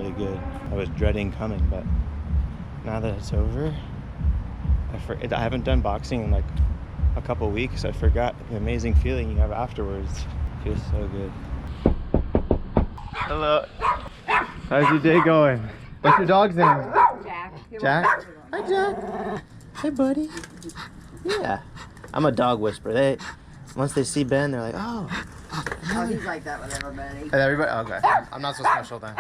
really good. I was dreading coming, but now that it's over, I haven't done boxing in like a couple weeks. I forgot the amazing feeling you have afterwards. It feels so good. Hello. How's your day going? What's your dog's name? Jack. Jack? Hi, Jack. Hey, buddy. Yeah. I'm a dog whisperer. Once they see Ben, they're like, oh. Oh, he's like that with everybody. And everybody? Okay. I'm not so special then.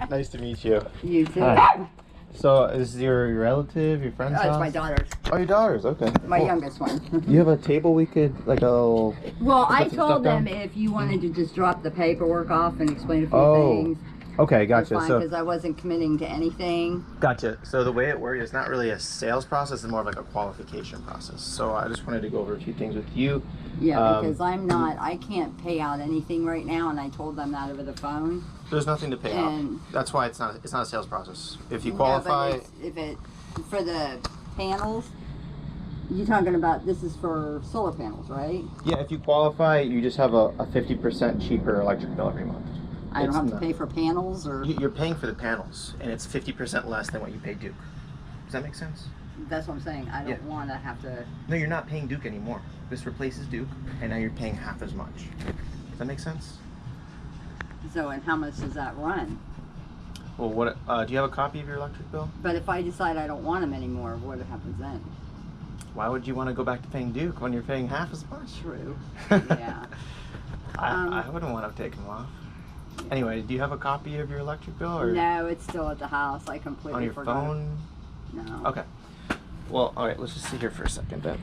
Nice to meet you. You too. Hi. So, is this your relative, your friend's house? It's my daughter's. Oh, your daughter's, okay. My Cool. youngest one. You have a table we could, like a little... Well, I put some told stuff them down? if you wanted to just drop the paperwork off and explain a few Oh, things. okay, gotcha. So, Because I wasn't committing to anything. gotcha. So the way it works, it's not really a sales process, it's more of like a qualification process. So I just wanted to go over a few things with you. Yeah, because I can't pay out anything right now, and I told them that over the phone. There's nothing to pay out. And- That's why it's not a sales process. If you Yeah, qualify... but for the panels, you're talking about, this is for solar panels, right? Yeah, if you qualify, you just have a 50% cheaper electric bill every month. I don't have to pay for panels, or... You're paying for the panels, and it's 50% less than what you pay Duke. Does that make sense? That's what I'm saying. I don't want to have to... No, you're not paying Duke anymore. This replaces Duke, and now you're paying half as much. Does that make sense? So, and how much does that run? Well, what? Do you have a copy of your electric bill? But if I decide I don't want them anymore, what happens then? Why would you want to go back to paying Duke when you're paying half as much? True. Yeah. I wouldn't want to take them off. Anyway, do you have a copy of your electric bill? Or No, it's still at the house. I completely on your forgot. phone? No. Okay. Well, all right, let's just sit here for a second then.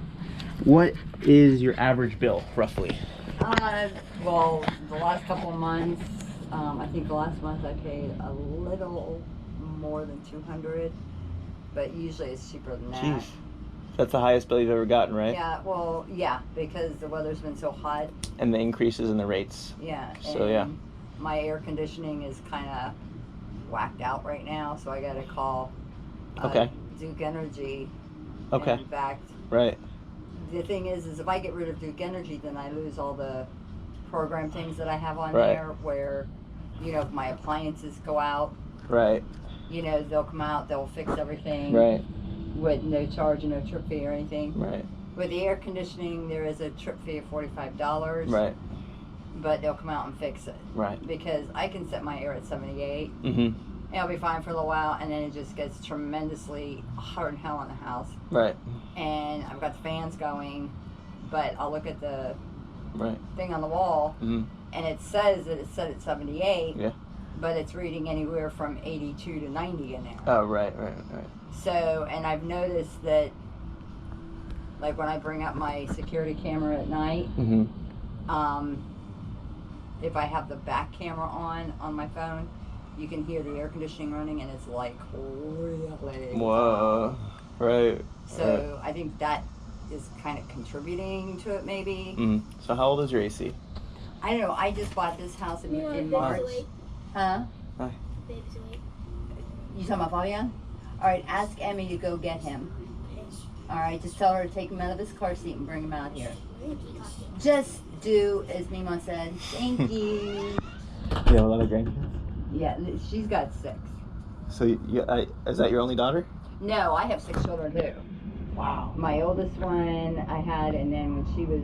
What is your average bill, roughly? Well, the last couple of months, I think the last month I paid a little more than $200, but usually it's cheaper than that. Jeez. That's the highest bill you've ever gotten, right? Yeah, well, yeah, because the weather's been so hot. And the increases in the rates. Yeah. So, yeah. My air conditioning is kind of whacked out right now, so I got to call Duke Energy. Okay. In fact, Right. the thing is if I get rid of Duke Energy, then I lose all the program things that I have on Right. there where, you know, if my appliances go out, Right. you know, they'll come out, they'll fix everything. Right. With no charge and no trip fee or anything. Right. With the air conditioning, there is a trip fee of $45. Right. But they'll come out and fix it. Right. Because I can set my air at 78. Mm-hmm. It'll be fine for a little while, and then it just gets tremendously hot and hell in the house. Right. And I've got the fans going, but I'll look at the Right. thing on the wall, Mm-hmm. and it says that it's set at 78. Yeah. But it's reading anywhere from 82 to 90 in there. Oh, right. So, and I've noticed that, like when I bring up my security camera at night, Mm-hmm. If I have the back camera on my phone, you can hear the air conditioning running, and it's like really. Whoa. Right. So I think that is kind of contributing to it, maybe. Mm-hmm. So how old is your AC? I don't know. I just bought this house in March. Huh? Hi. Baby's awake. You talking about Fabian? All right, ask Emmy to go get him. All right, just tell her to take him out of his car seat and bring him out here. Just do as Mima said. Thank you. You have a lot of grandkids? Yeah, she's got 6. So is that your only daughter? No, I have 6 children too. Wow. My oldest one I had, and then when she was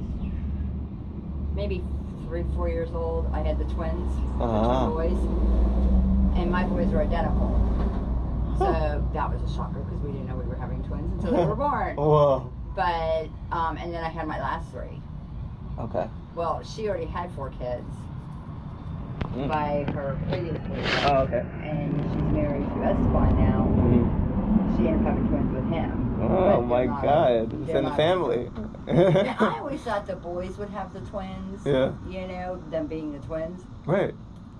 maybe 3-4 years old, I had the twins, the twin boys, and my boys were identical. So that was a shocker because we didn't know we were having twins until they were born. Whoa. But and then I had my last 3. Okay. Well, she already had 4 kids by her previous boyfriend. Oh, okay. And she's married to Esteban now. Mm-hmm. She ended up having twins with him. Oh my God! It's in the family. Yeah, I always thought the boys would have the twins. Yeah. You know, them being the twins. Right.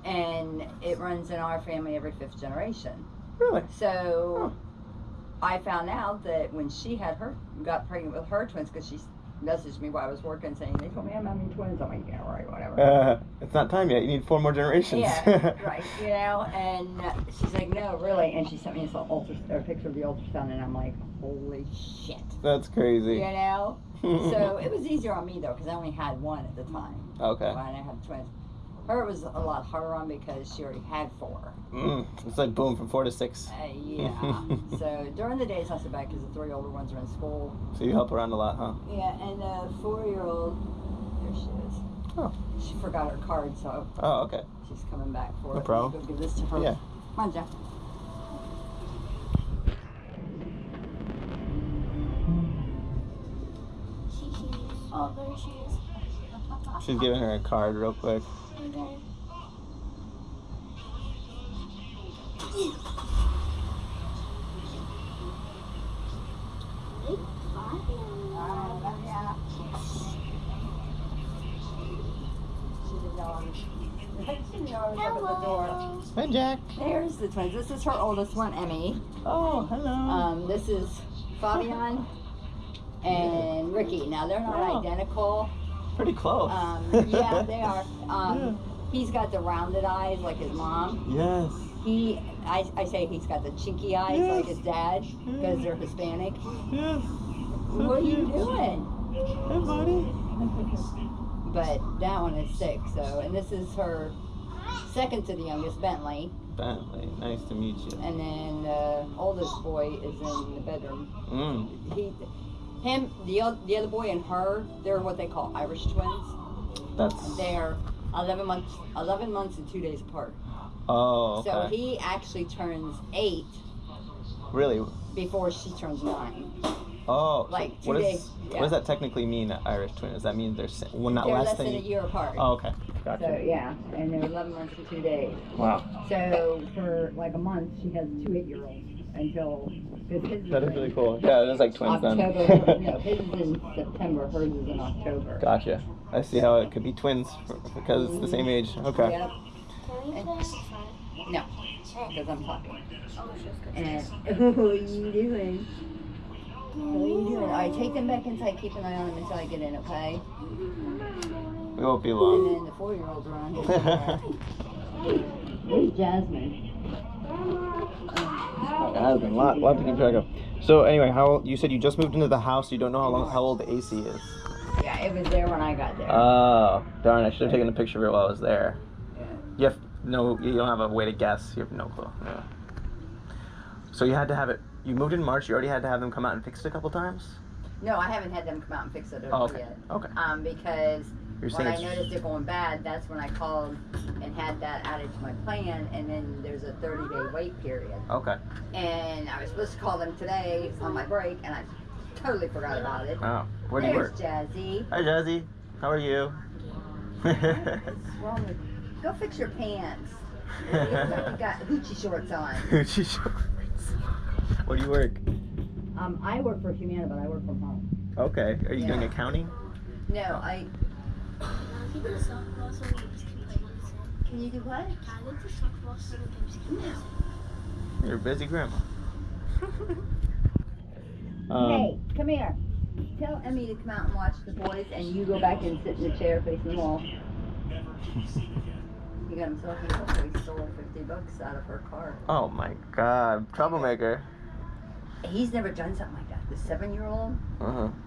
And it runs in our family every 5th generation. Really? So I found out that when she got pregnant with her twins, because she messaged me while I was working saying, they told me I'm having twins. I'm like, yeah, right, whatever. It's not time yet. You need 4 more generations. Yeah, right, you know, and she's like, no, really, and she sent me a picture of the ultrasound, and I'm like, holy shit. That's crazy. You know? So it was easier on me, though, because I only had one at the time. Okay. When I had twins. Her was a lot harder on because she already had 4. It's like boom from 4 to 6. Yeah. So during the day it's not so bad because the 3 older ones are in school. So you help around a lot, huh? Yeah, and the 4-year-old, there she is. Oh. She forgot her card, so. Oh, okay. She's coming back for it. No problem. Go give this to her. Yeah. Come on, Jack. Oh, there she is. She's giving her a card real quick. Okay. She didn't know I was up at the door. Hi, Jack. There's the twins. This is her oldest one, Emmy. Oh, hello. This is Fabian and Ricky. Now they're not identical. Pretty close. Yeah, they are. Yeah. He's got the rounded eyes like his mom. Yes. I say he's got the cheeky eyes like his dad because they're Hispanic. Yes. What are you doing? Hey, buddy. But that one is 6. So, and this is her second to the youngest, Bentley. Bentley, nice to meet you. And then the oldest boy is in the bedroom. The other boy and her, they're what they call Irish twins. They're 11 months and 2 days apart. Oh, okay. So he actually turns 8. Really? Before she turns 9. Oh, like so 2 days. What does that technically mean, Irish twin? Does that mean they're not they're less less than a year apart? Oh, okay. Gotcha. So yeah, and they're 11 months and 2 days. Wow. So for like a month, she has 2 8-year-olds until. That is really cool. Yeah, it is like twins October, then. no, his is in September, hers is in October. Gotcha. I see how it could be twins because it's the same age. Okay. Yep. Can we play on the front? No, because I'm talking. Oh, she's And what are you doing? What are you doing? All right, take them back inside. Keep an eye on them until I get in, okay? We won't be And long. then the 4-year-olds are on here. Where's Jasmine? Jasmine, lot to keep track of. So anyway, you said you just moved into the house. You don't know how old the AC is. Yeah, it was there when I got there. Oh, darn! I should have taken a picture of it while I was there. Yeah. You don't have a way to guess. You have no clue. Yeah. So you had to have it. You moved in March. You already had to have them come out and fix it a couple times. No, I haven't had them come out and fix it yet. Okay. Because You're when I saying noticed it going bad, that's when I called and had that added to my plan, and then there's a 30-day wait period. Okay. And I was supposed to call them today on my break, and I totally forgot about it. Oh, where do you work? There's Jazzy. Hi, Jazzy. How are you? What's wrong with you? Go fix your pants. You got hoochie shorts on. Hoochie shorts. Where do you work? I work for Humana, but I work from home. Okay. Are you Yeah. doing accounting? No, I. Can you do softball so we can play with it? Can you do what? Can I do softball so we can play with it? You're a busy grandma. Hey, come here. Tell Emmy to come out and watch the boys, and you go back and sit in the chair facing the wall. He got himself in trouble. He stole $50 out of her car. Oh my God, troublemaker. He's never done something like that. The 7-year-old,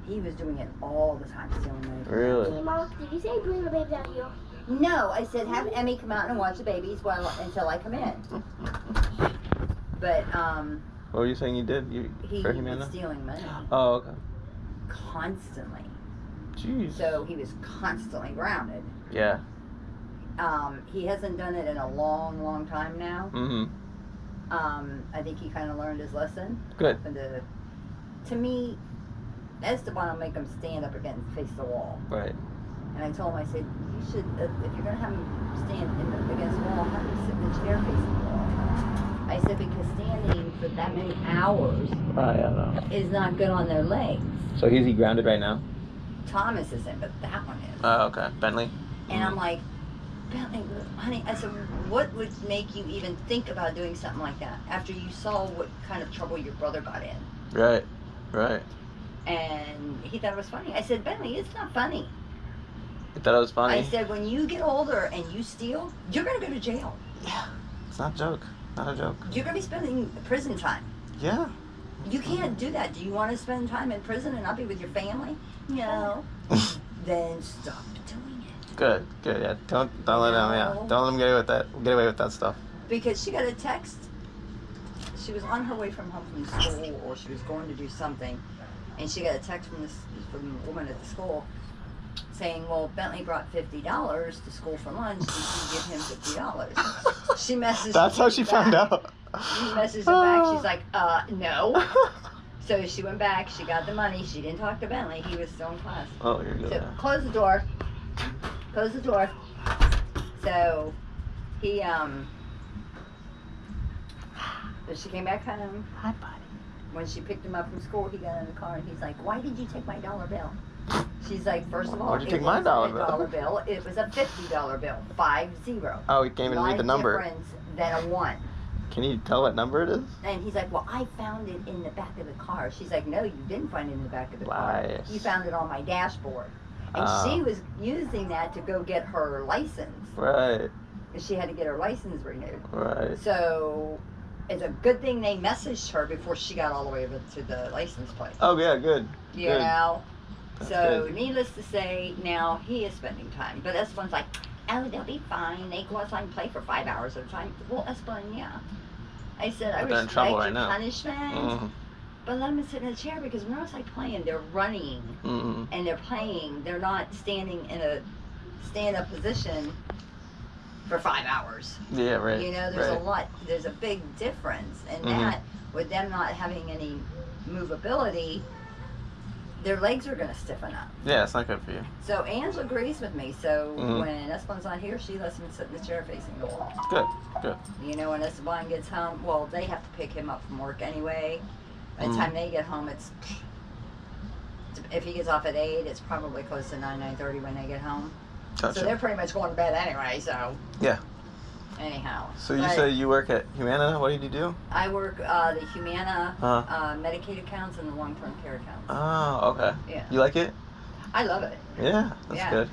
he was doing it all the time, stealing money. Really? Hey, Mom, did you say bring the baby down here? No, I said have Emmy come out and watch the babies until I come in. But What were you saying you did? he for was Humana? stealing money Oh, okay. constantly. Jeez. So he was constantly grounded. Yeah. He hasn't done it in a long, long time now. I think he kind of learned his lesson. Good. To me, Esteban will make him stand up again and face the wall. Right. And I told him, I said, you should, if you're going to have him stand against the wall, have him sit in the chair facing the wall. I said, because standing for that many hours is not good on their legs. So is he grounded right now? Thomas isn't, but that one is. Oh, okay. Bentley? And I'm like, Bentley, honey, I said, what would make you even think about doing something like that after you saw what kind of trouble your brother got in? Right. Right. And he thought it was funny. I said, Bentley, it's not funny. You thought it was funny? I said, when you get older and you steal, you're going to go to jail. Yeah. It's not a joke. Not a joke. You're going to be spending prison time. Yeah. You can't do that. Do you want to spend time in prison and not be with your family? No. Then stop doing it. Good. Yeah. Don't let them. Yeah. Don't let them get away with that stuff. Because she got a text. She was on her way from home from school, or she was going to do something, and she got a text from the woman at the school saying, "Well, Bentley brought $50 to school for lunch. Did you give him $50?" She messaged. That's how she found out. She messaged him back. She's like, no. So she went back. She got the money. She didn't talk to Bentley. He was still in class. Oh, you're good. So close the door. Close the door. So he So she came back home. Hi, buddy. When she picked him up from school, he got in the car and he's like, "Why did you take my dollar bill?" She's like, "First of all, Why'd you take my dollar bill?" $dollar bill. It was a $50 bill. 50. Oh, he can't even read the number. Difference than a 1. Can you tell what number it is? And he's like, "Well, I found it in the back of the car." She's like, "No, you didn't find it in the back of the car. You found it on my dashboard." And she was using that to go get her license. Right. Because she had to get her license renewed. Right. So it's a good thing they messaged her before she got all the way over to the license plate. Oh, yeah, good. You know? That's So, good. needless to say, now he is spending time. But Esteban's like, "Oh, they'll be fine. They go outside and play for 5 hours at a time." Well, Esteban, yeah. I said, "I But they're in respect trouble your right now. punishment, Mm-hmm. but let them sit in a chair because when they're outside playing, they're running Mm-hmm. and they're playing. They're not standing in a stand-up position for 5 hours." Yeah, right. You know, there's a big difference. And that, with them not having any movability, their legs are going to stiffen up. Yeah, it's not good for you. So Angela agrees with me. So when Esteban's not here, she lets him sit in the chair facing the wall. Good. You know, when Esteban gets home, well, they have to pick him up from work anyway. By the time they get home, if he gets off at 8, it's probably close to 9:30 when they get home. Gotcha. So they're pretty much going to bed anyway, so. Yeah. Anyhow. So you say you work at Humana? What did you do? I work the Humana Medicaid accounts and the long-term care accounts. Oh, okay. Yeah. You like it? I love it. Yeah, that's good.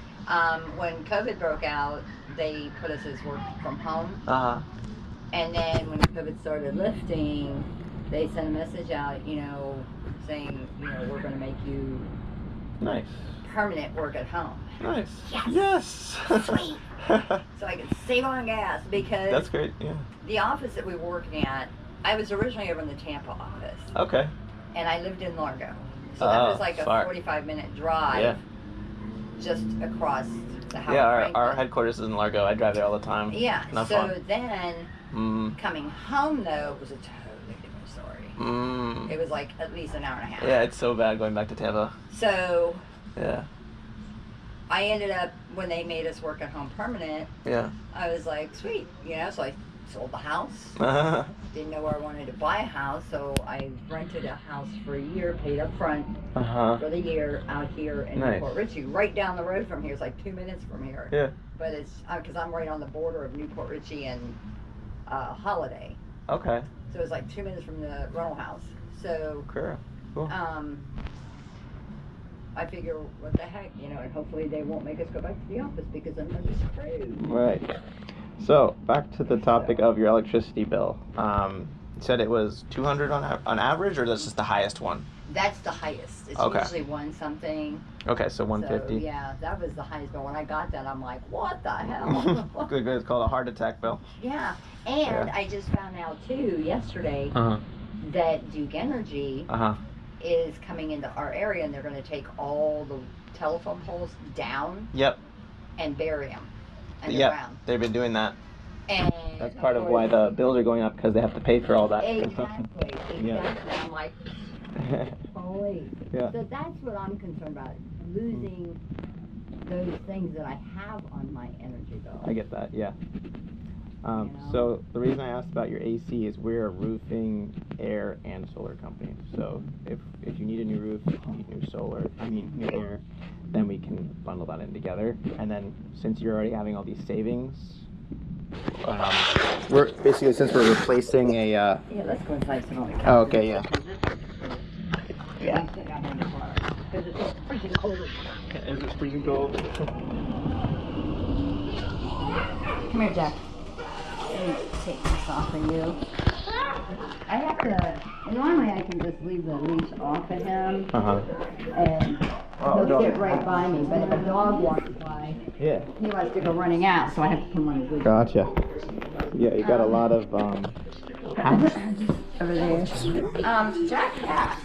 When COVID broke out, they put us as work from home. Uh-huh. And then when COVID started lifting, they sent a message out, saying, we're going to make you Nice. permanent work at home. Nice. Yes. Yes. Sweet. So I could save on gas because That's great, yeah. the office that we were working at, I was originally over in the Tampa office. Okay. And I lived in Largo. So that was like a far. 45-minute drive just across the house. Yeah, our headquarters is in Largo. I drive there all the time. Yeah, Not so fun. then coming home, though, was a totally different story. It was like at least an hour and a half. Yeah, it's so bad going back to Tampa. So Yeah. I ended up, when they made us work at home permanent, Yeah. I was like, sweet, so I sold the house. Uh-huh. Didn't know where I wanted to buy a house, so I rented a house for a year, paid up front for the year out here in Newport Richey, right down the road from here. It's like 2 minutes from here. Yeah. But it's because I'm right on the border of Newport Richey and Holiday. Okay. So it's like 2 minutes from the rental house. So Cool. I figure, what the heck, and hopefully they won't make us go back to the office because I'm going to be screwed. Right. So, back to the topic of your electricity bill. You said it was $200 on average, or that's just the highest one? That's the highest. It's usually one something. Okay, so $150. So, yeah, that was the highest bill. When I got that, I'm like, what the hell? Good. It's called a heart attack bill. Yeah. And I just found out, too, yesterday, that Duke Energy is coming into our area, and they're going to take all the telephone poles down and bury them underground. They've been doing that. And that's part of why the bills are going up, because they have to pay for all that. Exactly. I'm like, holy. So that's what I'm concerned about, losing those things that I have on my energy bill. I get that, yeah. So the reason I asked about your AC is we're a roofing, air, and solar company. So if you need a new roof, if you need new air, then we can bundle that in together. And then since you're already having all these savings, we're basically, since we're replacing a yeah, let's go inside some of the Oh, okay, yeah. Yeah. Because it's freezing cold. Is it freezing cold? Come here, Jack. Let me take this off of you. I have to, normally I can just leave the leash off of him. And He'll sit right by me, but if a dog walks by, Yeah. he wants to go running out, so I have to put him on a good Gotcha. Yeah, you got a lot of hats. over there. Jack Cat.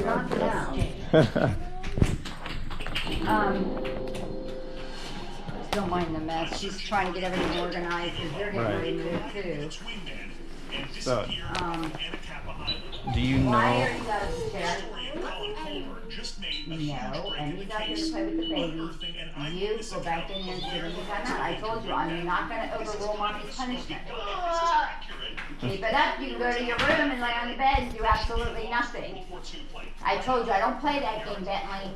Not now. Don't mind the mess. She's trying to get everything organized because they're getting ready to move too. So, do you Why know? are you guys scared? No, and he's out here to play with the baby. You go back in there and sit in the timeout. I told you, I'm not going to overrule mommy's punishment. Keep it up. You can go to your room and lay on the bed and do absolutely nothing. I told you, I don't play that game, Bentley.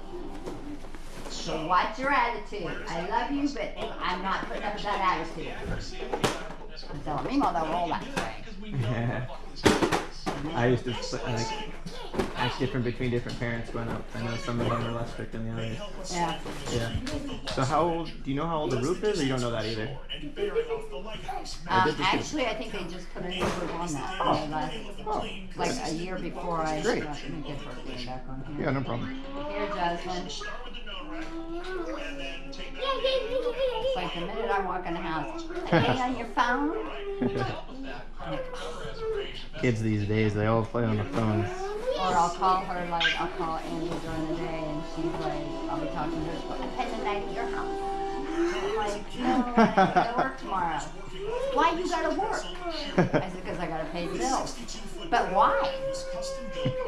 So watch your attitude. I love you, but I'm not putting up with that attitude. I'm telling me, mother, roll that way. Yeah. I used to act different between different parents growing up. I know some of them are less strict than the others. Yeah. Yeah. So how old? Do you know how old the roof is, or you don't know that either? Actually, I think they just put a new roof on that. Like a year before I. Great. Let me get her thing back on here. Yeah, no problem. Here, Jasmine. It's like the minute I walk in the house, hey, on your phone? Kids these days, they all play on the phones. Or I'll call her, like, I'll call Andy during the day, and she's like, I'll be talking to her, I'm spending the night at your house. I'm like, no, I gotta work tomorrow. Why you gotta work? I said, because I gotta pay the bills. But why?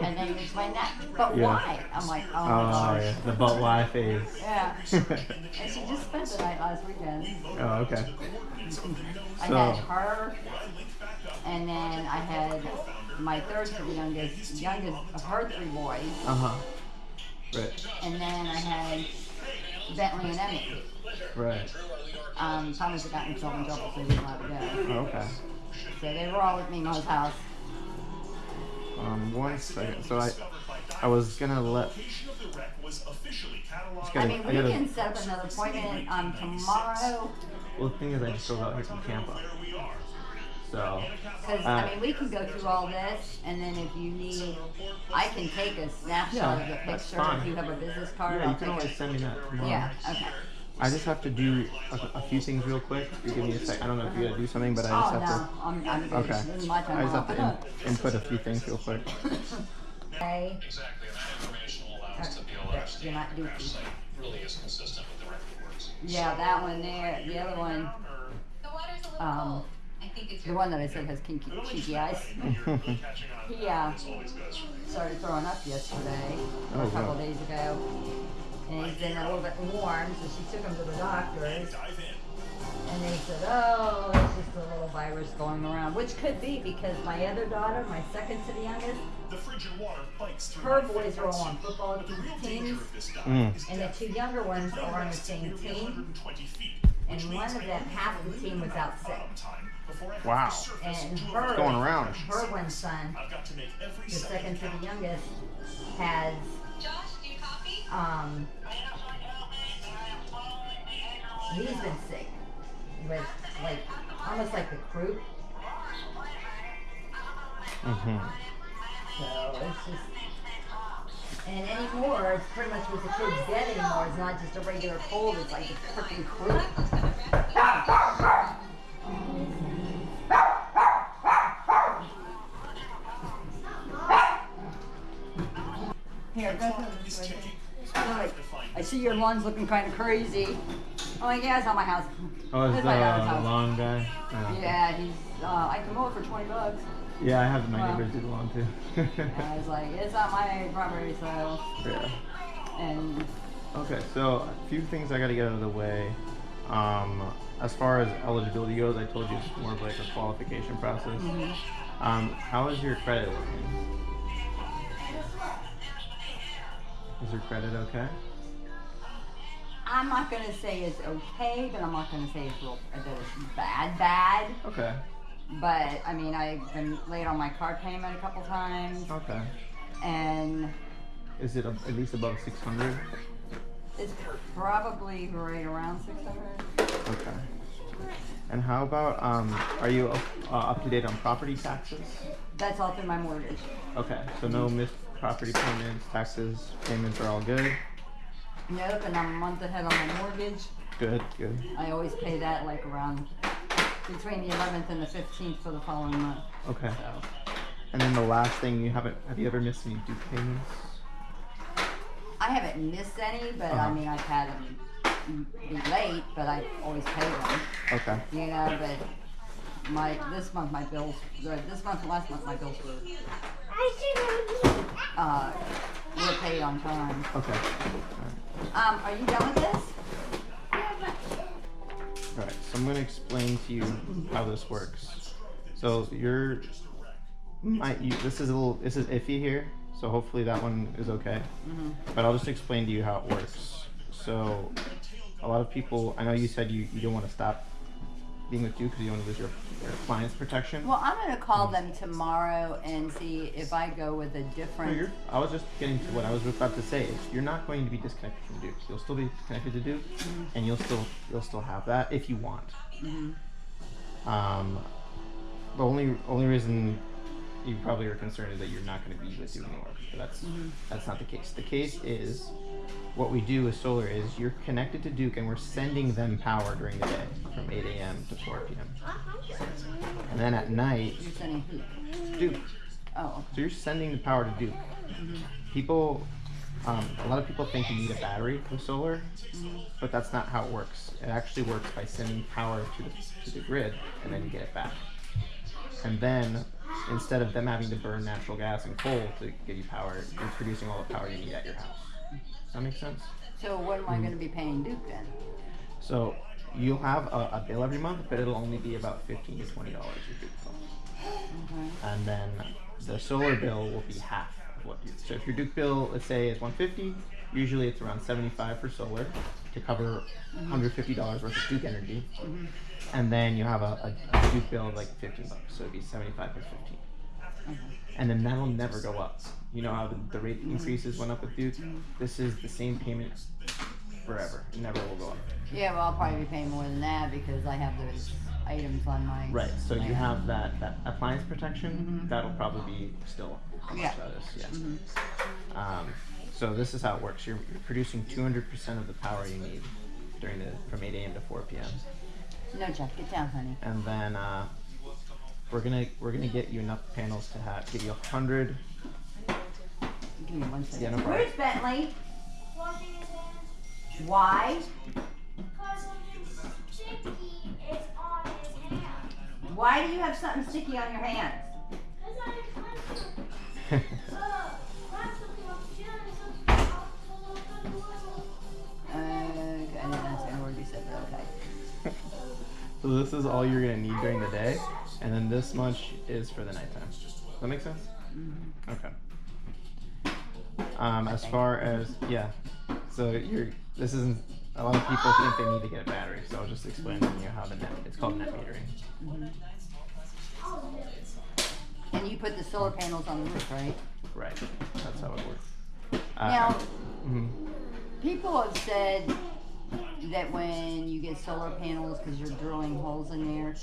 And then you explain that. But why? I'm like, oh my gosh. Yeah. The but why phase. Yeah. And she just spent the night last weekend. Oh, okay. I had her, and then I had my third to the youngest of her 3 boys. Right. And then I had Bentley and Emmett. Right. Thomas had gotten himself in trouble, so he didn't let it go. Oh, okay. So they were all with me in Mo's house. 1 second. So I was gonna let. I mean, we can set up another appointment tomorrow. Well, the thing is, I just drove out here from Tampa. So. Because, I mean, we can go through all this, and then if you need, I can take a snapshot of the picture if you have a business card. Yeah, you can always send me that tomorrow. Yeah, okay. I just have to do a few things real quick. You give me a sec. I don't know if you gotta do something, but I just have to. I'm good. Okay. This is my time I just off. have to input a few things real quick. Okay. You're not dookie. Yeah, that one there. The other one. The one that I said has cheeky eyes. He started throwing up yesterday, or a couple days ago. And he's been a little bit warm, so she took him to the doctors. And they said, oh, it's just a little virus going around, which could be because my other daughter, my second to the youngest, her boys are all on football teams, and the 2 younger ones are on the same team. And one of them, half the team was out sick. Wow. And What's going around? Her one son, the second to the youngest, has he's been sick with like almost like the croup. So it's just, and anymore it's pretty much what the kids get anymore. It's not just a regular cold, it's like a freaking croup. Here, go through this way. I see your lawn's looking kind of crazy. Oh, yeah, it's not my house. Oh, it's the lawn guy? Oh. Yeah, he's, I can mow it for $20. Yeah, I have my neighbors do the lawn too. I was like, it's not my property, so. Yeah. And. Okay, so a few things I gotta get out of the way. As far as eligibility goes, I told you it's more of like a qualification process. How is your credit looking? Is your credit okay? I'm not gonna say it's okay, but I'm not gonna say it's that it's bad. Okay. But I mean, I've been late on my car payment a couple times. Okay. And. Is it at least above 600? It's probably right around 600. Okay. And how about are you up to date on property taxes? That's all through my mortgage. Okay. So no missed property payments, taxes, payments are all good. Nope, and I'm a month ahead on my mortgage. Good, good. I always pay that like around between the 11th and the 15th for the following month. Okay. So And then the last thing, have you ever missed any Duke payments? I haven't missed any, but I mean I've had them be late, but I always pay them. Okay. You know, but this month and last month my bills were paid on time. Okay. Are you done with this? Alright, so I'm going to explain to you how this works. So this is iffy here, so hopefully that one is okay. But I'll just explain to you how it works. So a lot of people, I know you said you don't want to stop being with Duke because you don't want to lose your client's protection. Well, I'm going to call them tomorrow and see if I go with a different... I was just getting to what I was about to say. You're not going to be disconnected from Duke. You'll still be connected to Duke, and you'll still have that if you want. The only reason you probably are concerned is that you're not going to be with Duke anymore. But that's not the case. The case is what we do with solar is you're connected to Duke, and we're sending them power during the day from 8 a.m. to 4 p.m. And then at night, You're sending who? Duke. Oh. So you're sending the power to Duke. People, a lot of people think you need a battery with solar, but that's not how it works. It actually works by sending power to the grid, and then you get it back. And then, instead of them having to burn natural gas and coal to give you power, you're producing all the power you need at your house. Does that make sense? So what am I going to be paying Duke then? So you'll have a bill every month, but it'll only be about $15 to $20 your Duke bill. And then the solar bill will be half of what you. So if your Duke bill, let's say, is $150, usually it's around $75 for solar to cover $150 worth of Duke energy. And then you have a Duke bill of like $15, so it'd be 75 plus 15. And then that'll never go up. You know how the rate increases went up with Duke? This is the same payment forever. It never will go up. Yeah, well, I'll probably be paying more than that because I have those items on my... Right, so you have that appliance protection. That'll probably be still how much that is. Yeah. So this is how it works. You're producing 200% of the power you need from 8 a.m. to 4 p.m. No, Jeff, get down, honey. And then we're gonna get you enough panels to give you 100. Give me 1 second. Yeah, no problem. Where's Bentley? Why? Because something sticky is on his hand. Why do you have something sticky on your hands? Because I cleansed them. That's something I'm feeling Okay, that's gonna work. You said, but okay. So this is all you're gonna need during the day, and then this much is for the nighttime. Does that make sense? Okay. As far as so this isn't. A lot of people think they need to get a battery, so I'll just explain to you how it's called net metering. And you put the solar panels on the roof, right? Right. That's how it works. Now, people have said that when you get solar panels, because you're drilling holes in there,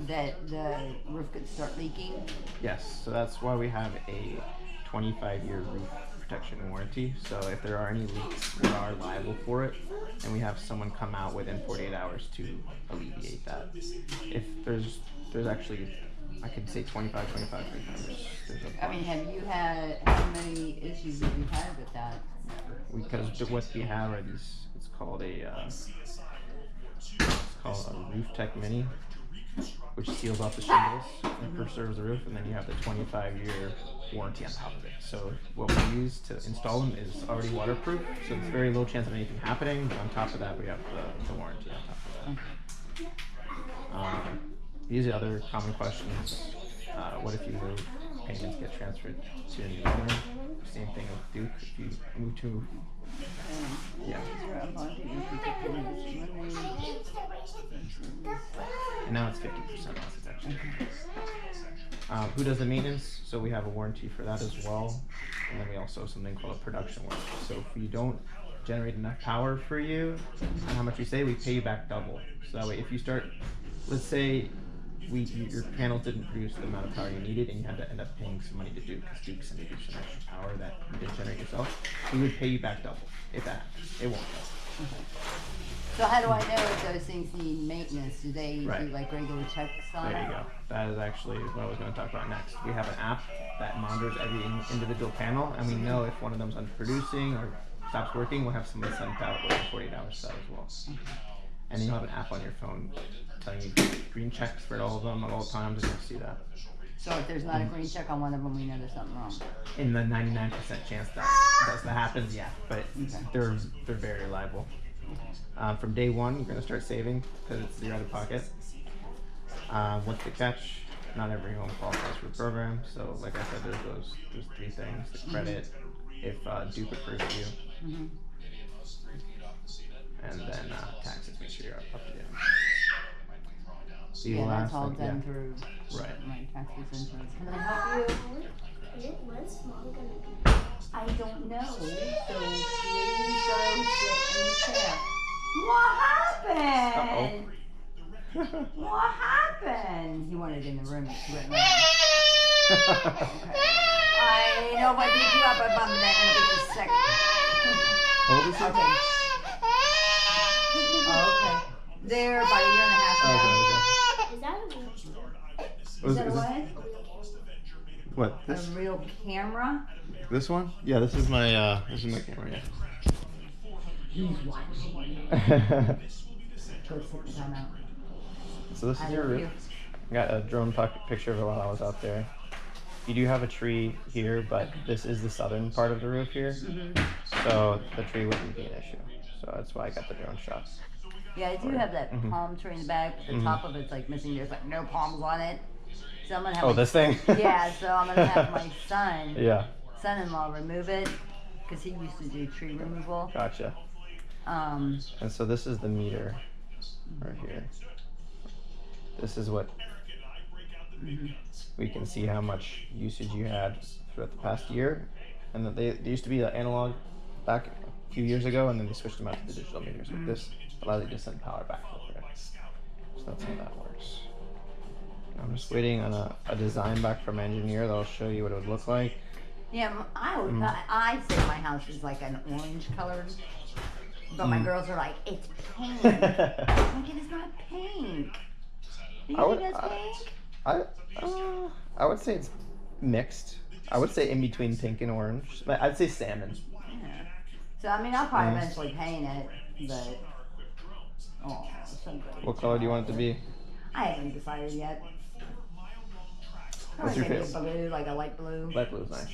that the roof could start leaking. Yes, so that's why we have a 25-year roof protection warranty. So if there are any leaks, we are liable for it, and we have someone come out within 48 hours to alleviate that. If there's actually, I could say 25 times. I mean, how many issues have you had with that? Because what we have are these. It's called a Roof Tech Mini, which seals off the shingles and preserves the roof, and then you have the 25-year warranty on top of it. So what we use to install them is already waterproof, so there's very low chance of anything happening. But on top of that, we have the warranty on top of that. These are other common questions. What if you move? Payments get transferred to a new owner. Same thing with Duke. If you move to and now it's 50% loss protection. Who does the maintenance? So we have a warranty for that as well, and then we also have something called a production warranty. So if you don't generate enough power for you, and how much we say, we pay you back double. So that way, if you start, let's say your panels didn't produce the amount of power you needed, and you had to end up paying some money to Duke because Duke sent you some extra power that you didn't generate yourself. We would pay you back double if that happens. It won't though. Okay. So how do I know if those things need maintenance? Do they do Right. like regular checks on There it? you go. That is actually what I was going to talk about next. We have an app that monitors every individual panel, and we know if one of them's underproducing or stops working. We'll have someone sent out within 48 hours for that as well. And then you'll have an app on your phone telling you green checks for all of them at all times, and you'll see that. So if there's not a green check on one of them, we know there's something wrong. In the 99% chance that happens, yeah, but they're very reliable. From day one, you're going to start saving because it's your out of pocket. What's the catch? Not every home qualifies for the program, so like I said, there's three things: the credit, if Duke approved you, and then taxes. Make sure you're up to date. Yeah, that's all done through Right. my taxes insurance. Can I help you? When's mom gonna be? I don't know. So please go sit in the chair. What happened? What happened? He wanted in the room. He went around. Okay. I know if I beat you up, I'd bump that in just a second. Hold this Okay. Okay. They're about a year and a half now. Is that a wheelchair? Is that what? What? A real camera? This one? Yeah, this is my camera. Yeah. He's watching. Go sit in time out. So this is I your love roof. you. I got a drone picture of it while I was out there. You do have a tree here, but this is the southern part of the roof here, so the tree wouldn't be an issue. So that's why I got the drone shot. Yeah, I do have that palm tree in the back, but the top of it's like missing. There's like no palms on it. So I'm gonna have Oh, this thing? Yeah, so I'm gonna have my Yeah. son-in-law remove it because he used to do tree removal. Gotcha. And so this is the meter right here. This is what we can see how much usage you had throughout the past year, and that they used to be analog back a few years ago, and then they switched them out to the digital meters. But this allows you to send power back over there. So that's how that works. I'm just waiting on a design back from an engineer that'll show you what it would look like. Yeah, I say my house is like an orange colored, but my girls are like, it's pink. I'm like, it is not pink. Do you think that's pink? I would say it's mixed. I would say in between pink and orange. I'd say salmon. Yeah. So I mean, I'll probably eventually paint it, but so great. What color do you want it to be? I haven't decided yet. What's your maybe favorite? Blue, like a light blue. Light blue is nice. A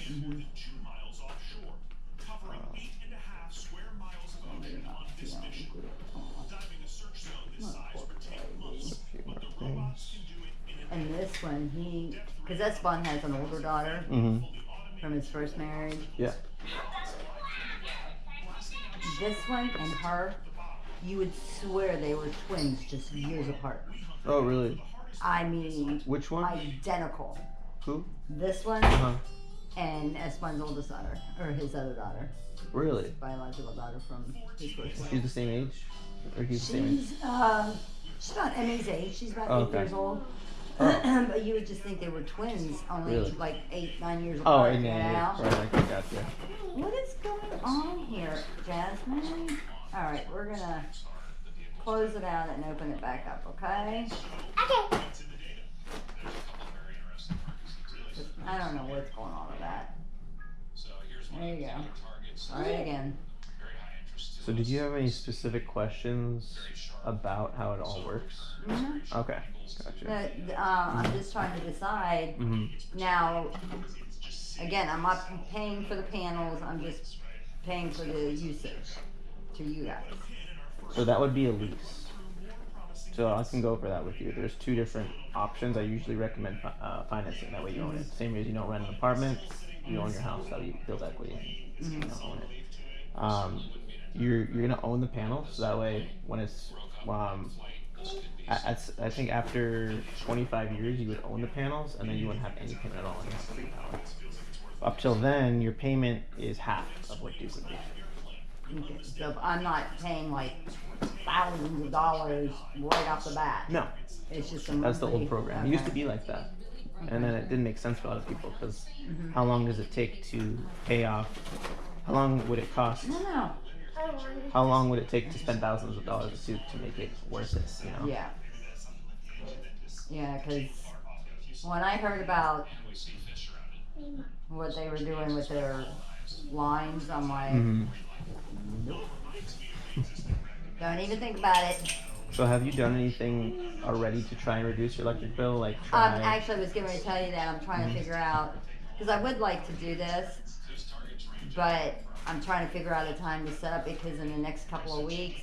few more things. And this one, because that Spawn has an older daughter from his first marriage. Yeah. This one and her, you would swear they were twins, just years apart. Oh, really? I mean, Which one? identical. Who? This one Uh-huh. and Esteban's oldest daughter, or his other daughter, Really? biological daughter from his first She's marriage. the same age? Or he's the same age? She's about Emmy's age. She's about Oh, 8 okay. years old. Oh. But you would just think they were twins, only Really? like 8, 9 years Oh, apart. and you yeah, know? right, I got you. What is going on here, Jasmine? All right, we're gonna close it out and open it back up, okay? Okay. I don't know what's going on with that. There you go. Try it again. So did you have any specific questions about how it all works? Okay, gotcha. I'm just trying to decide. Now, again, I'm not paying for the panels. I'm just paying for the usage to you guys. So that would be a lease. So I can go over that with you. There's two different options. I usually recommend financing. That way you own it. Same as you don't rent an apartment, you own your house. That way you build equity and you don't own it. You're gonna own the panels. So that way when it's I think after 25 years you would own the panels, and then you wouldn't have any payment at all, and you have free power. Up till then, your payment is half of what Duke would be. Okay, so I'm not paying like thousands of dollars right off the bat. No, It's just a that's the monthly- old program. It used to be like that. And then it didn't make sense for a lot of people because how long does it take to pay off? How long would it cost? No. How long would it take to spend thousands of dollars to make it worth it? You know? Yeah. Yeah, because when I heard about what they were doing with their lines, I'm like, nope. Don't even think about it. So have you done anything already to try and reduce your electric bill? Like try... Actually, I was getting ready to tell you that I'm trying to figure out, because I would like to do this, but I'm trying to figure out a time to set up because in the next couple of weeks,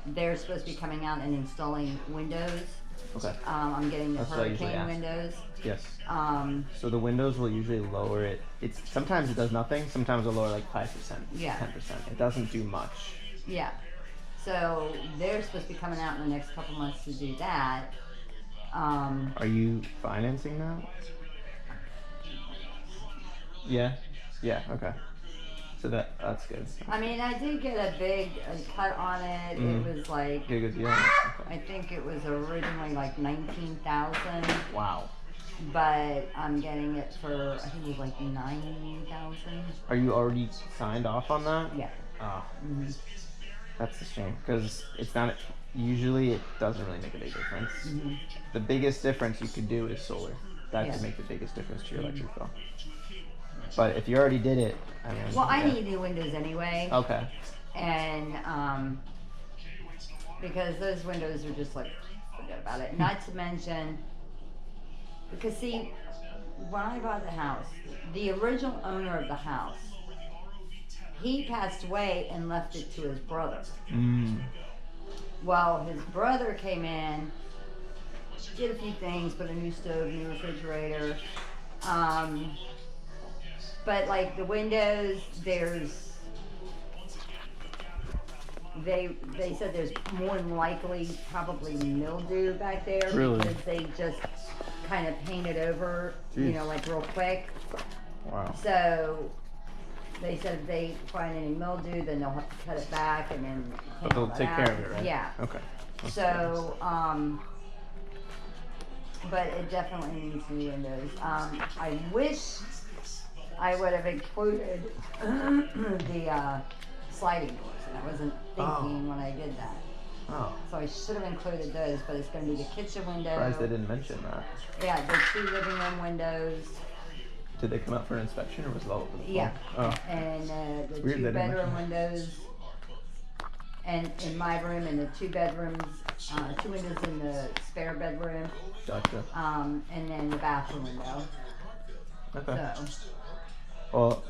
they're supposed to be coming out and installing windows. Okay. I'm getting the That's what I usually hurricane ask. windows. Yes. So the windows will usually lower it. It's sometimes it does nothing. Sometimes it'll lower like 5%, Yeah. 10%. It doesn't do much. Yeah. So they're supposed to be coming out in the next couple months to do that. Are you financing that? Yeah. Yeah. Okay. So that's good. I mean, I did get a big cut on it. It was like, Get a good deal. I think it was originally like 19,000, Wow. but I'm getting it for, I think it was like 9,000. Are you already signed off on that? Yeah. Oh, that's a shame because it's not. Usually, it doesn't really make a big difference. The biggest difference you could do is solar. That could make the biggest difference to your electric bill. But if you already did it, I mean. Well, I need new windows anyway. Okay. And because those windows are just like, forget about it. Not to mention, because see, when I bought the house, the original owner of the house, he passed away and left it to his brother. Well, his brother came in, did a few things, put a new stove, new refrigerator. But like the windows, they said there's more than likely probably mildew back there. Really? Because they just kind of painted over, you know, like real quick. Wow. So they said if they find any mildew, then they'll have to cut it back and then But they'll that take out. care of it, right? Yeah. Okay. That's So, but it definitely needs new windows. I wish I would have included the sliding doors, and I wasn't thinking when I did that. Oh. So I should have included those, but it's going to be the kitchen window. Surprised they didn't mention that. Yeah, the 2 living room windows. Did they come out for an inspection or was it all over the phone? Yeah. Oh. And the Weird 2 they didn't bedroom mention windows. And in my room, and the 2 bedrooms, 2 windows in the spare bedroom. Gotcha. And then the bathroom window. Okay. So, Well,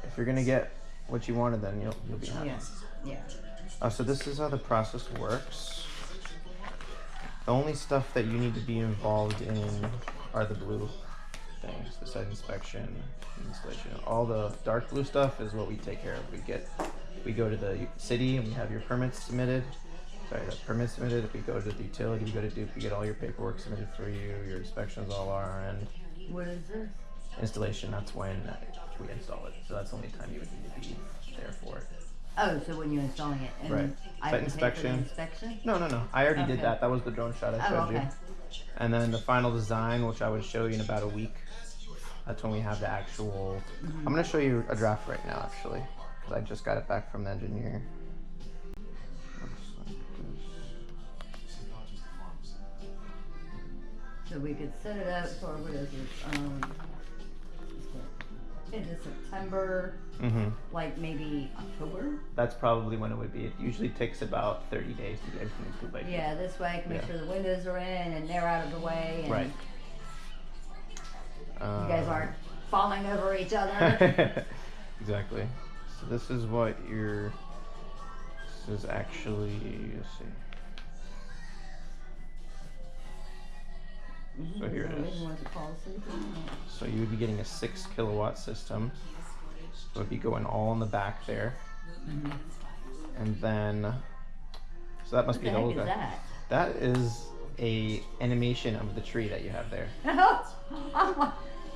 if you're gonna get what you wanted, then you'll be happy. yeah. So this is how the process works. The only stuff that you need to be involved in are the blue things, the site inspection, installation. All the dark blue stuff is what we take care of. We go to the city and we have your permits submitted. Sorry, the permits submitted. If we go to the utility, we go to Duke, we get all your paperwork submitted for you. Your inspections all are our end. What is this? Installation, that's when we install it. So that's the only time you would need to be there for it. Oh, so when you're installing it. And Right. I Site have to pay for the inspection. inspection? No. I already did Okay. that. That was the drone shot I showed Oh, okay. you. And then the final design, which I would show you in about a week. That's when we have the actual. I'm gonna show you a draft right now, actually, because I just got it back from the engineer. Looks like this. So we could set it up for, what is it? Into September, like maybe October? That's probably when it would be. It usually takes about 30 days to get everything completed. Yeah, this way I can make Yeah. sure the windows are in and they're out of the way. And Right. you guys aren't falling over each other. Exactly. So this is what your. This is actually. Let's see. So here it is. So you would be getting a 6 kilowatt system. So it'd be going all in the back there. And then, so that must be the What whole the heck is guy. that? That is a animation of the tree that you have there.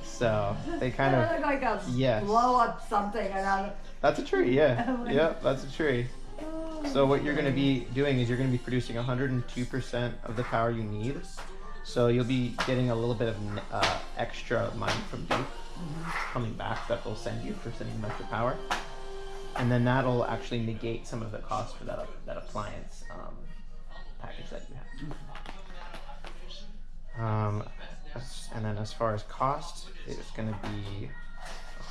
So they kind That of. look like a Yes. blow up something and That's a tree, yeah. Oh, Yep, that's a tree. oh So what you're going to be doing is you're going to be producing 102% of the power you need. So you'll be getting a little bit of extra money from Duke coming back that they'll send you for sending them extra power. And then that'll actually negate some of the cost for that appliance package that you have. And then as far as cost, it's going to be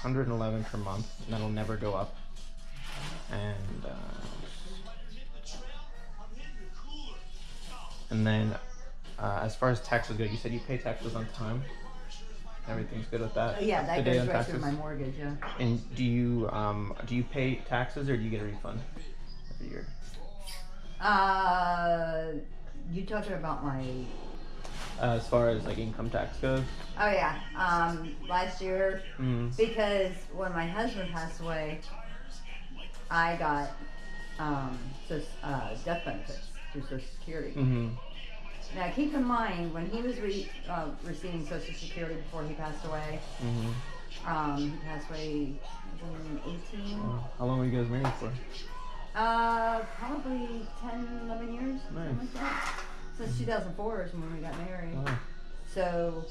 $111 per month, and that'll never go up. And then as far as taxes go, you said you pay taxes on time. Everything's good with that? Yeah, that Today goes on right taxes? through my mortgage, yeah. And do you pay taxes or do you get a refund every year? You talking about my... As far as like income tax goes? Oh yeah, last year, because when my husband passed away, I got death benefits through Social Security. Now keep in mind, when he was receiving Social Security before he passed away, he passed away in 18. How long were you guys married for? Probably 10, 11 years, something like that. Since 2004 is when we got married. Wow. So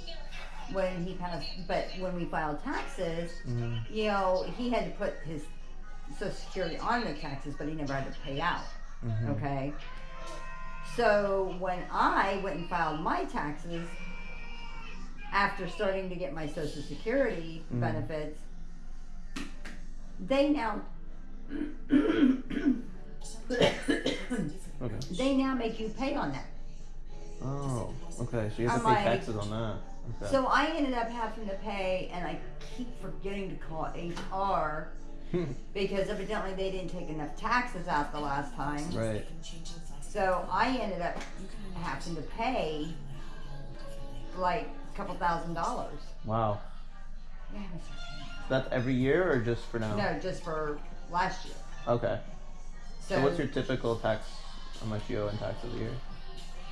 when he passed, but when we filed taxes, you know, he had to put his Social Security on the taxes, but he never had to pay out. Okay. So when I went and filed my taxes, after starting to get my Social Security benefits, they now they now make you pay on that. Oh, okay. So you have to I'm pay like- taxes on that. Okay. So I ended up having to pay, and I keep forgetting to call HR because evidently they didn't take enough taxes out the last time. Right. So I ended up having to pay like a couple $1,000s. Wow. Yeah, That's every year or just for now? no, just for last year. Okay. So what's your typical tax? How much you owe in taxes a year?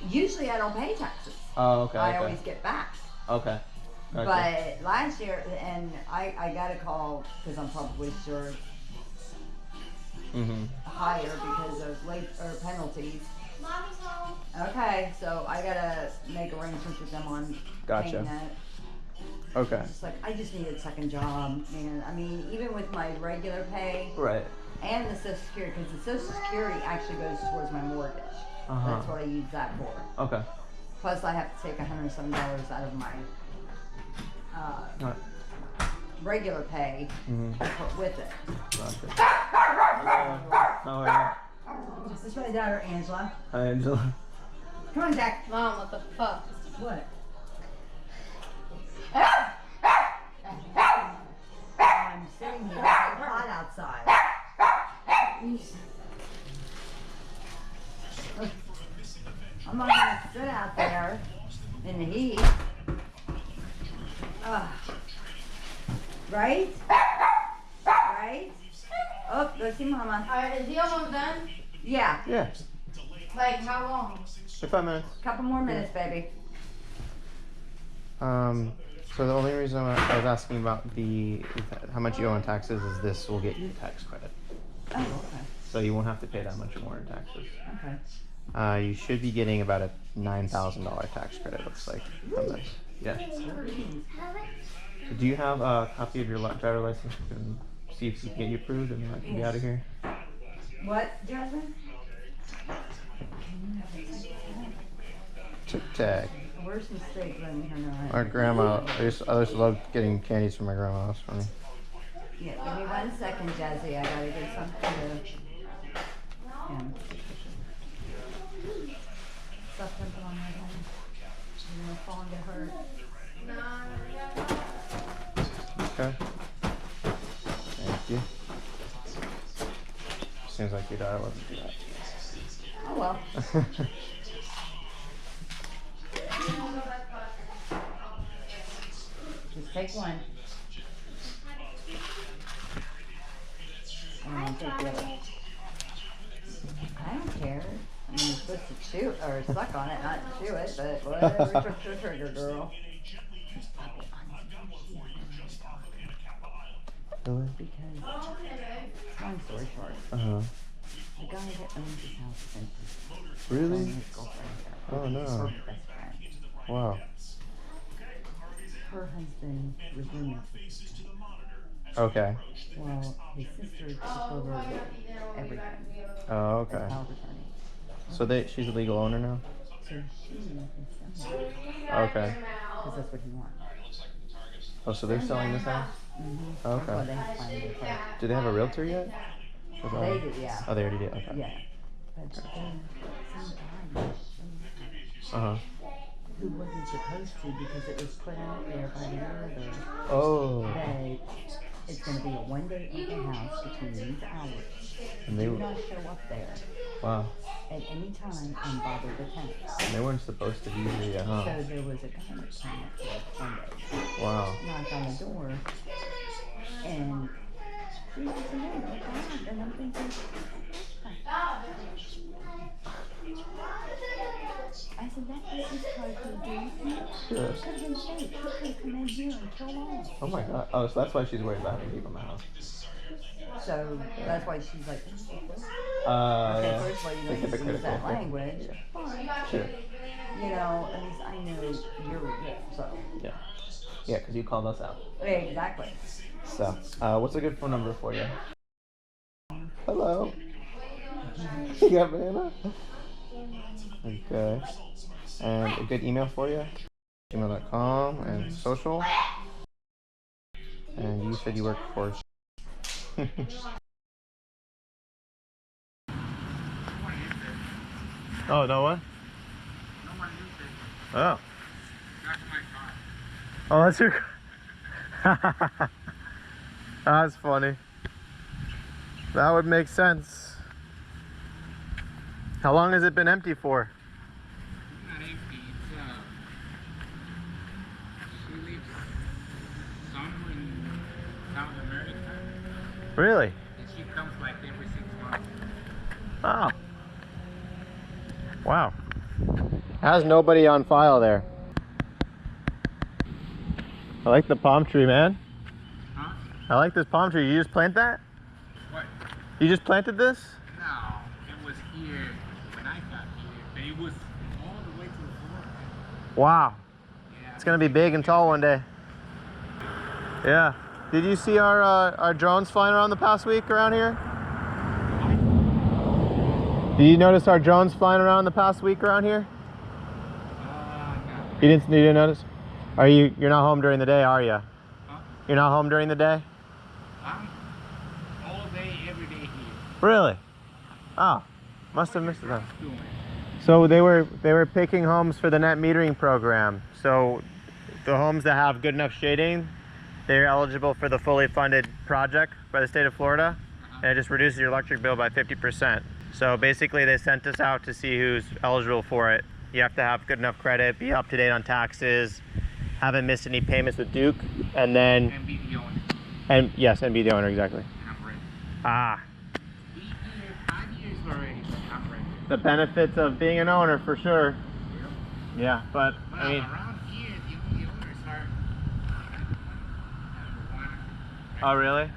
Usually I don't pay taxes. Oh, okay. I okay. always get back. Okay. Gotcha. But last year, and I got a call because I'm probably sure higher because of late or penalties. Mommy's home. Okay, so I gotta make arrangements with them on Gotcha. paying that. Okay. It's like I just need a second job, man. I mean, even with my regular pay Right. and the Social Security, because the Social Security actually goes towards my mortgage. That's what I use that for. Okay. Plus, I have to take $107 out of my regular pay to put with it. Gotcha. How are This is my daughter, Angela. you? Hi, Angela. Come on, Jack. Mom, what the fuck? What? I'm sitting here. It's hot outside. I'm not gonna sit out there in the heat. Right? Right? Oh, go see Mama. Alright, is he almost done? Yeah, Yeah. Like, how long? 5 minutes. couple more minutes, baby. So the only reason I was asking about how much you owe in taxes is this will get you tax credit. Oh, okay. So you won't have to pay that much more in taxes. Okay. You should be getting about a $9,000 tax credit, looks like. From this. Yeah. Do you have a copy of your driver license? And see if we can get you approved and I can be out of here. What, Jasmine? Tic Tac. Where's the steak letting her know? Our grandma, I just love getting candies from my grandma. That's funny. Yeah, give me 1 second, Jazzy. I gotta get something to him. Stop jumping on my head. You're gonna fall and get hurt. Okay. Thank you. Seems like your daughter wasn't do that. Oh well. Just take one. And then take the other. I don't care. I mean, you're supposed to chew or suck on it, not chew it, but whatever. Trip the trigger, girl. Really? Because, long story short, The guy that owns his house is empty. Really? His girlfriend. Oh no. Her best friend. Wow. Her husband was roommates with this guy. Okay. Well, his sister took over everything. Oh, As okay. power of attorney. So she's a legal owner now? So she is selling. Okay. Because that's what he wants. Oh, so they're selling this house? Mm-hmm. Okay. Well, they have planned to sell. Do they have a realtor yet? They do, yeah. Oh, they already did? Okay. Yeah. But then some guy Uh-huh. who wasn't supposed to because it was put out there by the realtor Oh. that it's going to be a one-day open house between these hours. And Do not show up there wow. at any time and bother the tenants. And they weren't supposed to be here yet, huh? So there was a guy that came up for us one day, Wow. knocked on the door, and she was in there, no God, and I'm thinking, I said, that business card could do. Sure. Could have been fake. She could have come in here and killed all. Oh my god. Oh, so that's why she's worried about having people in the house. So that's why she's like, okay, Yeah. first of all, you Like know, you use hypocritical. that language. Fine. Sure. You know, at least I know you're real, so. Yeah. Yeah, because you called us out. Exactly. So, what's a good phone number for you? Hello. You got banana? Okay. And a good email for you? Gmail.com and social. And you said you work for. Oh, no one? Oh. Oh, that's your. That's funny. That would make sense. How long has it been empty for? Not empty. She lives somewhere in South America. Really? And she comes like every 6 months. Oh. Wow. How's nobody on file there? I like the palm tree, man. Huh? I like this palm tree. You just plant that? What? You just planted this? No, it was here when I got here. But it was all the way to the floor. Wow. Yeah. It's gonna be big and tall one day. Yeah. Did you see our drones flying around the past week around here? Did you notice our drones flying around the past week around here? No. You didn't notice? You're not home during the day, are you? Huh? You're not home during the day? I'm all day, every day here. Really? Oh, must have missed that. Doing. So they were picking homes for the net metering program. So the homes that have good enough shading, they're eligible for the fully funded project by the state of Florida. And it just reduces your electric bill by 50%. So basically they sent us out to see who's eligible for it. You have to have good enough credit, be up to date on taxes, haven't missed any payments with Duke, and then... And be the owner. And yes, and be the owner, exactly. I'm ready. Ah. 5 years already. I'm ready. The benefits of being an owner, for sure. Yep. Yeah, but, Well, I mean... around here, the only owners are... Oh, really?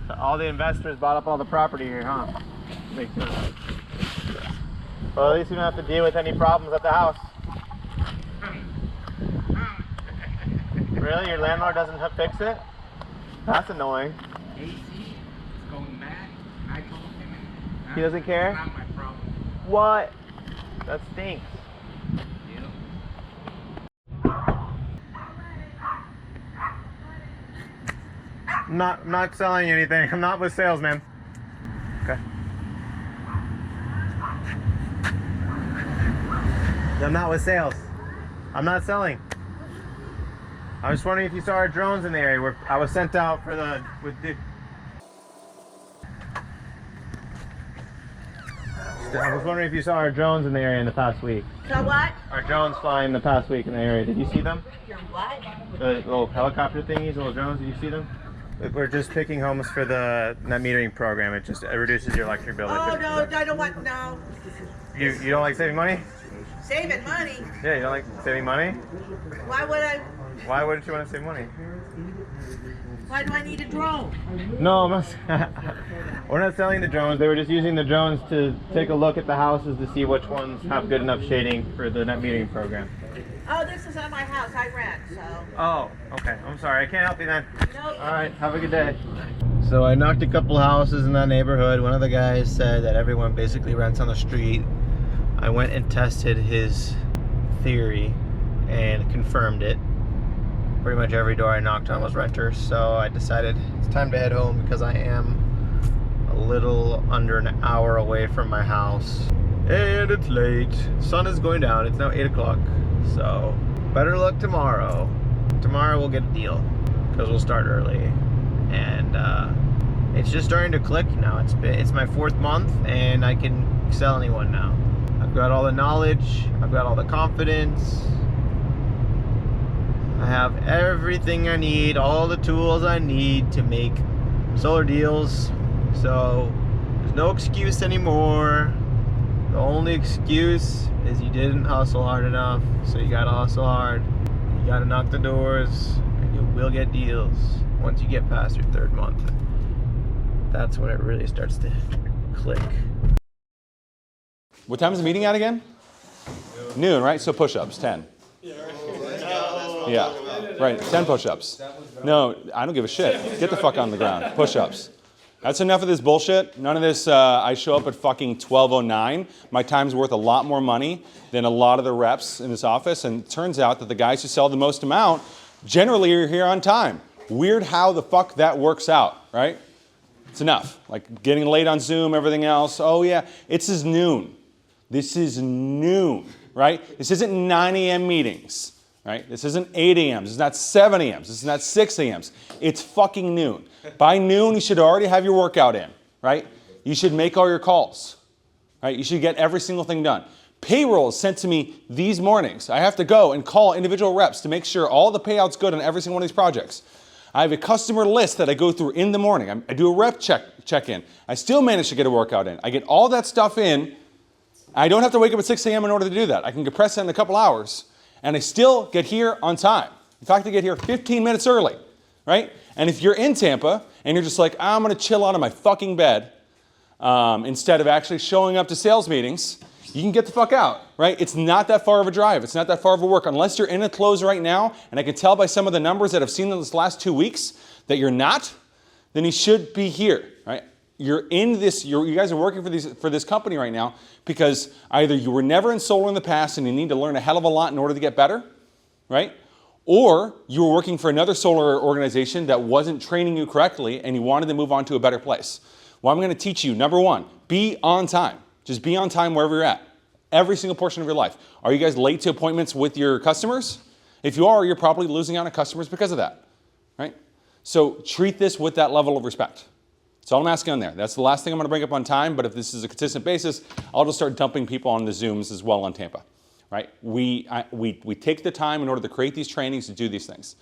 So all the investors bought up all the property here, huh? Makes sense. Well, at least you don't have to deal with any problems at the house. Really? Your landlord doesn't fix it? That's annoying. AC is going mad. I told him and He doesn't care? It's not my problem. What? That stinks. I'm not selling you anything. I'm not with sales, man. Okay. I'm not with sales. I'm not selling. I was wondering if you saw our drones in the area where I was sent out for I was wondering if you saw our drones in the area in the past week. So what? Our drones flying the past week in the area. Did you see them? Your what? The little helicopter thingies, little drones. Did you see them? We're just picking homes for the net metering program. It reduces your electric bill. Oh, no, I don't want, no. You don't like saving money? Saving money? Yeah, you don't like saving money? Why would I? Why wouldn't you want to save money? Why do I need a drone? No, I'm not, we're not selling the drones. They were just using the drones to take a look at the houses to see which ones have good enough shading for the net metering program. Oh, this is on my house. I rent, so. Oh, okay. I'm sorry. I can't help you then. Nope. All right. Have a good day. So I knocked a couple houses in that neighborhood. One of the guys said that everyone basically rents on the street. I went and tested his theory and confirmed it. Pretty much every door I knocked on was renters, so I decided it's time to head home because I am a little under an hour away from my house. And it's late. Sun is going down. It's now 8 o'clock. So better luck tomorrow. Tomorrow we'll get a deal because we'll start early. And it's just starting to click now. It's my 4th month and I can sell anyone now. I've got all the knowledge. I've got all the confidence. I have everything I need, all the tools I need to make solar deals. So there's no excuse anymore. The only excuse is you didn't hustle hard enough. So you gotta hustle hard. You gotta knock the doors and you will get deals once you get past your 3rd month. That's when it really starts to click. What time is the meeting at again? Noon, right? So push-ups, 10. Yeah, right, 10 push-ups. No, I don't give a shit. Get the fuck on the ground. Push-ups. That's enough of this bullshit. None of this, I show up at fucking 12:09. My time's worth a lot more money than a lot of the reps in this office. And it turns out that the guys who sell the most amount generally are here on time. Weird how the fuck that works out, right? It's enough. Like getting late on Zoom, everything else. Oh yeah, it's noon. This is noon, right? This isn't 9 a.m. meetings. Right? This isn't 8 a.m. This is not 7 a.m. This is not 6 a.m. It's fucking noon. By noon, you should already have your workout in, right? You should make all your calls, right? You should get every single thing done. Payroll is sent to me these mornings. I have to go and call individual reps to make sure all the payout's good on every single one of these projects. I have a customer list that I go through in the morning. I do a rep check-in. I still manage to get a workout in. I get all that stuff in. I don't have to wake up at 6 a.m. in order to do that. I can compress it in a couple hours. And I still get here on time. In fact, I get here 15 minutes early, right? And if you're in Tampa and you're just like, I'm gonna chill out on my fucking bed instead of actually showing up to sales meetings, you can get the fuck out, right? It's not that far of a drive. It's not that far of a work. Unless you're in a close right now, and I can tell by some of the numbers that I've seen in this last 2 weeks that you're not, then you should be here, right? You're in this, you guys are working for this company right now because either you were never in solar in the past and you need to learn a hell of a lot in order to get better, right? Or you were working for another solar organization that wasn't training you correctly and you wanted to move on to a better place. Well, I'm going to teach you, number one, be on time. Just be on time wherever you're at. Every single portion of your life. Are you guys late to appointments with your customers? If you are, you're probably losing out on customers because of that, right? So treat this with that level of respect. That's all I'm asking on there. That's the last thing I'm going to bring up on time, but if this is a consistent basis, I'll just start dumping people on the Zooms as well on Tampa, right? We take the time in order to create these trainings to do these things.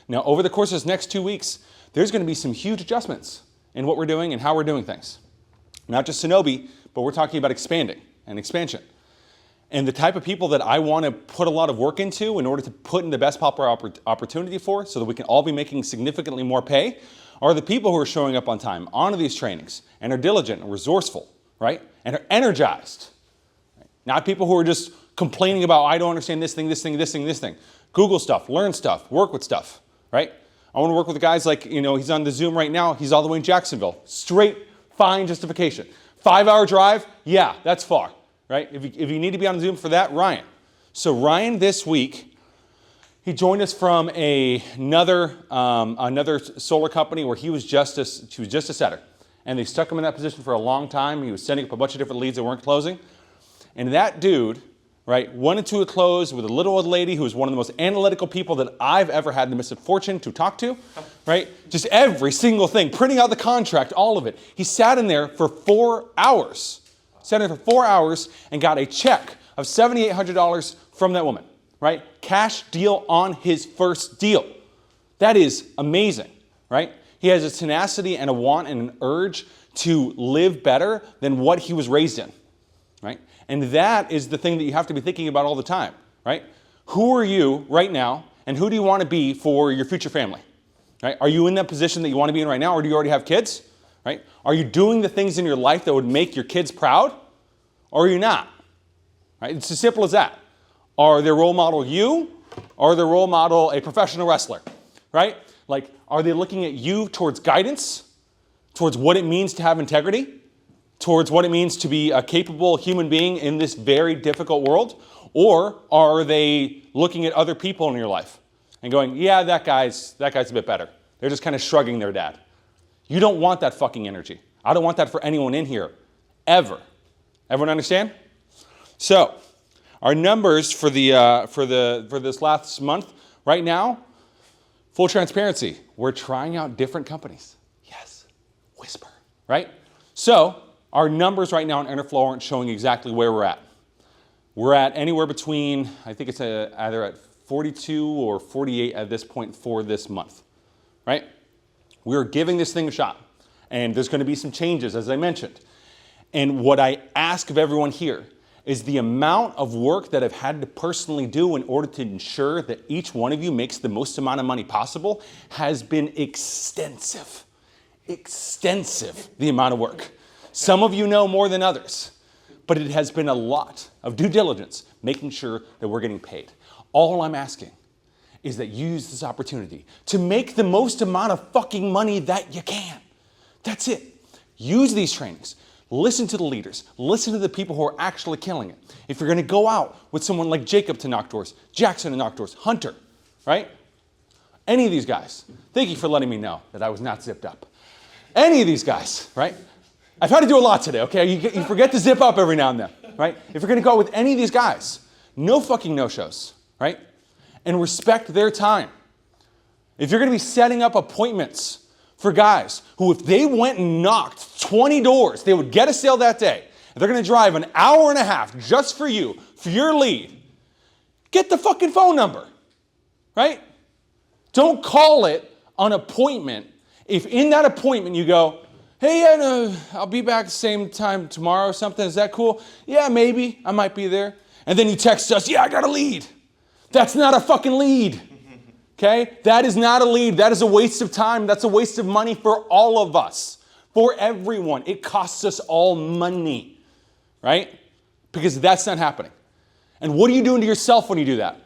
Now, over the course of this next 2 weeks, there's going to be some huge adjustments in what we're doing and how we're doing things. Not just Shinobi, but we're talking about expanding and expansion. And the type of people that I want to put a lot of work into in order to put in the best possible opportunity for so that we can all be making significantly more pay are the people who are showing up on time, onto these trainings, and are diligent and resourceful, right? And are energized. Right? Not people who are just complaining about, I don't understand this thing, this thing, this thing, this thing. Google stuff, learn stuff, work with stuff, right? I want to work with the guys like, he's on the Zoom right now. He's all the way in Jacksonville. Straight, fine justification. 5-hour drive? Yeah, that's far, right? If you need to be on Zoom for that, Ryan. So Ryan this week, he joined us from another solar company where he was just a setter. And they stuck him in that position for a long time. He was sending up a bunch of different leads that weren't closing. And that dude, right, went into a close with a little old lady who was one of the most analytical people that I've ever had the misfortune to talk to, right? Just every single thing, printing out the contract, all of it. He sat in there for 4 hours. Sat in there for 4 hours and got a check of $7,800 from that woman. Right? Cash deal on his first deal. That is amazing, right? He has a tenacity and a want and an urge to live better than what he was raised in, right? And that is the thing that you have to be thinking about all the time, right? Who are you right now and who do you want to be for your future family, Right? Are you in that position that you want to be in right now, or do you already have kids? Right? Are you doing the things in your life that would make your kids proud, or are you not? Right? It's as simple as that. Are their role model you, or are their role model a professional wrestler? Right? Like, are they looking at you towards guidance, towards what it means to have integrity, towards what it means to be a capable human being in this very difficult world? Or are they looking at other people in your life and going, yeah, that guy's a bit better. They're just kind of shrugging their dad. You don't want that fucking energy. I don't want that for anyone in here, ever. Everyone understand? So, our numbers for this last month, right now, full transparency, we're trying out different companies. Yes, whisper, right? So, our numbers right now on Interflow aren't showing exactly where we're at. We're at anywhere between, I think it's either at 42 or 48 at this point for this month, right? We're giving this thing a shot, and there's going to be some changes, as I mentioned. And what I ask of everyone here is the amount of work that I've had to personally do in order to ensure that each one of you makes the most amount of money possible has been extensive. Extensive, the amount of work. Some of you know more than others, but it has been a lot of due diligence making sure that we're getting paid. All I'm asking is that you use this opportunity to make the most amount of fucking money that you can. That's it. Use these trainings. Listen to the leaders. Listen to the people who are actually killing it. If you're going to go out with someone like Jacob to knock doors, Jackson to knock doors, Hunter, right? Any of these guys. Thank you for letting me know that I was not zipped up. Any of these guys, right? I've had to do a lot today, okay? You forget to zip up every now and then, right? If you're going to go out with any of these guys, no fucking no-shows, right? And respect their time. If you're going to be setting up appointments for guys who, if they went and knocked 20 doors, they would get a sale that day, and they're going to drive an hour and a half just for you, for your lead, get the fucking phone number, right? Don't call it an appointment if in that appointment you go, hey, yeah, I'll be back same time tomorrow or something. Is that cool? Yeah, maybe. I might be there. And then you text us, yeah, I got a lead. That's not a fucking lead. Okay? That is not a lead. That is a waste of time. That's a waste of money for all of us. For everyone. It costs us all money. Right? Because that's not happening. And what are you doing to yourself when you do that?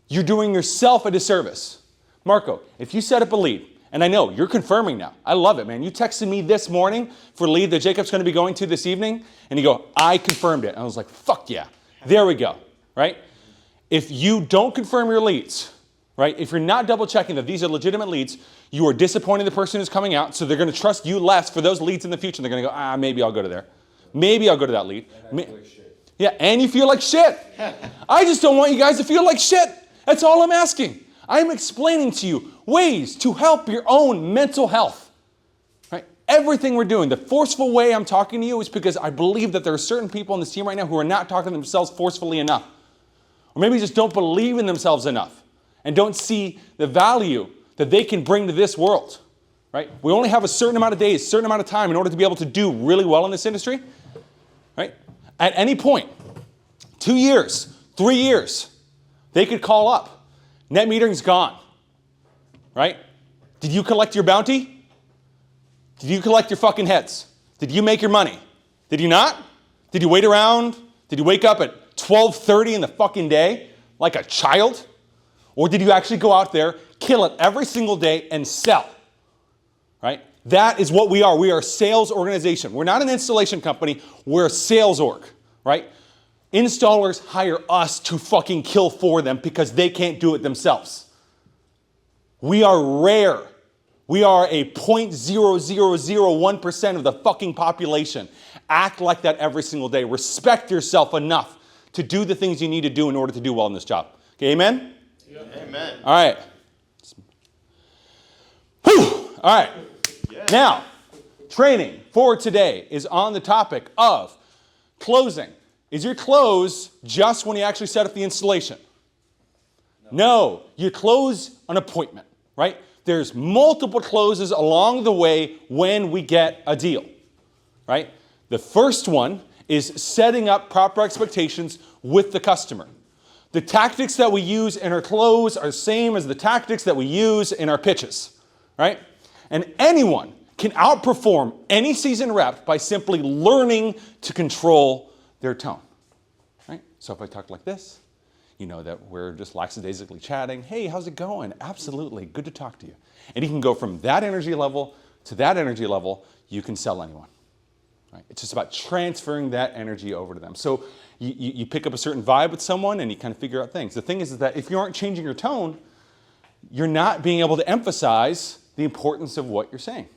You're doing yourself a disservice. Marco, if you set up a lead, and I know, you're confirming now. I love it, man. You texted me this morning for a lead that Jacob's going to be going to this evening, and you go, I confirmed it. And I was like, fuck yeah. There we go, right? If you don't confirm your leads, right, if you're not double checking that these are legitimate leads, you are disappointing the person who's coming out, so they're going to trust you less for those leads in the future. They're going to go, maybe I'll go to there. Maybe I'll go to that lead. Yeah, and you feel like shit. I just don't want you guys to feel like shit. That's all I'm asking. I'm explaining to you ways to help your own mental health. Right? Everything we're doing, the forceful way I'm talking to you is because I believe that there are certain people on this team right now who are not talking to themselves forcefully enough. Or maybe just don't believe in themselves enough and don't see the value that they can bring to this world. Right? We only have a certain amount of days, a certain amount of time in order to be able to do really well in this industry. Right? At any point, 2 years, 3 years, they could call up. Net metering's gone, right? Did you collect your bounty? Did you collect your fucking heads? Did you make your money? Did you not? Did you wait around? Did you wake up at 12:30 in the fucking day like a child? Or did you actually go out there, kill it every single day and sell, right? That is what we are. We are a sales organization. We're not an installation company. We're a sales org, right? Installers hire us to fucking kill for them because they can't do it themselves. We are rare. We are a 0.0001% of the fucking population. Act like that every single day. Respect yourself enough to do the things you need to do in order to do well in this job. Okay, amen? Yeah. Amen. All right. Whew. All right. Yeah. Now, training for today is on the topic of closing. Is your close just when you actually set up the installation? No, you close an appointment, right? There's multiple closes along the way when we get a deal, right? The first one is setting up proper expectations with the customer. The tactics that we use in our close are the same as the tactics that we use in our pitches, right? And anyone can outperform any seasoned rep by simply learning to control their tone, right? So if I talk like this, you know that we're just lackadaisically chatting. Hey, how's it going? Absolutely, good to talk to you. And you can go from that energy level to that energy level. You can sell anyone, right? It's just about transferring that energy over to them. So you pick up a certain vibe with someone and you kind of figure out things. The thing is that if you aren't changing your tone, you're not being able to emphasize the importance of what you're saying.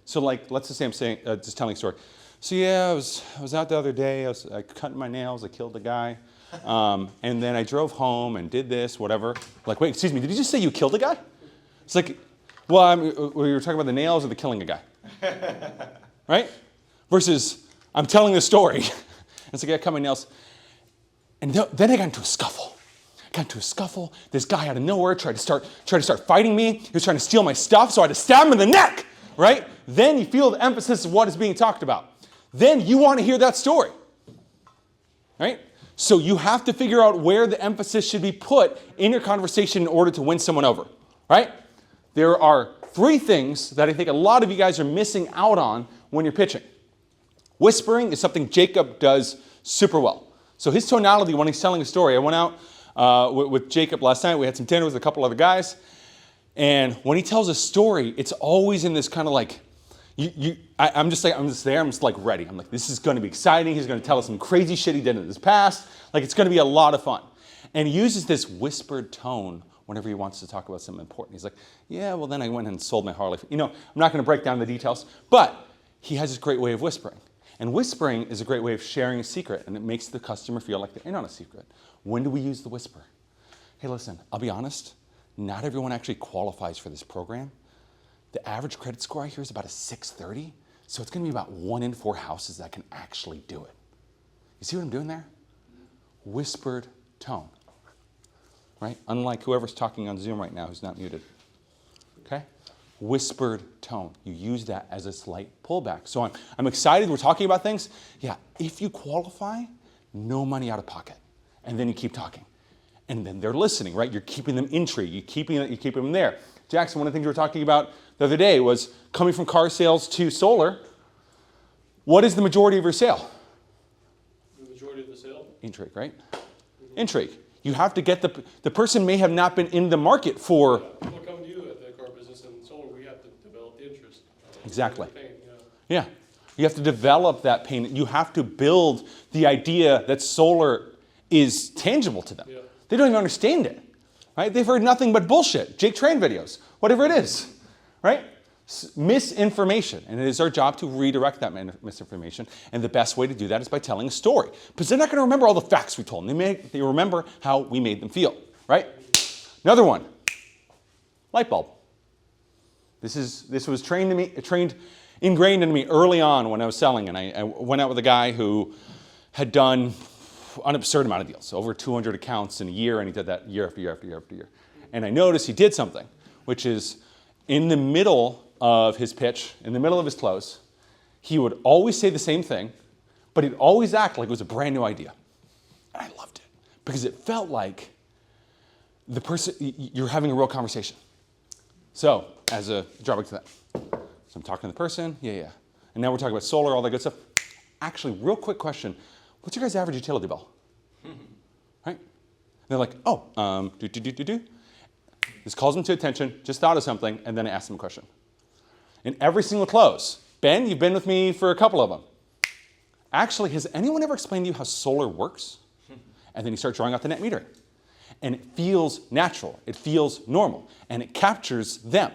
So like, let's just say I'm just telling a story. So yeah, I was out the other day, I was cutting my nails, I killed a guy. And then I drove home and did this, whatever. Like, wait, excuse me, did you just say you killed a guy? It's like, well, we were talking about the nails or the killing a guy, right? Versus, I'm telling the story. It's like, I cut my nails. And then I got into a scuffle. This guy out of nowhere tried to start fighting me. He was trying to steal my stuff, so I had to stab him in the neck, right? Then you feel the emphasis of what is being talked about. Then you want to hear that story, right? So you have to figure out where the emphasis should be put in your conversation in order to win someone over, right? There are 3 things that I think a lot of you guys are missing out on when you're pitching. Whispering is something Jacob does super well. So his tonality when he's telling a story, I went out with Jacob last night. We had some dinner with a couple other guys. And when he tells a story, it's always in this kind of like, I'm just like ready. I'm like, this is going to be exciting. He's going to tell us some crazy shit he did in his past. Like, it's going to be a lot of fun. And he uses this whispered tone whenever he wants to talk about something important. He's like, yeah, well, then I went and sold my Harley. You know, I'm not going to break down the details, but he has this great way of whispering. And whispering is a great way of sharing a secret, and it makes the customer feel like they're in on a secret. When do we use the whisper? Hey, listen, I'll be honest, not everyone actually qualifies for this program. The average credit score I hear is about a 630, so it's going to be about 1 in 4 houses that can actually do it. You see what I'm doing there? Whispered tone, right? Unlike whoever's talking on Zoom right now who's not muted, okay? Whispered tone. You use that as a slight pullback. So I'm excited we're talking about things. Yeah, if you qualify, no money out of pocket. And then you keep talking. And then they're listening, right? You're keeping them intrigued. You're keeping them there. Jackson, one of the things we were talking about the other day was coming from car sales to solar. What is the majority of your sale? The majority of the sale? Intrigue, right? Mm-hmm. Intrigue. You have to get the person may have not been in the market for... Yeah. People come to you at the car business and solar, we have to develop the interest. Exactly. The pain, yeah. You have to develop that pain. You have to build the idea that solar is tangible to them. Yeah. They don't even understand it, right? They've heard nothing but bullshit, Jake Tran videos, whatever it is, right? Misinformation, and it is our job to redirect that misinformation, and the best way to do that is by telling a story, because they're not going to remember all the facts we told them. They remember how we made them feel, right? Another one, light bulb. This was ingrained into me early on when I was selling, and I went out with a guy who had done an absurd amount of deals, over 200 accounts in a year, and he did that year after year after year after year. And I noticed he did something, which is in the middle of his pitch, in the middle of his close, he would always say the same thing, but he'd always act like it was a brand new idea. And I loved it, because it felt like the person, you're having a real conversation. So, as a drawback to that, so I'm talking to the person, yeah. And now we're talking about solar, all that good stuff. Actually, real quick question. What's your guys' average utility bill? Right? And they're like, oh, This calls them to attention, just thought of something, and then I ask them a question. In every single close, Ben, you've been with me for a couple of them. Actually, has anyone ever explained to you how solar works? And then you start drawing out the net metering. And it feels natural, it feels normal, and it captures them.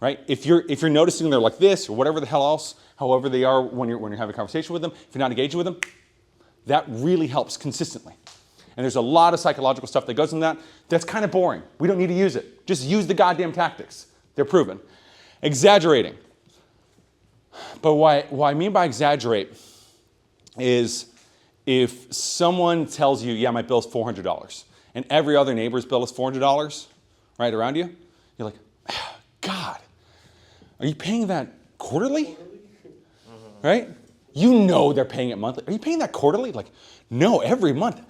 Right? If you're noticing they're like this or whatever the hell else, however they are when you're having a conversation with them, if you're not engaging with them, that really helps consistently. And there's a lot of psychological stuff that goes in that. That's kind of boring. We don't need to use it. Just use the goddamn tactics. They're proven. Exaggerating. But what I mean by exaggerate is if someone tells you, yeah, my bill's $400, and every other neighbor's bill is $400, right around you, you're like, God, are you paying that quarterly? Right? You know they're paying it monthly. Are you paying that quarterly? Like, no, every month.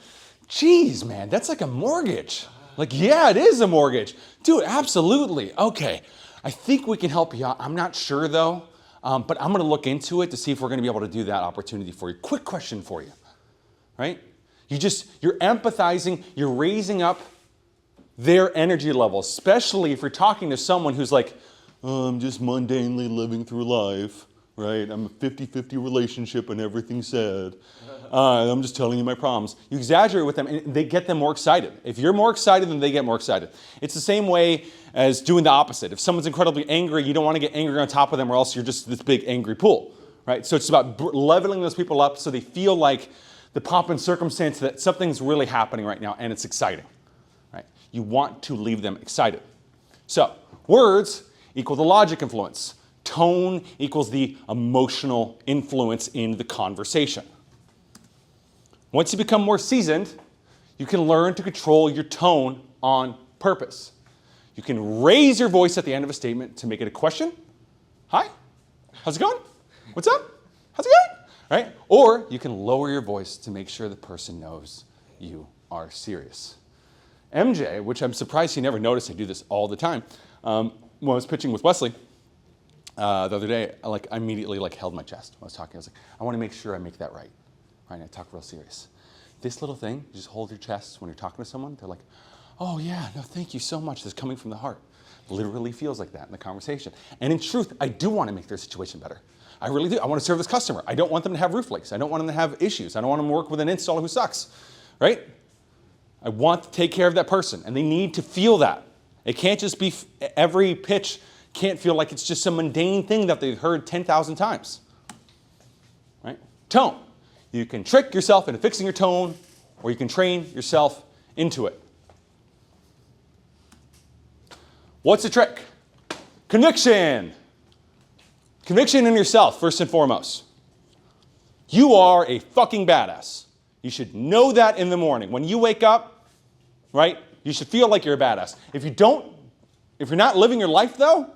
Geez, man, that's like a mortgage. Like, yeah, it is a mortgage. Dude, absolutely. Okay, I think we can help you out. I'm not sure though, but I'm gonna look into it to see if we're gonna be able to do that opportunity for you. Quick question for you, right? You're empathizing, you're raising up their energy level, especially if you're talking to someone who's like, oh, I'm just mundanely living through life, right? I'm a 50-50 relationship and everything's sad. I'm just telling you my problems. You exaggerate with them and they get them more excited. If you're more excited, then they get more excited. It's the same way as doing the opposite. If someone's incredibly angry, you don't want to get angry on top of them or else you're just this big angry pool, right? So it's about leveling those people up so they feel like the pomp and circumstance that something's really happening right now and it's exciting, right? You want to leave them excited. So words equal the logic influence. Tone equals the emotional influence in the conversation. Once you become more seasoned, you can learn to control your tone on purpose. You can raise your voice at the end of a statement to make it a question. Hi, how's it going? What's up? How's it going? Right? Or you can lower your voice to make sure the person knows you are serious. MJ, which I'm surprised he never noticed, I do this all the time. When I was pitching with Wesley the other day, I immediately held my chest when I was talking. I was like, I want to make sure I make that right. Right, I talk real serious. This little thing, you just hold your chest when you're talking to someone. They're like, oh yeah, no, thank you so much. This is coming from the heart. Literally feels like that in the conversation. And in truth, I do want to make their situation better. I really do. I want to serve this customer. I don't want them to have roof leaks. I don't want them to have issues. I don't want them to work with an installer who sucks, right? I want to take care of that person, and they need to feel that. It can't just be, every pitch can't feel like it's just some mundane thing that they've heard 10,000 times, right? Tone. You can trick yourself into fixing your tone, or you can train yourself into it. What's the trick? Conviction. Conviction in yourself, first and foremost. You are a fucking badass. You should know that in the morning. When you wake up, right, you should feel like you're a badass. If you're not living your life though,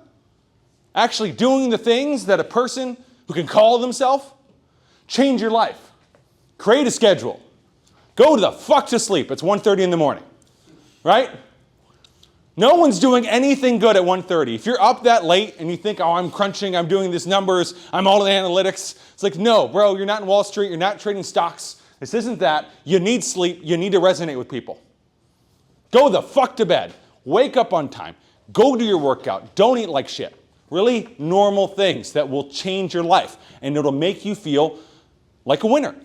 actually doing the things that a person who can call themselves, change your life. Create a schedule. Go to the fuck to sleep. It's 1:30 in the morning, right? No one's doing anything good at 1:30. If you're up that late and you think, oh, I'm crunching, I'm doing these numbers, I'm all in analytics, it's like, no, bro, you're not in Wall Street, you're not trading stocks. This isn't that. You need sleep. You need to resonate with people. Go the fuck to bed. Wake up on time. Go do your workout. Don't eat like shit. Really normal things that will change your life and it'll make you feel like a winner.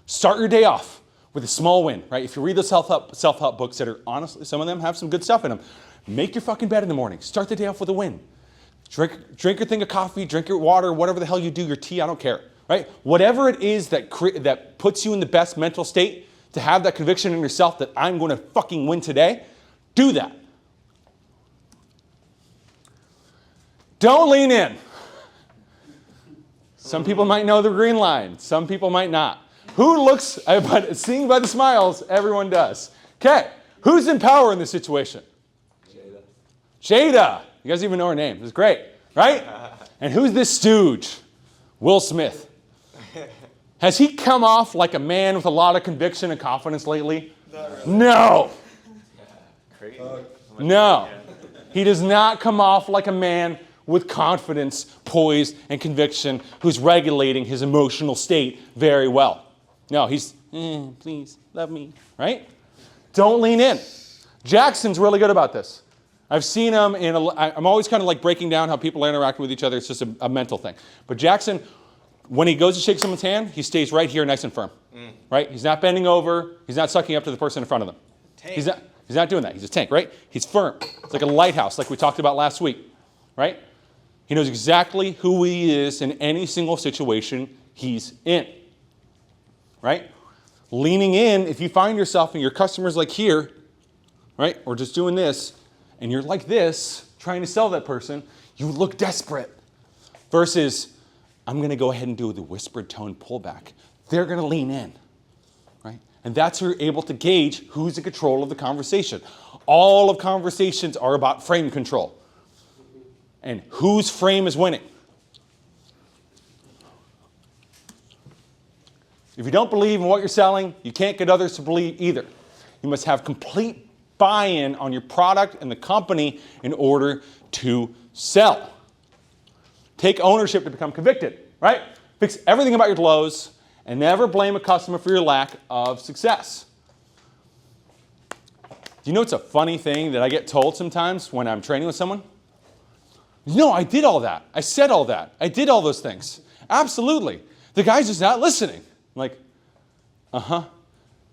Start your day off with a small win, right? If you read the self-help books that are honestly, some of them have some good stuff in them, make your fucking bed in the morning. Start the day off with a win. Drink your thing of coffee, drink your water, whatever the hell you do, your tea, I don't care, right? Whatever it is that puts you in the best mental state to have that conviction in yourself that I'm going to fucking win today, do that. Don't lean in. Some people might know the green line. Some people might not. Who looks, but seeing by the smiles, everyone does. Okay, who's in power in this situation? Jada. You guys even know her name. This is great, right? And who's this stooge? Will Smith. Has he come off like a man with a lot of conviction and confidence lately? No. No. He does not come off like a man with confidence, poise, and conviction who's regulating his emotional state very well. No, he's, please, love me, right? Don't lean in. Jackson's really good about this. I've seen him I'm always kind of like breaking down how people interact with each other. It's just a mental thing. But Jackson, when he goes to shake someone's hand, he stays right here nice and firm, right? He's not bending over. He's not sucking up to the person in front of him. He's not doing that. He's a tank, right? He's firm. It's like a lighthouse like we talked about last week, right? He knows exactly who he is in any single situation he's in. Right? Leaning in, if you find yourself and your customer's like here, right? Or just doing this, and you're like this, trying to sell that person, you look desperate. Versus, I'm going to go ahead and do the whispered tone pullback. They're going to lean in. Right? And that's how you're able to gauge who's in control of the conversation. All of conversations are about frame control. And whose frame is winning. If you don't believe in what you're selling, you can't get others to believe either. You must have complete buy-in on your product and the company in order to sell. Take ownership to become convicted, right? Fix everything about your lows and never blame a customer for your lack of success. Do you know it's a funny thing that I get told sometimes when I'm training with someone? No, I did all that. I said all that. I did all those things. Absolutely. The guy's just not listening. I'm like,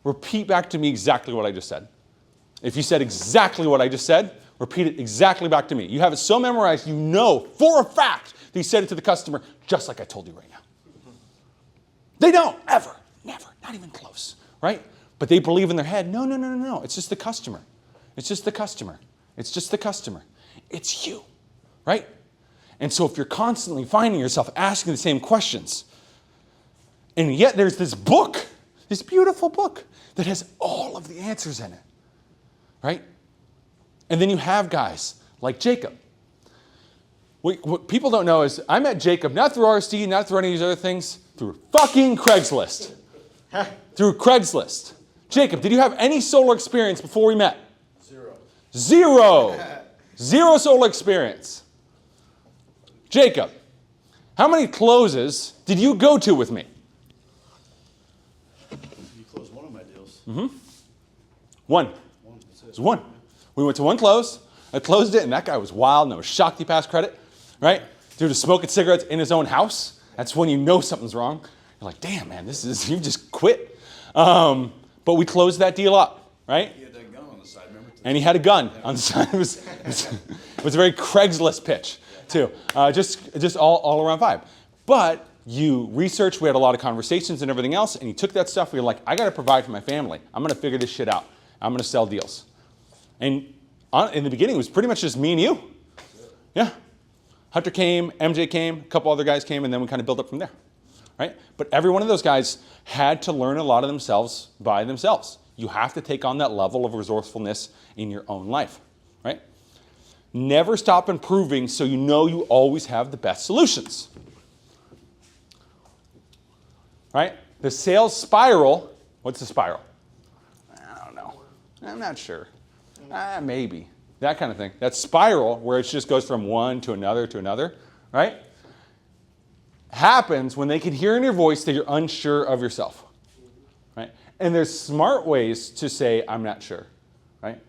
repeat back to me exactly what I just said. If you said exactly what I just said, repeat it exactly back to me. You have it so memorized, you know for a fact that you said it to the customer just like I told you right now. They don't, ever, never, not even close, right? But they believe in their head, no, it's just the customer. It's just the customer. It's just the customer. It's you, right? And so if you're constantly finding yourself asking the same questions, and yet there's this book, this beautiful book that has all of the answers in it, right? And then you have guys like Jacob. What people don't know is I met Jacob not through RSD, not through any of these other things, through fucking Craigslist. Through Craigslist. Jacob, did you have any solar experience before we met? Zero. Zero solar experience. Jacob, how many closes did you go to with me? You closed one of my deals. One. It was one. We went to one close. I closed it, and that guy was wild, and I was shocked he passed credit, right? Dude was smoking cigarettes in his own house. That's when you know something's wrong. You're like, damn, man, you just quit. But we closed that deal up, right? He had that gun on the side, remember? And he had a gun on the side. It was a very Craigslist pitch, too. Just all around vibe. But you researched, we had a lot of conversations and everything else, and you took that stuff, we were like, I got to provide for my family. I'm going to figure this shit out. I'm going to sell deals. And in the beginning, it was pretty much just me and you. Yeah. Hunter came, MJ came, a couple other guys came, and then we kind of built up from there. Right? But every one of those guys had to learn a lot of themselves by themselves. You have to take on that level of resourcefulness in your own life. Right? Never stop improving so you know you always have the best solutions. Right? The sales spiral, what's the spiral? I don't know. I'm not sure. Maybe. That kind of thing. That spiral where it just goes from one to another, right? Happens when they can hear in your voice that you're unsure of yourself, right? And there's smart ways to say, I'm not sure, right?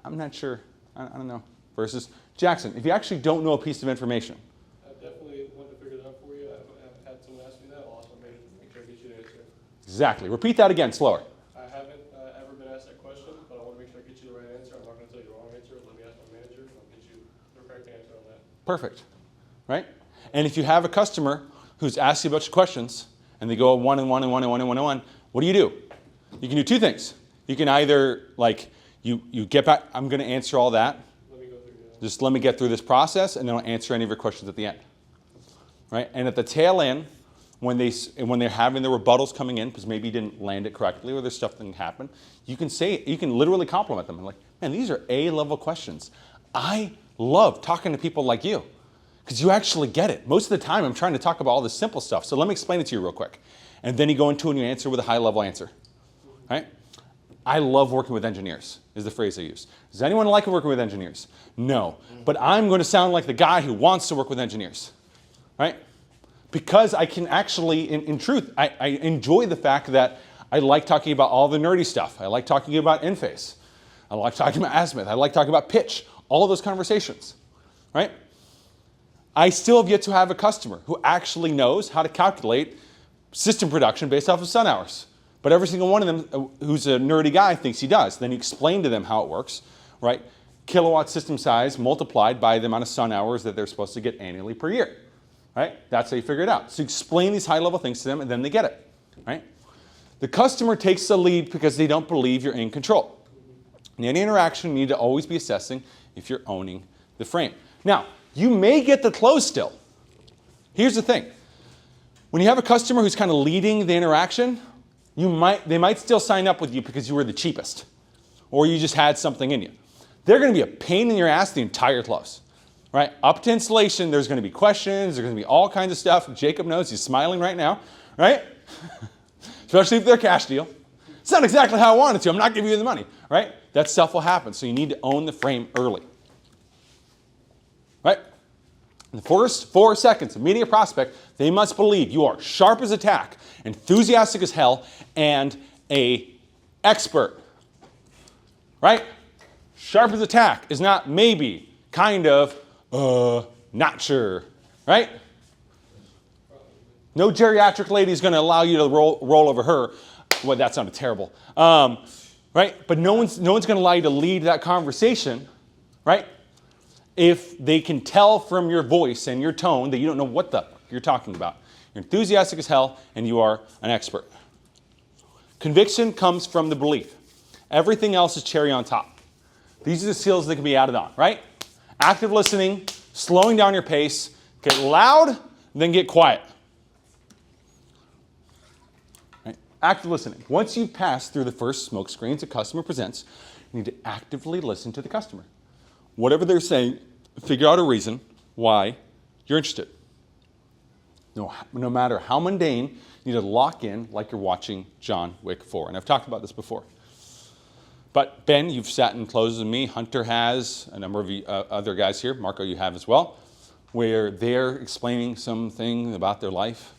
I'm not sure. I don't know. Versus, Jackson, if you actually don't know a piece of information. I definitely want to figure that out for you. I've had someone ask me that. I'll ask my manager to make sure I get you the answer. Exactly. Repeat that again, slower. I haven't ever been asked that question, but I want to make sure I get you the right answer. I'm not going to tell you the wrong answer. Let me ask my manager, and I'll get you the correct answer on that. Perfect, right? And if you have a customer who's asked you a bunch of questions, and they go one and one and one and one and one and one, what do? You can do two things. You can either, like, you get back, I'm going to answer all that. Let me go through that. Just let me get through this process, and then I'll answer any of your questions at the end. Right? And at the tail end, when they're having the rebuttals coming in, because maybe you didn't land it correctly or there's stuff that can happen, you can literally compliment them. And like, man, these are A-level questions. I love talking to people like you because you actually get it. Most of the time, I'm trying to talk about all this simple stuff. So let me explain it to you real quick. And then you go into and you answer with a high-level answer. Right? I love working with engineers, is the phrase I use. Does anyone like working with engineers? No. But I'm going to sound like the guy who wants to work with engineers. Right? Because I can actually, in truth, I enjoy the fact that I like talking about all the nerdy stuff. I like talking about interface. I like talking about azimuth. I like talking about pitch. All of those conversations. Right? I still have yet to have a customer who actually knows how to calculate system production based off of sun hours. But every single one of them who's a nerdy guy thinks he does. Then you explain to them how it works, right? Kilowatt system size multiplied by the amount of sun hours that they're supposed to get annually per year, right? That's how you figure it out. So you explain these high-level things to them, and then they get it, right? The customer takes the lead because they don't believe you're in control. In any interaction, you need to always be assessing if you're owning the frame. Now, you may get the close still. Here's the thing. When you have a customer who's kind of leading the interaction, they might still sign up with you because you were the cheapest or you just had something in you. They're going to be a pain in your ass the entire close. Right? Up to installation, there's going to be questions, there's going to be all kinds of stuff. Jacob knows, he's smiling right now. Right? especially if they're a cash deal. It's not exactly how I wanted to. I'm not giving you the money, right? That stuff will happen. So you need to own the frame early, right? In the first 4 seconds of meeting a prospect, they must believe you are sharp as a tack, enthusiastic as hell, and a expert, right? Sharp as a tack is not maybe, kind of, not sure, right? No geriatric lady is going to allow you to roll over her. Well, that sounded terrible, right? But no one's going to allow you to lead that conversation, right? If they can tell from your voice and your tone that you don't know what the fuck you're talking about. You're enthusiastic as hell, and you are an expert. Conviction comes from the belief. Everything else is cherry on top. These are the skills that can be added on, right? Active listening, slowing down your pace, get loud, then get quiet. Right? Active listening. Once you've passed through the first smoke screens a customer presents, you need to actively listen to the customer. Whatever they're saying, figure out a reason why you're interested. No matter how mundane, you need to lock in like you're watching John Wick 4. And I've talked about this before. But Ben, you've sat in closes with me. Hunter has, a number of other guys here. Marco, you have as well, where they're explaining something about their life.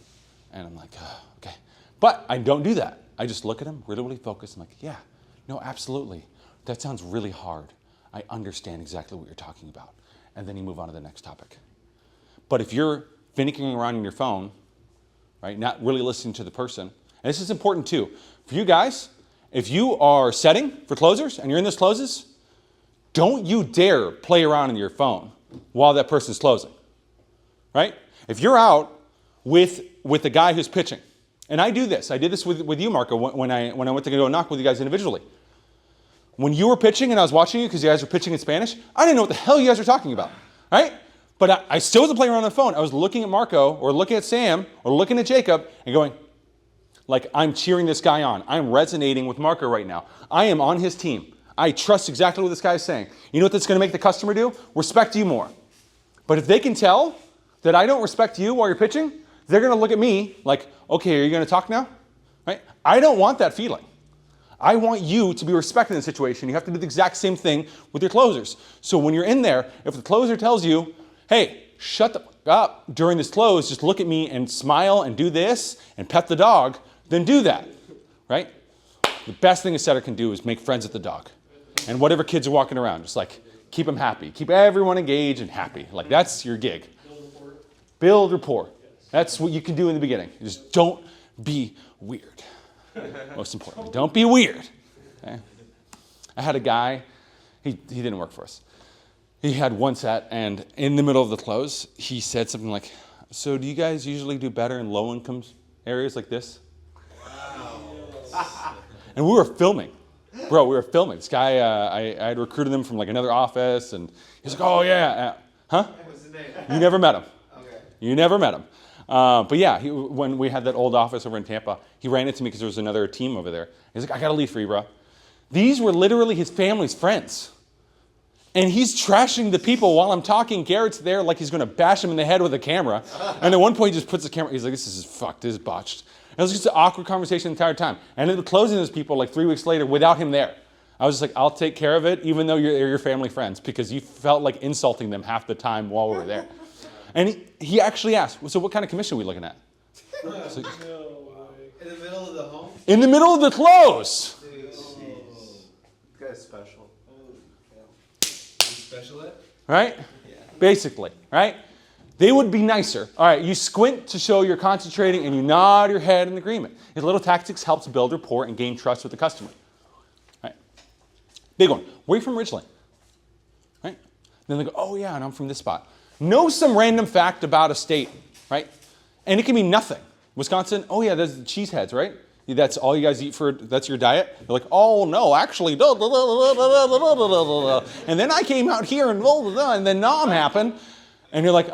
And I'm like, okay. But I don't do that. I just look at them, really focus. I'm like, yeah, no, absolutely. That sounds really hard. I understand exactly what you're talking about. And then you move on to the next topic. But if you're finicking around on your phone, right, not really listening to the person, and this is important too, for you guys, if you are setting for closers and you're in those closes, don't you dare play around on your phone while that person's closing, right? If you're out with the guy who's pitching, and I do this, I did this with you, Marco, when I went to go knock with you guys individually. When you were pitching and I was watching you because you guys were pitching in Spanish, I didn't know what the hell you guys were talking about, right? But I still wasn't playing around on the phone. I was looking at Marco or looking at Sam or looking at Jacob and going, like, I'm cheering this guy on. I'm resonating with Marco right now. I am on his team. I trust exactly what this guy is saying. You know what that's going to make the customer do? Respect you more. But if they can tell that I don't respect you while you're pitching, they're going to look at me like, okay, are you going to talk now? Right? I don't want that feeling. I want you to be respected in the situation. You have to do the exact same thing with your closers. So when you're in there, if the closer tells you, hey, shut the fuck up during this close, just look at me and smile and do this and pet the dog, then do that, right? The best thing a setter can do is make friends with the dog. And whatever kids are walking around, just like keep them happy. Keep everyone engaged and happy. Like that's your gig. Build rapport. That's what you can do in the beginning. Just don't be weird. Most importantly, don't be weird. Okay? I had a guy, he didn't work for us. He had one set, and in the middle of the close, he said something like, so do you guys usually do better in low-income areas like this? Wow. And we were filming. Bro, we were filming. This guy, I had recruited him from like another office, and he's like, oh yeah. Huh? What's the name? You never met him. Okay. You never met him. But yeah, when we had that old office over in Tampa, he ran into me because there was another team over there. He's like, I got a lead for you, bro. These were literally his family's friends. And he's trashing the people while I'm talking. Garrett's there like he's going to bash him in the head with a camera. And at one point he just puts the camera, he's like, this is fucked, this is botched. And it was just an awkward conversation the entire time. And ended up closing those people like 3 weeks later without him there. I was just like, I'll take care of it even though they're your family friends because you felt like insulting them half the time while we were there. And he actually asked, so what kind of commission are we looking at? In the middle of the home? In the middle of the close. Dude, this guy's special. Special ed? Right? Yeah. Basically, right? They would be nicer. All right, you squint to show you're concentrating and you nod your head in agreement. His little tactics helps build rapport and gain trust with the customer. Right? Big one. Where are you from originally? Right? Then they go, oh yeah, and I'm from this spot. Know some random fact about a state, right? And it can be nothing. Wisconsin, oh yeah, there's the cheeseheads, right? That's all you guys eat that's your diet? They're like, oh no, actually, and then I came out here and then Nom happened. And you're like,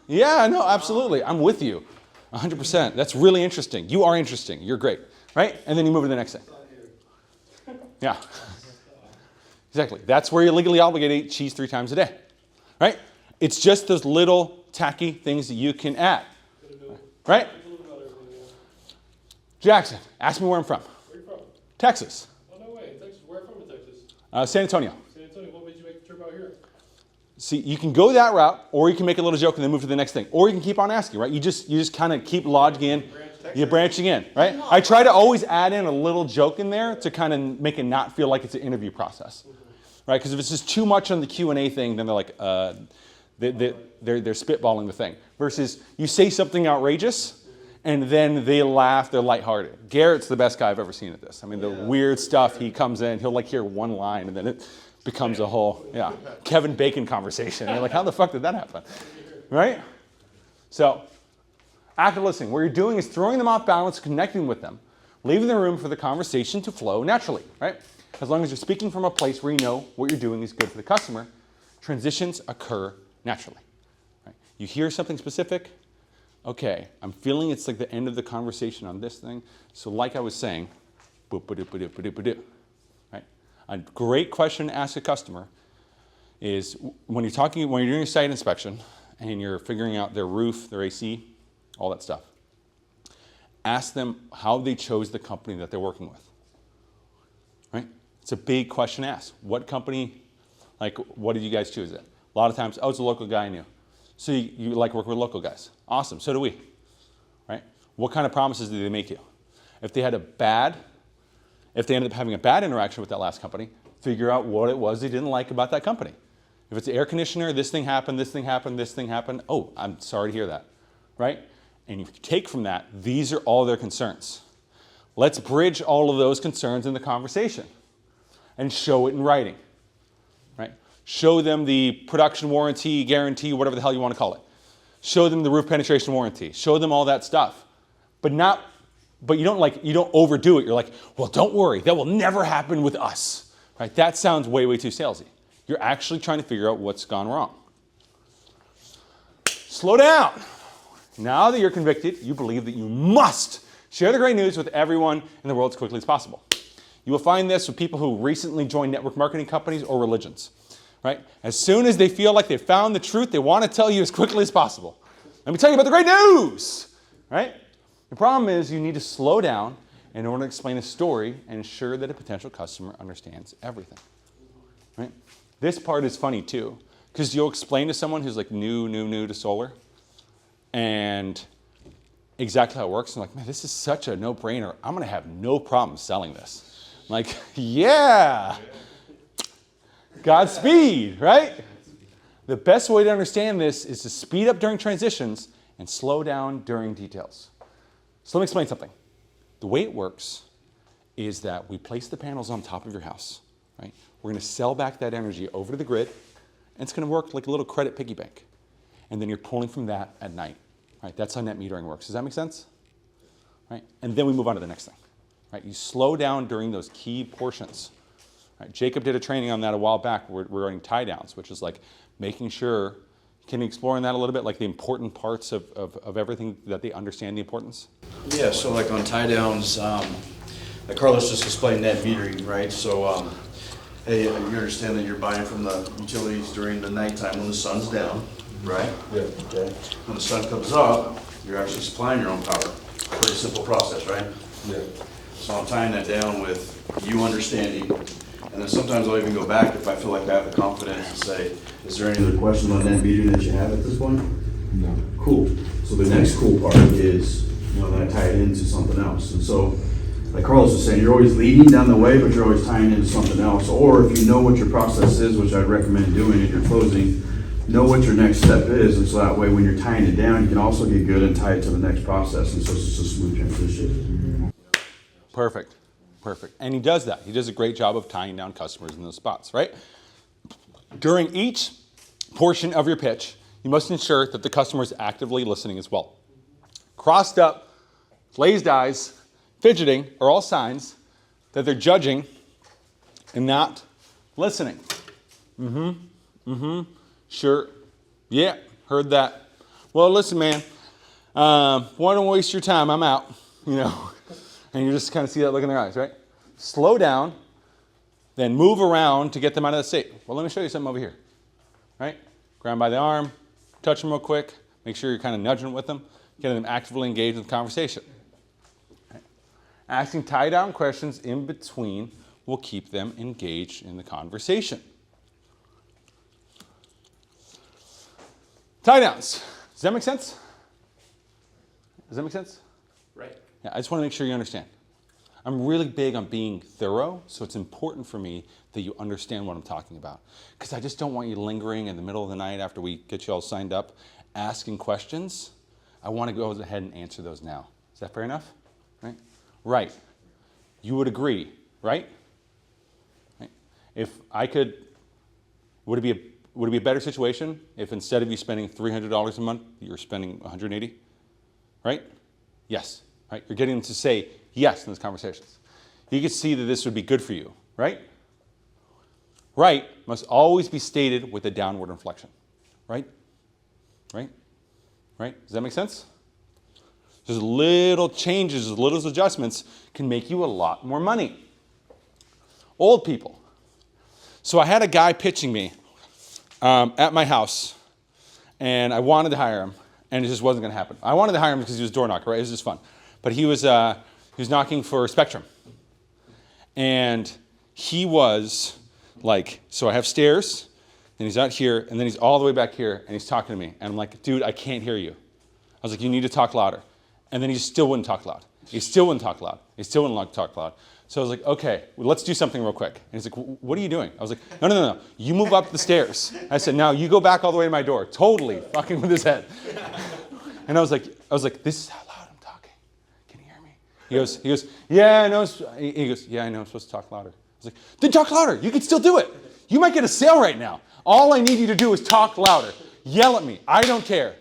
yeah, no, absolutely. I'm with you, 100%. That's really interesting. You are interesting. You're great, right? And then you move to the next thing. Yeah, exactly. That's where you're legally obligated to eat cheese 3 times a day, right? It's just those little tacky things that you can add, right? Jackson, ask me where I'm from. Where are you from? Texas. Oh, no way. Texas. Where from in Texas? San Antonio. San Antonio. What made you make the trip out here? See, you can go that route, or you can make a little joke and then move to the next thing. Or you can keep on asking, right? You just kind of keep lodging in. You're branching in, right? I try to always add in a little joke in there to kind of make it not feel like it's an interview process, right? Because if it's just too much on the Q&A thing, then they're like, they're spitballing the thing. Versus you say something outrageous, and then they laugh, they're lighthearted. Garrett's the best guy I've ever seen at this. I mean, the weird stuff, he comes in, he'll like hear one line, and then it becomes a whole, Kevin Bacon conversation. You're like, how the fuck did that happen, right? So, active listening. What you're doing is throwing them off balance, connecting with them, leaving the room for the conversation to flow naturally, right? As long as you're speaking from a place where you know what you're doing is good for the customer, transitions occur naturally. Right? You hear something specific, okay, I'm feeling it's like the end of the conversation on this thing, so like I was saying, boop-ba-doop-ba-doop-ba-doop-ba-doop, right? A great question to ask a customer is when you're doing a site inspection and you're figuring out their roof, their AC, all that stuff. Ask them how they chose the company that they're working with, right? It's a big question to ask. What company, like, what did you guys choose it? A lot of times, oh, it's a local guy I knew. So you like working with local guys. Awesome, so do we, right? What kind of promises did they make you? If they ended up having a bad interaction with that last company, figure out what it was they didn't like about that company. If it's the air conditioner, this thing happened, this thing happened, this thing happened. Oh, I'm sorry to hear that, right? And you take from that, these are all their concerns. Let's bridge all of those concerns in the conversation and show it in writing, right? Show them the production warranty, guarantee, whatever the hell you want to call it. Show them the roof penetration warranty. Show them all that stuff. But you don't overdo it. You're like, well, don't worry, that will never happen with us, right? That sounds way, way too salesy. You're actually trying to figure out what's gone wrong. Slow down. Now that you're convicted, you believe that you must share the great news with everyone in the world as quickly as possible. You will find this with people who recently joined network marketing companies or religions, right? As soon as they feel like they've found the truth, they want to tell you as quickly as possible. Let me tell you about the great news, right? The problem is you need to slow down in order to explain a story and ensure that a potential customer understands everything, right? This part is funny too, because you'll explain to someone who's like new to solar, and exactly how it works. I'm like, man, this is such a no-brainer. I'm going to have no problem selling this. I'm like, yeah. Godspeed, right? The best way to understand this is to speed up during transitions and slow down during details. So let me explain something. The way it works is that we place the panels on top of your house, right? We're going to sell back that energy over to the grid, and it's going to work like a little credit piggy bank. And then you're pulling from that at night. Right? That's how net metering works. Does that make sense? Right? And then we move on to the next thing. Right? You slow down during those key portions. Right? Jacob did a training on that a while back regarding tie downs, which is like making sure, can you explore on that a little bit, like the important parts of everything that they understand the importance? Yeah, so like on tie downs, like Carlos just explained net metering, right? So, hey, you understand that you're buying from the utilities during the nighttime when the sun's down. Right? Yeah. Okay. When the sun comes up, you're actually supplying your own power. Pretty simple process, right? Yeah. So I'm tying that down with you understanding, and then sometimes I'll even go back if I feel like I have the confidence to say, is there any other questions on net metering that you have at this point? No. Cool. So the next cool part is, then I tie it into something else. And so, like Carlos was saying, you're always leading down the way, but you're always tying into something else. Or if you know what your process is, which I'd recommend doing if you're closing, know what your next step is, and so that way when you're tying it down, you can also get good and tie it to the next process, and so it's just a smooth transition. Perfect. And he does that. He does a great job of tying down customers in those spots, right? During each portion of your pitch, you must ensure that the customer is actively listening as well. Crossed up, glazed eyes, fidgeting are all signs that they're judging and not listening. Sure. Yeah, heard that. Well, listen, man, why don't waste your time? I'm out, And you just kind of see that look in their eyes, right? Slow down, then move around to get them out of that state. Well, let me show you something over here, right? Grab them by the arm, touch them real quick, make sure you're kind of nudging with them, getting them actively engaged in the conversation. Right? Asking tie-down questions in between will keep them engaged in the conversation. Tie-downs. Does that make sense? Does that make sense? Right. Yeah, I just want to make sure you understand. I'm really big on being thorough, so it's important for me that you understand what I'm talking about. Because I just don't want you lingering in the middle of the night after we get you all signed up, asking questions. I want to go ahead and answer those now. Is that fair enough? Right? Right. You would agree, right? Right? If I could, would it be a better situation if instead of you spending $300 a month, you're spending $180? Right? Yes. Right? You're getting them to say yes in those conversations. You can see that this would be good for you, right? Right must always be stated with a downward inflection. Right? Right? Right? Does that make sense? Just little changes, little adjustments can make you a lot more money. Old people. So I had a guy pitching me at my house, and I wanted to hire him, and it just wasn't going to happen. I wanted to hire him because he was a door knocker, right? It was just fun. But he was knocking for Spectrum. And he was like, so I have stairs, and he's out here, and then he's all the way back here, and he's talking to me. And I'm like, dude, I can't hear you. I was like, you need to talk louder. And then he still wouldn't talk loud. He still wouldn't talk loud. He still wouldn't talk loud. So I was like, okay, well, let's do something real quick. And he's like, what are you doing? I was like, no. You move up the stairs. I said, now you go back all the way to my door. Totally fucking with his head. And I was like, this is how loud I'm talking. Can you hear me? He goes, yeah, I know. He goes, yeah, I know. I'm supposed to talk louder. I was like, then talk louder. You can still do it. You might get a sale right now. All I need you to do is talk louder. Yell at me. I don't care.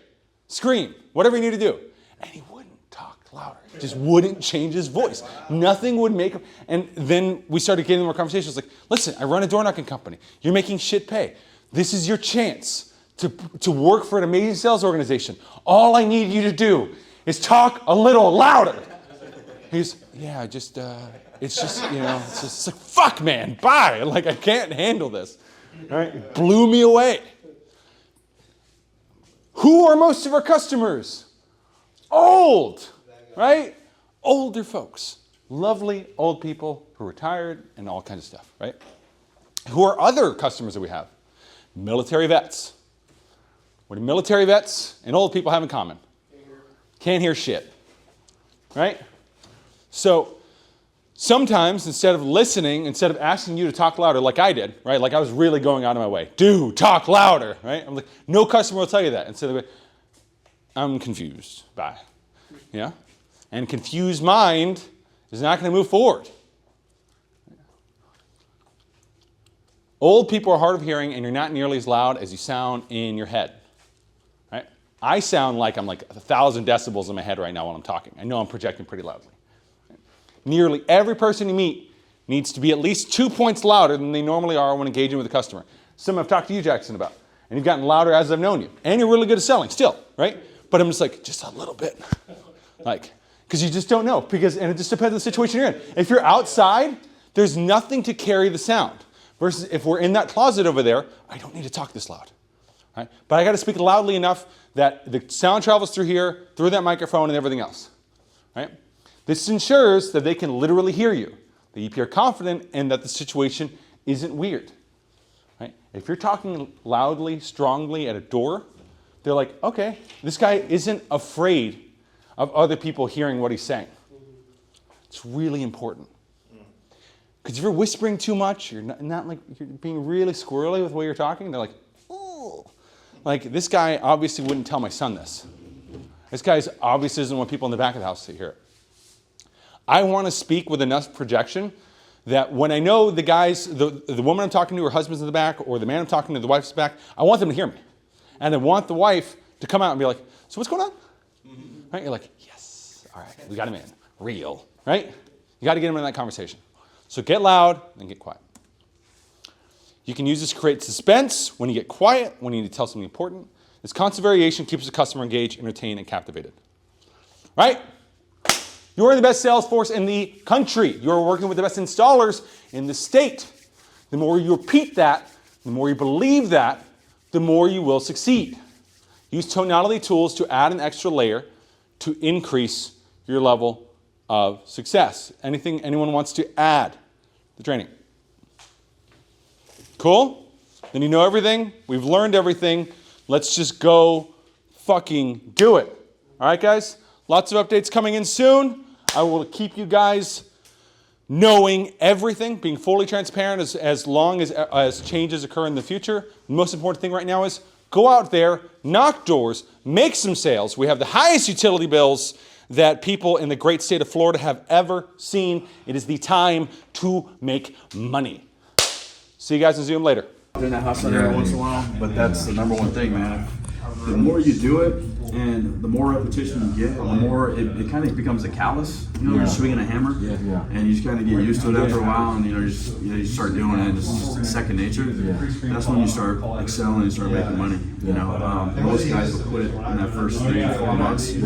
Scream. Whatever you need to do. And he wouldn't talk louder. He just wouldn't change his voice. Nothing would make him. And then we started getting more conversations like, listen, I run a door knocking company. You're making shit pay. This is your chance to work for an amazing sales organization. All I need you to do is talk a little louder. He's, yeah, it's just, it's like, fuck, man, bye. Like, I can't handle this. All right? It blew me away. Who are most of our customers? Old, right? Older folks. Lovely old people who are retired and all kinds of stuff, right? Who are other customers that we have? Military vets. What do military vets and old people have in common? Can't hear shit, right? So sometimes instead of listening, instead of asking you to talk louder like I did, right? Like I was really going out of my way. Dude, talk louder, right? I'm like, no customer will tell you that. Instead of, I'm confused. Bye. Yeah? And confused mind is not going to move forward. Old people are hard of hearing and you're not nearly as loud as you sound in your head. Right? I sound like I'm like 1,000 decibels in my head right now while I'm talking. I know I'm projecting pretty loudly. Nearly every person you meet needs to be at least 2 points louder than they normally are when engaging with a customer. Some I've talked to you, Jackson, about. And you've gotten louder as I've known you. And you're really good at selling still, right? But I'm just like, just a little bit. Like, because you just don't know. And it just depends on the situation you're in. If you're outside, there's nothing to carry the sound. Versus if we're in that closet over there, I don't need to talk this loud. Right? But I got to speak loudly enough that the sound travels through here, through that microphone and everything else. Right? This ensures that they can literally hear you, that you are confident and that the situation isn't weird. Right? If you're talking loudly, strongly at a door, they're like, okay, this guy isn't afraid of other people hearing what he's saying. It's really important. Because if you're whispering too much, you're not like, you're being really squirrely with the way you're talking, they're like, oh. Like, this guy obviously wouldn't tell my son this. This guy obviously doesn't want people in the back of the house to hear it. I want to speak with enough projection that when I know the guys, the woman I'm talking to, her husband's in the back, or the man I'm talking to, the wife's back, I want them to hear me. And I want the wife to come out and be like, so what's going on? Mm-hmm. Right? You're like, yes, all right, we got him in. Real, right? You got to get him in that conversation. So get loud and get quiet. You can use this to create suspense when you get quiet, when you need to tell something important. This constant variation keeps the customer engaged, entertained, and captivated. Right? You're the best sales force in the country. You're working with the best installers in the state. The more you repeat that, the more you believe that, the more you will succeed. Use Tonality tools to add an extra layer to increase your level of success. Anything anyone wants to add to the training? Cool? Then you know everything. We've learned everything. Let's just go fucking do it. All right, guys? Lots of updates coming in soon. I will keep you guys knowing everything, being fully transparent as long as changes occur in the future. The most important thing right now is go out there, knock doors, make some sales. We have the highest utility bills that people in the great state of Florida have ever seen. It is the time to make money. See you guys in Zoom later. In that hustle every once in a while, but that's the number one thing, man. The more you do it, and the more repetition you get, the more it kind of becomes a callus. You know, you're swinging a hammer, and you just kind of get used to it after a while, and you start doing it. It's just second nature. That's when you start excelling and start making money. You know, most guys will quit in that first 3 to 4 months, and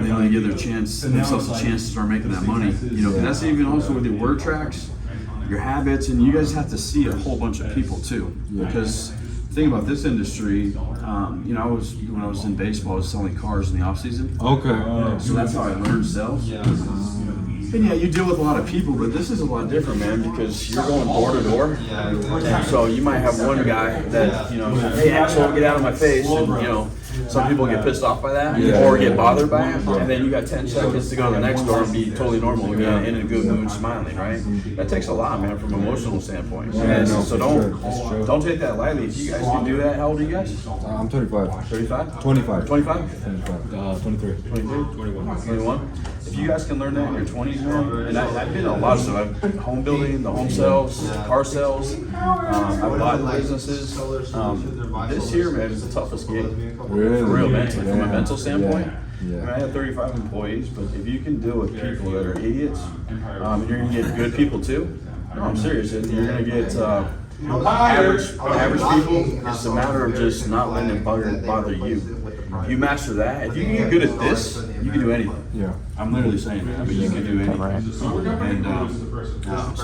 they only give themselves a chance to start making that money. You know, and that's even also with your word tracks, your habits, and you guys have to see a whole bunch of people too, because. The thing about this industry, you know, when I was in baseball, I was selling cars in the off season. Okay. So that's how I learned sales. And yeah, you deal with a lot of people, but this is a lot different, man, because you're going door to door. And so you might have one guy that, you know, hey, asshole, get out of my face, and you know, some people get pissed off by that or get bothered by it, and then you got 10 seconds to go to the next door and be totally normal again, in a good mood, smiling, right? That takes a lot, man, from an emotional standpoint. So don't take that lightly. If you guys can do that, how old are you guys? I'm 25. 35? 25. 25? 23. 21? If you guys can learn that in your 20s, man, and I've been a lot of stuff. I've home building, the home sales, car sales. I've bought businesses. This year, man, is the toughest gig. Really? For real, mentally, from a mental standpoint. Yeah. I mean, I have 35 employees, but if you can deal with people that are idiots, and you're going to get good people too. No, I'm serious. You're going to get average people. It's a matter of just not letting it bother you. You master that. If you can get good at this, you can do anything. Yeah. I'm literally saying that, but you can do anything. And so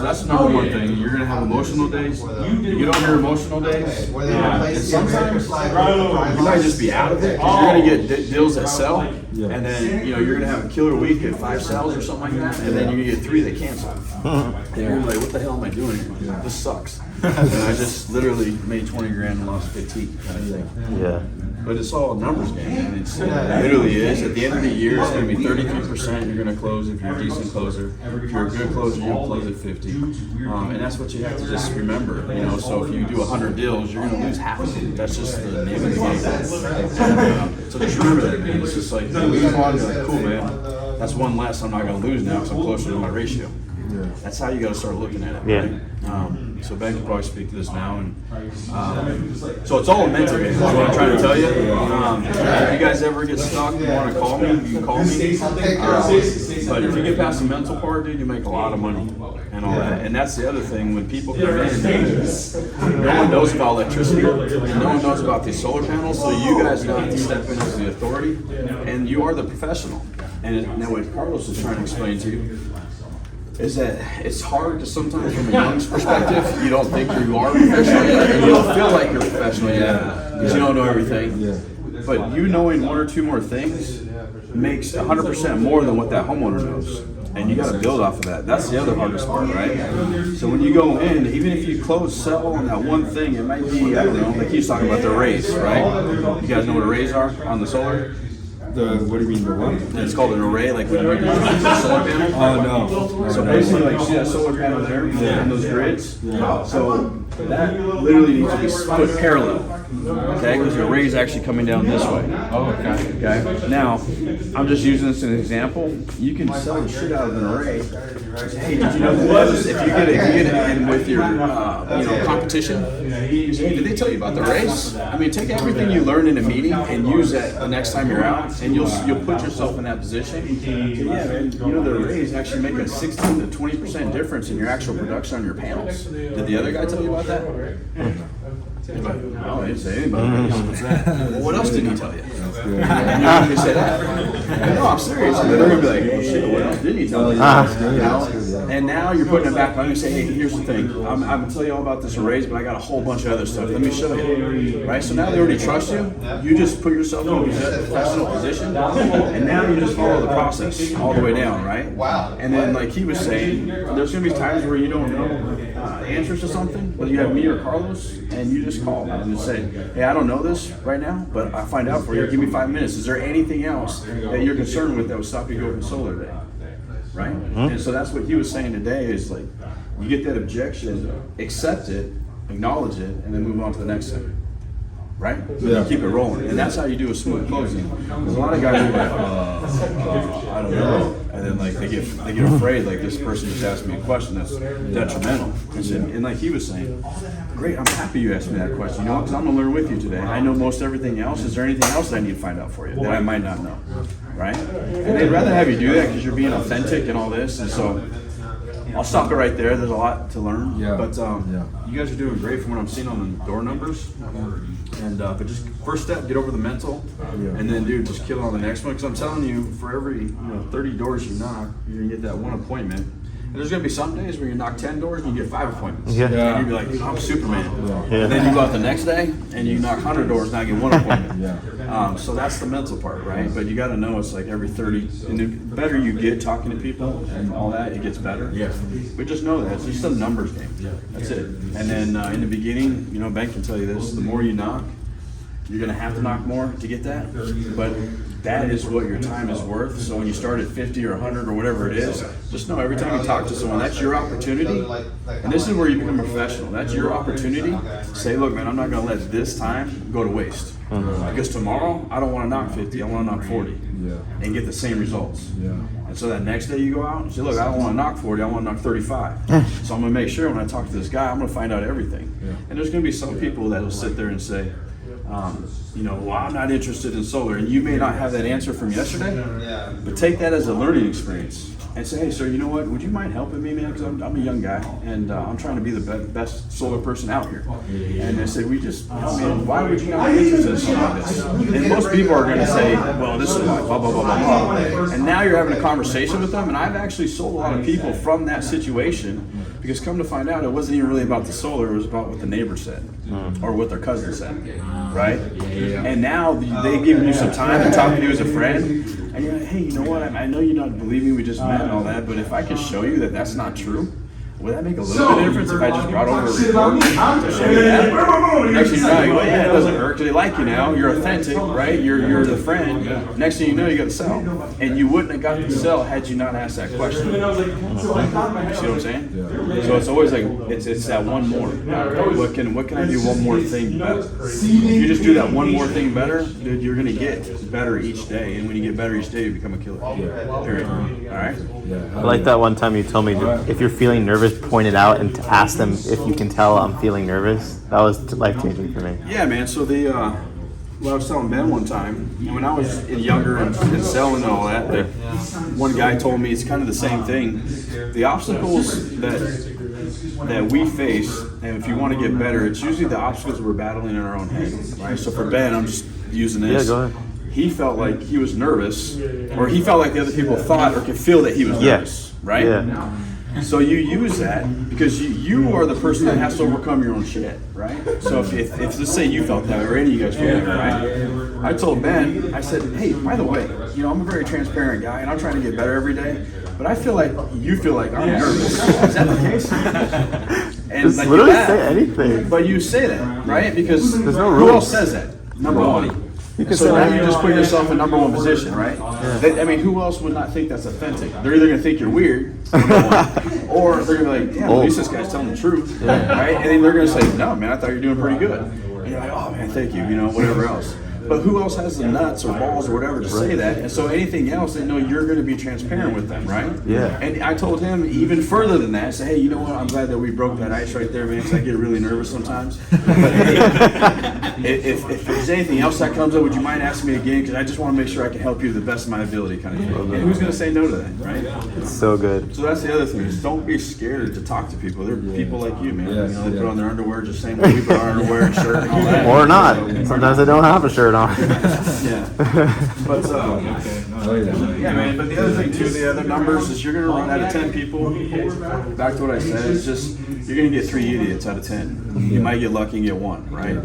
that's the number one thing. You're going to have emotional days. You don't hear emotional days. And sometimes you might just be out of it because you're going to get deals that sell. And then, you know, you're going to have a killer week at 5 sales or something like that. And then you get 3 that cancel. And you're like, what the hell am I doing here? This sucks. And I just literally made 20 grand and lost 15 kind of thing. Yeah. But it's all a numbers game, and it literally is. At the end of the year, it's going to be 33% you're going to close if you're a decent closer. If you're a good closer, you'll close at 50. And that's what you have to just remember. You know, so if you do 100 deals, you're going to lose half of them. That's just the name of the game. So just remember that, man. It's just like, you lose one, you're like, cool, man. That's one less I'm not going to lose now because I'm closer to my ratio. That's how you got to start looking at it. Right? So Ben can probably speak to this now, and so it's all a mental game. That's what I'm trying to tell you. If you guys ever get stuck and want to call me, you can call me. But if you get past the mental part, dude, you make a lot of money and all that. And that's the other thing. When people come in, no one knows about electricity, and no one knows about these solar panels. So you guys now have to step in as the authority, and you are the professional. And now what Carlos is trying to explain to you is that it's hard to sometimes, from a young's perspective, you don't think you are professional yet, and you don't feel like you're professional yet, because you don't know everything. But you knowing 1 or 2 more things makes 100% more than what that homeowner knows. And you got to build off of that. That's the other hardest part, right? So when you go in, even if you sell on that one thing, it might be, I don't know, like he's talking about the arrays, right? You guys know what arrays are on the solar? What do you mean, the what? It's called an array, like when you're using a solar panel. Oh, no. So basically, like, see that solar panel there and those grids? So that literally needs to be put parallel, okay? Because the array is actually coming down this way. Oh, okay. Okay. Now, I'm just using this as an example. You can sell the shit out of an array. Hey, did you know this? If you get it in with your, competition, you say, hey, did they tell you about the arrays? I mean, take everything you learned in a meeting and use that the next time you're out, and you'll put yourself in that position. Yeah, man. You know, the arrays actually make a 16 to 20% difference in your actual production on your panels. Did the other guy tell you about that? No, he didn't say anything about that. Well, what else did he tell you? And you're going to say that. No, I'm serious. And they're going to be like, oh shit, what else didn't he tell you? And now you're putting it back on. You say, hey, here's the thing. I'm going to tell you all about this arrays, but I got a whole bunch of other stuff. Let me show you. Right? So now they already trust you. You just put yourself in a professional position, and now you just follow the process all the way down, right? Wow. And then, like he was saying, there's going to be times where you don't know answers to something, whether you have me or Carlos, and you just call and just say, hey, I don't know this right now, but I'll find out for you. Give me 5 minutes. Is there anything else that you're concerned with that would stop you going solar today? Right? And so that's what he was saying today is like, you get that objection, accept it, acknowledge it, and then move on to the next thing. Right? Yeah. Keep it rolling. And that's how you do a smooth closing. There's a lot of guys who are like, I don't know. And then like they get afraid, like this person just asked me a question that's detrimental. And like he was saying, great, I'm happy you asked me that question. You know, because I'm gonna learn with you today. I know most everything else. Is there anything else that I need to find out for you that I might not know? Right? And they'd rather have you do that because you're being authentic and all this. And so I'll stop it right there. There's a lot to learn. Yeah. But you guys are doing great from what I'm seeing on the door numbers. And but just first step, get over the mental, and then dude, just kill on the next one. Because I'm telling you, for every 30 doors you knock, you're gonna get that one appointment. And there's gonna be some days where you knock 10 doors and you get 5 appointments. Yeah. And you'll be like, I'm Superman. Yeah. And then you go out the next day and you knock 100 doors and I get 1 appointment. So that's the mental part, right? But you got to know it's like every 30. And the better you get talking to people and all that, it gets better. Yeah. But just know that it's just a numbers game. That's it. And then in the beginning, Ben can tell you this: the more you knock, you're gonna have to knock more to get that. But that is what your time is worth. So when you start at 50 or 100 or whatever it is, just know every time you talk to someone, that's your opportunity. And this is where you become a professional. That's your opportunity. Say, look, man, I'm not going to let this time go to waste. Because tomorrow, I don't want to knock 50, I want to knock 40 and get the same results. And so that next day you go out and say, look, I don't want to knock 40, I want to knock 35. So I'm going to make sure when I talk to this guy, I'm going to find out everything. And there's going to be some people that will sit there and say, well, I'm not interested in solar, and you may not have that answer from yesterday, but take that as a learning experience and say, hey, sir, you know what, would you mind helping me, man, because I'm a young guy, and I'm trying to be the best solar person out here. And they said, why would you not be interested in something like this? And most people are going to say, well, this is why, blah, blah, blah, blah, blah. And now you're having a conversation with them, and I've actually sold a lot of people from that situation, because come to find out, it wasn't even really about the solar, it was about what the neighbor said, or what their cousin said, right? And now they've given you some time to talk to you as a friend, and you're like, hey, you know what, I know you don't believe me, we just met and all that, but if I could show you that that's not true, would that make a little bit of difference if I just brought over a report to show you that? Next thing you know, well, yeah, it doesn't hurt because they like you now. You're authentic, right? You're the friend. Next thing you know, you got to sell. And you wouldn't have got to sell had you not asked that question. You see what I'm saying? So it's always like, it's that one more. What can I do one more thing better? If you just do that one more thing better, dude, you're going to get better each day. And when you get better each day, you become a killer. Period. All right? I like that one time you told me if you're feeling nervous, point it out and to ask them if you can tell I'm feeling nervous. That was life-changing for me. Yeah, man. So I was telling Ben one time, when I was younger and selling and all that, one guy told me it's kind of the same thing. The obstacles that we face, and if you want to get better, it's usually the obstacles we're battling in our own head, right? So for Ben, I'm just using this. Yeah, go ahead. He felt like he was nervous, or he felt like the other people thought or could feel that he was nervous, right? Yeah. So you use that because you are the person that has to overcome your own shit, right? So if let's say you felt that, or any of you guys feel that, right? I told Ben, I said, hey, by the way, I'm a very transparent guy, and I'm trying to get better every day, but I feel like you feel like I'm nervous. Is that the case? And just like literally say anything. But you say that, right? Because there's no who rules. else says that? Number one. So now you just put yourself in number one position, right? Yeah. Who else would not think that's authentic? They're either going to think you're weird, or they're going to be like, damn, at least this guy's telling the truth, right? And then they're going to say, no, man, I thought you were doing pretty good. And you're like, oh, man, thank you, whatever else. But who else has the nuts or balls or whatever to say that? And so anything else, they know you're going to be transparent with them, right? Yeah. And I told him even further than that, say, hey, you know what? I'm glad that we broke that ice right there, man, because I get really nervous sometimes. But hey, if there's anything else that comes up, would you mind asking me again? Because I just want to make sure I can help you to the best of my ability, kind of thing. And who's going to say no to that, right? It's so good. So that's the other thing, is don't be scared to talk to people. They're people like you, man. They put on their underwear just the same way we put on our underwear and shirt and all that. Or not. Sometimes they don't have a shirt on. Yeah, but Oh yeah. Yeah, man. But the other thing too, the other numbers is you're gonna run out of 10 people. Back to what I said, it's just you're gonna get 3 idiots out of 10. You might get lucky and get 1, right?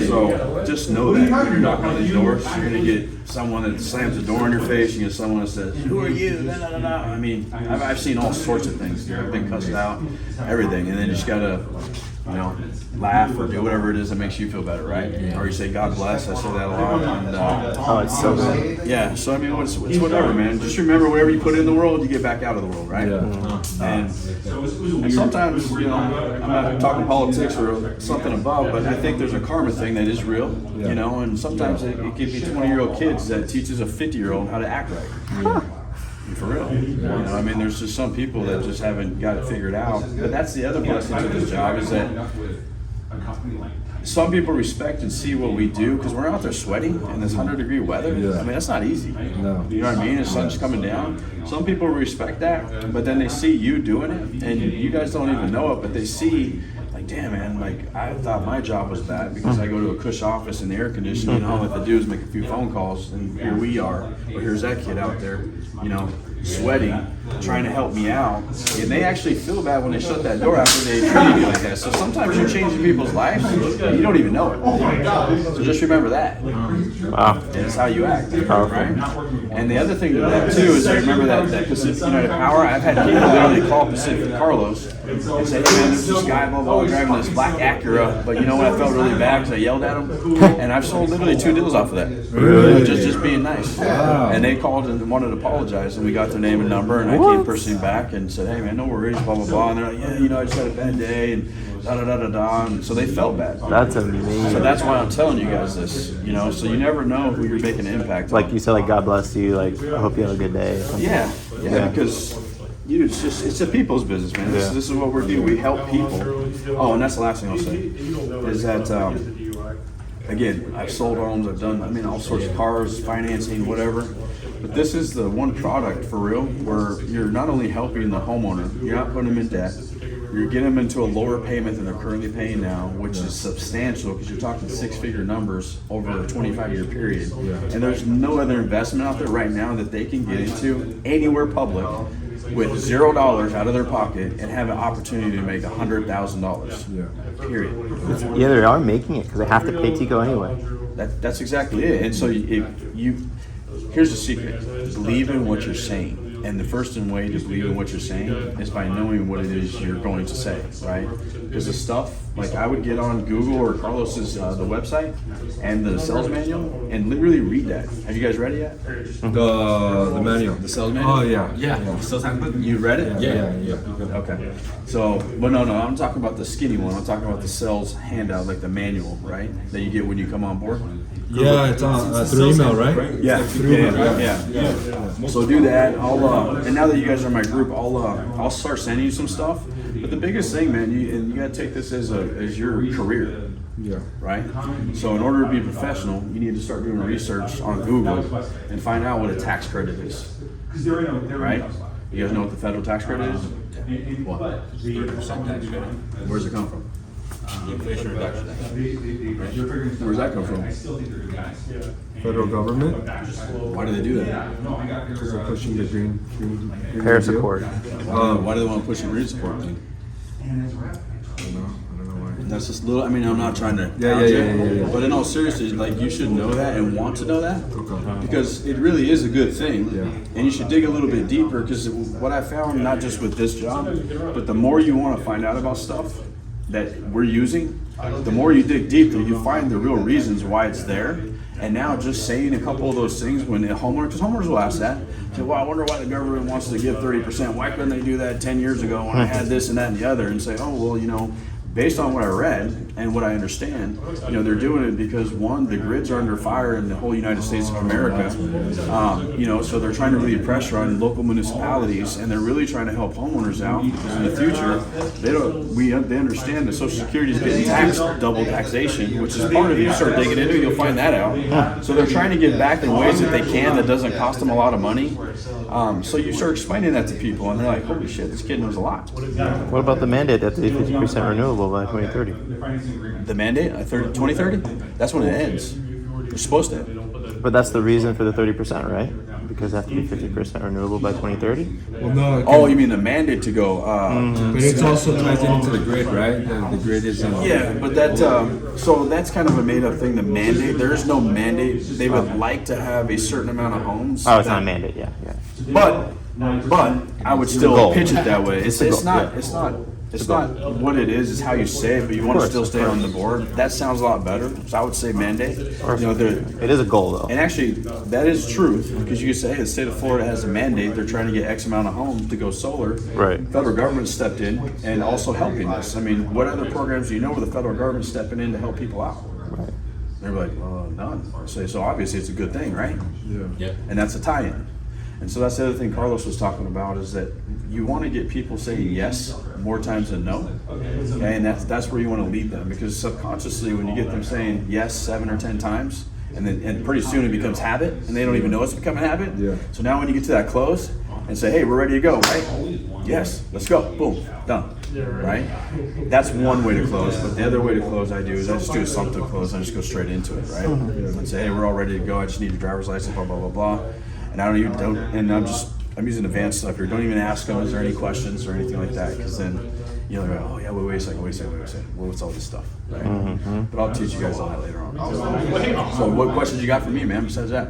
So just know that when you're knocking on these doors, you're gonna get someone that slams the door in your face. You get someone that says, "Who are you?" Nah, nah, nah, nah. I mean, I've seen all sorts of things. I've been cussed out, everything, and then you just gotta, you know, laugh or do whatever it is that makes you feel better, right? Or you say, "God bless." I say that a lot. And, Oh, it's so good. yeah, so I mean, it's whatever, man. Just remember, whatever you put in the world, you get back out of the world, right? And sometimes, you know, I'm not talking politics or something above, but I think there's a karma thing that is real, you know, and sometimes it could be 20-year-old kids that teaches a 50-year-old how to act right. For real. You know, I mean, there's just some people that just haven't got it figured out. But that's the other blessing to this job is that some people respect and see what we do because we're out there sweating in this 100-degree weather. Yeah. I mean, that's not easy. No. You know what I mean? The sun's coming down. Some people respect that, but then they see you doing it, and you guys don't even know it, but they see, like, damn, man, like, I thought my job was bad because I go to a cush office in the air conditioning, and all I have to do is make a few phone calls, and here we are. Or here's that kid out there, you know, sweating, trying to help me out. And they actually feel bad when they shut that door after they treat you like that. So sometimes you're changing people's lives, and you don't even know it. So just remember that. Wow. And it's how you act, right? And the other thing to that, too, is I remember that Pacific United Power, I've had people literally call Pacific Carlos and say, "Hey, man, there's this guy, blah, blah, blah, driving this black Acura, but you know what, I felt really bad because I yelled at him." And I've sold literally 2 deals off of that. Really? Just being nice. Wow. And they called and wanted to apologize, and we got their name and number, and I came personally back and said, "Hey, man, no worries, blah, blah, blah." And they're like, "Yeah, you know, I just had a bad day," and da-da-da-da-da. And so they felt bad. That's amazing. So that's why I'm telling you guys this, you know, so you never know who you're making an impact on. Like you said, like, God bless you. Like, I hope you have a good day. or something. Yeah, because it's a people's business, man. This is what we're doing. We help people. Oh, and that's the last thing I'll say is that, again, I've sold homes, I've done, I mean, all sorts of cars, financing, whatever. But this is the one product for real where you're not only helping the homeowner, you're not putting them in debt. You're getting them into a lower payment than they're currently paying now, which is substantial because you're talking 6-figure numbers over a 25-year period. And there's no other investment out there right now that they can get into anywhere public with $0 out of their pocket and have an opportunity to make $100,000. Period. Yeah, they are making it because they have to pay Tico anyway. That's exactly it. And so here's the secret: believe in what you're saying. And the first way to believe in what you're saying is by knowing what it is you're going to say, right? Because the stuff, like I would get on Google or Carlos's the website and the sales manual and literally read that. Have you guys read it yet? The manual. The sales manual? Oh yeah. Yeah. Sales handbook? You read it? Yeah. Okay. So, but no, I'm talking about the skinny one. I'm talking about the sales handout, like the manual, right? That you get when you come on board. Yeah, it's on through email, right? Yeah. So do that. And now that you guys are in my group, I'll start sending you some stuff. But the biggest thing, man, you gotta take this as your career. Yeah. Right? So in order to be professional, you need to start doing research on Google and find out what a tax credit is. Right? You guys know what the federal tax credit is? What? 30% tax credit. Where's it come from? The Inflation Reduction Act. Where's that come from? Federal government. Why do they do that? Because they're pushing the green Paris deal. Accord. Why do they want to push the green support thing? I don't know why. That's just little. I mean, I'm not trying to. Yeah. But in all seriousness, like you should know that and want to know that, because it really is a good thing. Yeah. And you should dig a little bit deeper, because what I found, not just with this job, but the more you want to find out about stuff that we're using, the more you dig deeper, you find the real reasons why it's there. And now just saying a couple of those things when a homeowner, because homeowners will ask that, say, well, I wonder why the government wants to give 30%. Why couldn't they do that 10 years ago when I had this and that and the other? And say, oh, well, you know, based on what I read and what I understand, you know, they're doing it because, one, the grids are under fire in the whole United States of America. You know, so they're trying to relieve pressure on local municipalities, and they're really trying to help homeowners out, because in the future, they understand that Social Security is getting taxed, double taxation, which is part of it. You start digging into it, you'll find that out. So they're trying to give back in ways that they can that doesn't cost them a lot of money. So you start explaining that to people, and they're like, holy shit, this kid knows a lot. What about the mandate that they 50% renewable by 2030? The mandate, 2030? That's when it ends. You're supposed to. But that's the reason for the 30%, right? Because they have to be 50% renewable by 2030. Well, no. it Oh, can- you mean the mandate to go? But it's also ties into the grid, right? The grid is. Yeah, but that so that's kind of a made up thing. The mandate. There is no mandate. They would like to have a certain amount of homes. Oh, it's not a mandate. Yeah. But I would still goal. pitch it that way. It's a not. goal, It's not what it is. It's how you say it. But you want to course, still of stay on the course. board. That sounds a lot better. So I would say mandate. You know, It is a goal, though. and actually, that is truth because you can say, hey, the state of Florida has a mandate. They're trying to get X amount of homes to go solar. Right. Federal government stepped in and also helping us. I mean, what other programs do you know where the federal government's stepping in to help people out? Right. They're like, none. I say, so obviously it's a good thing, right? Yeah. And that's a tie-in. And so that's the other thing Carlos was talking about is that you want to get people saying yes more times than no. Okay, and that's where you want to lead them because subconsciously when you get them saying yes 7 or 10 times, and pretty soon it becomes habit, and they don't even know it's becoming a habit. Yeah. So now when you get to that close and say, hey, we're ready to go, right? Yes, let's go. Boom, done. Right? That's one way to close. But the other way to close I do is I just do a assumptive close. I just go straight into it, right? And say, hey, we're all ready to go. I just need your driver's license, blah blah blah blah. And I'm using advanced stuff here. Don't even ask them, is there any questions or anything like that? Because then, you know, they're like, oh yeah, wait a second. Well, what's all this stuff? Right? But I'll teach you guys all that later on. So what questions you got for me, man, besides that?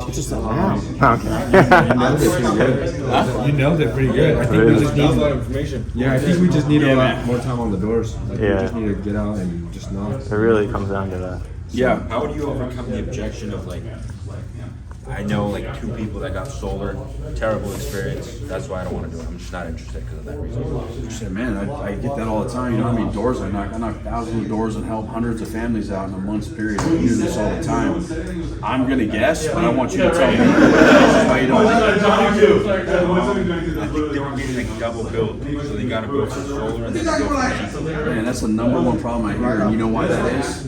Teach us that now. Okay. You nailed it pretty good. I think we just need That's a lot of information. Yeah, I think we just need a lot more time on the doors. Like Yeah. we just need to get out and just know. It really comes down to that. Yeah. How would you overcome the objection of like, I know like 2 people that got solar, terrible experience. That's why I don't want to do it. I'm just not interested because of that reason. I said, man, I get that all the time. You know how many doors I knock? I knock thousands of doors and help hundreds of families out in a month's period. I do this all the time. I'm gonna guess, but I want you to tell me why you don't like it. I think they were getting like double billed, so they got to go for solar and then go for heat. Man, that's the number one problem I hear. And you know why that is?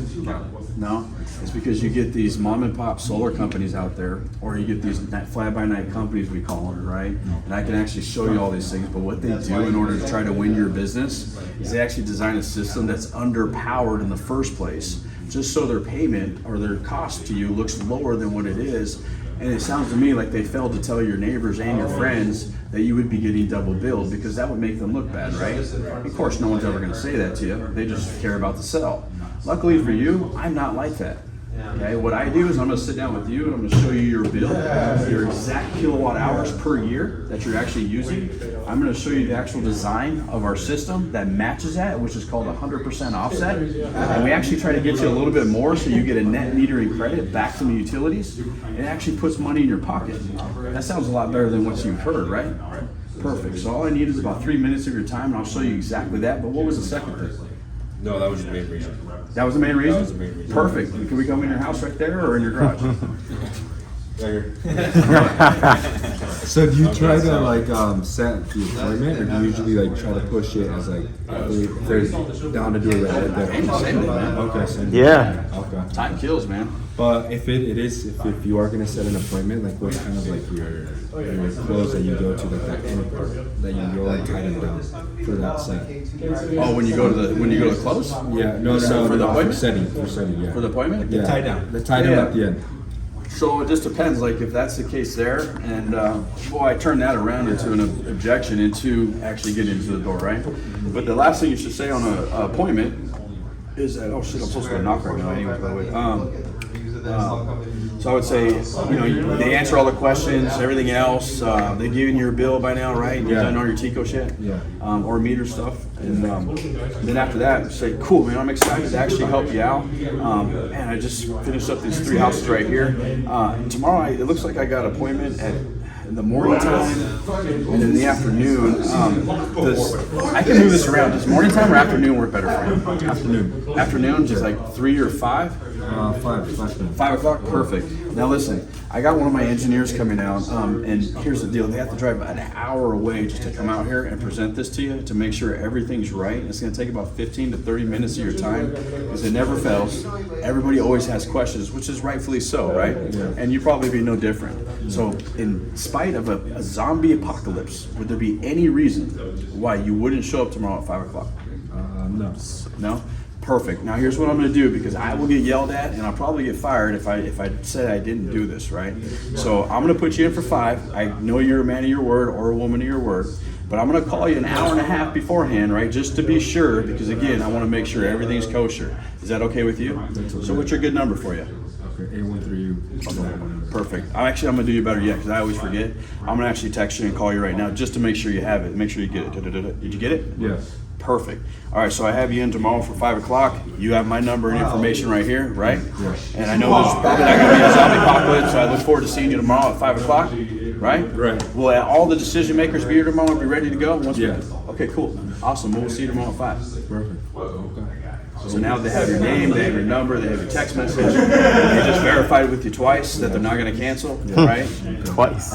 No? It's because you get these mom and pop solar companies out there, or you get these fly-by-night companies, we call them, right? And I can actually show you all these things, but what they do in order to try to win your business is they actually design a system that's underpowered in the first place, just so their payment or their cost to you looks lower than what it is. And it sounds to me like they failed to tell your neighbors and your friends that you would be getting double billed because that would make them look bad, right? Of course, no one's ever going to say that to you. They just care about the sell. Luckily for you, I'm not like that. Okay, what I do is I'm going to sit down with you and I'm going to show you your bill, your exact kilowatt hours per year that you're actually using. I'm going to show you the actual design of our system that matches that, which is called 100% offset. And we actually try to get you a little bit more so you get a net metering credit back from the utilities. It actually puts money in your pocket. That sounds a lot better than what you've heard, right? Perfect. So all I need is about 3 minutes of your time and I'll show you exactly that. But what was the second thing? No, that was the main reason. That was the main reason? That was the main reason. Perfect. Can we come in your house right there or in your garage? So do you try to like set the appointment, or do you usually like try to push it as like if there's down to do it right there? Same thing, man. Okay, same. Yeah. Okay. Time kills, man. But if if you are gonna set an appointment, like what's kind of like your close that you go to, like that end part that you go and tighten down for that set? Oh, when you go to the close? Yeah, no, For the appointment? For setting, yeah. For the appointment? Yeah. tie down. The tie down Yeah. at the end. So it just depends, like if that's the case there, and I turn that around into an objection into actually getting into the door, right? But the last thing you should say on an appointment is that, oh shit, I'm supposed to knock right now anyways, by the way. So I would say, they answer all the questions, everything else. They given you your bill by now, right? You've done all your Tico shit, or meter stuff, and then after that, say, cool, man, I'm excited to actually help you out. Man, I just finished up these 3 houses right here. Tomorrow, it looks like I got an appointment in the morning time and in the afternoon. I can move this around. Does morning time or afternoon work better for you? Afternoon. Afternoon, just like 3 or 5? 5 o'clock, perfect. Now listen, I got one of my engineers coming out, and here's the deal: they have to drive an hour away just to come out here and present this to you to make sure everything's right. It's going to take about 15 to 30 minutes of your time because it never fails. Everybody always has questions, which is rightfully so, right? And you probably be no different. So, in spite of a zombie apocalypse, would there be any reason why you wouldn't show up tomorrow at 5 o'clock? No. No? Perfect. Now here's what I'm going to do, because I will get yelled at and I'll probably get fired if I said I didn't do this, right? So I'm going to put you in for 5. I know you're a man of your word or a woman of your word, but I'm going to call you an hour and a half beforehand, right? Just to be sure, because again, I want to make sure everything's kosher. Is that okay with you? So what's your good number for you? Okay, 813. Perfect. I'm going to do you better yet, because I always forget. I'm going to actually text you and call you right now just to make sure you have it. Make sure you get it. Did you get it? Yes. Perfect. All right, so I have you in tomorrow for 5 o'clock. You have my number and information right here, right? Yes. And I know there's probably not going to be a zombie apocalypse, so I look forward to seeing you tomorrow at 5 o'clock, right? Right. Will all the decision makers be here tomorrow and be ready to go? Yeah. Okay, cool. Awesome. We'll see you tomorrow at 5. Perfect. Okay. So now they have your name, they have your number, they have your text message. They just verified it with you twice that they're not going to cancel, right? Twice.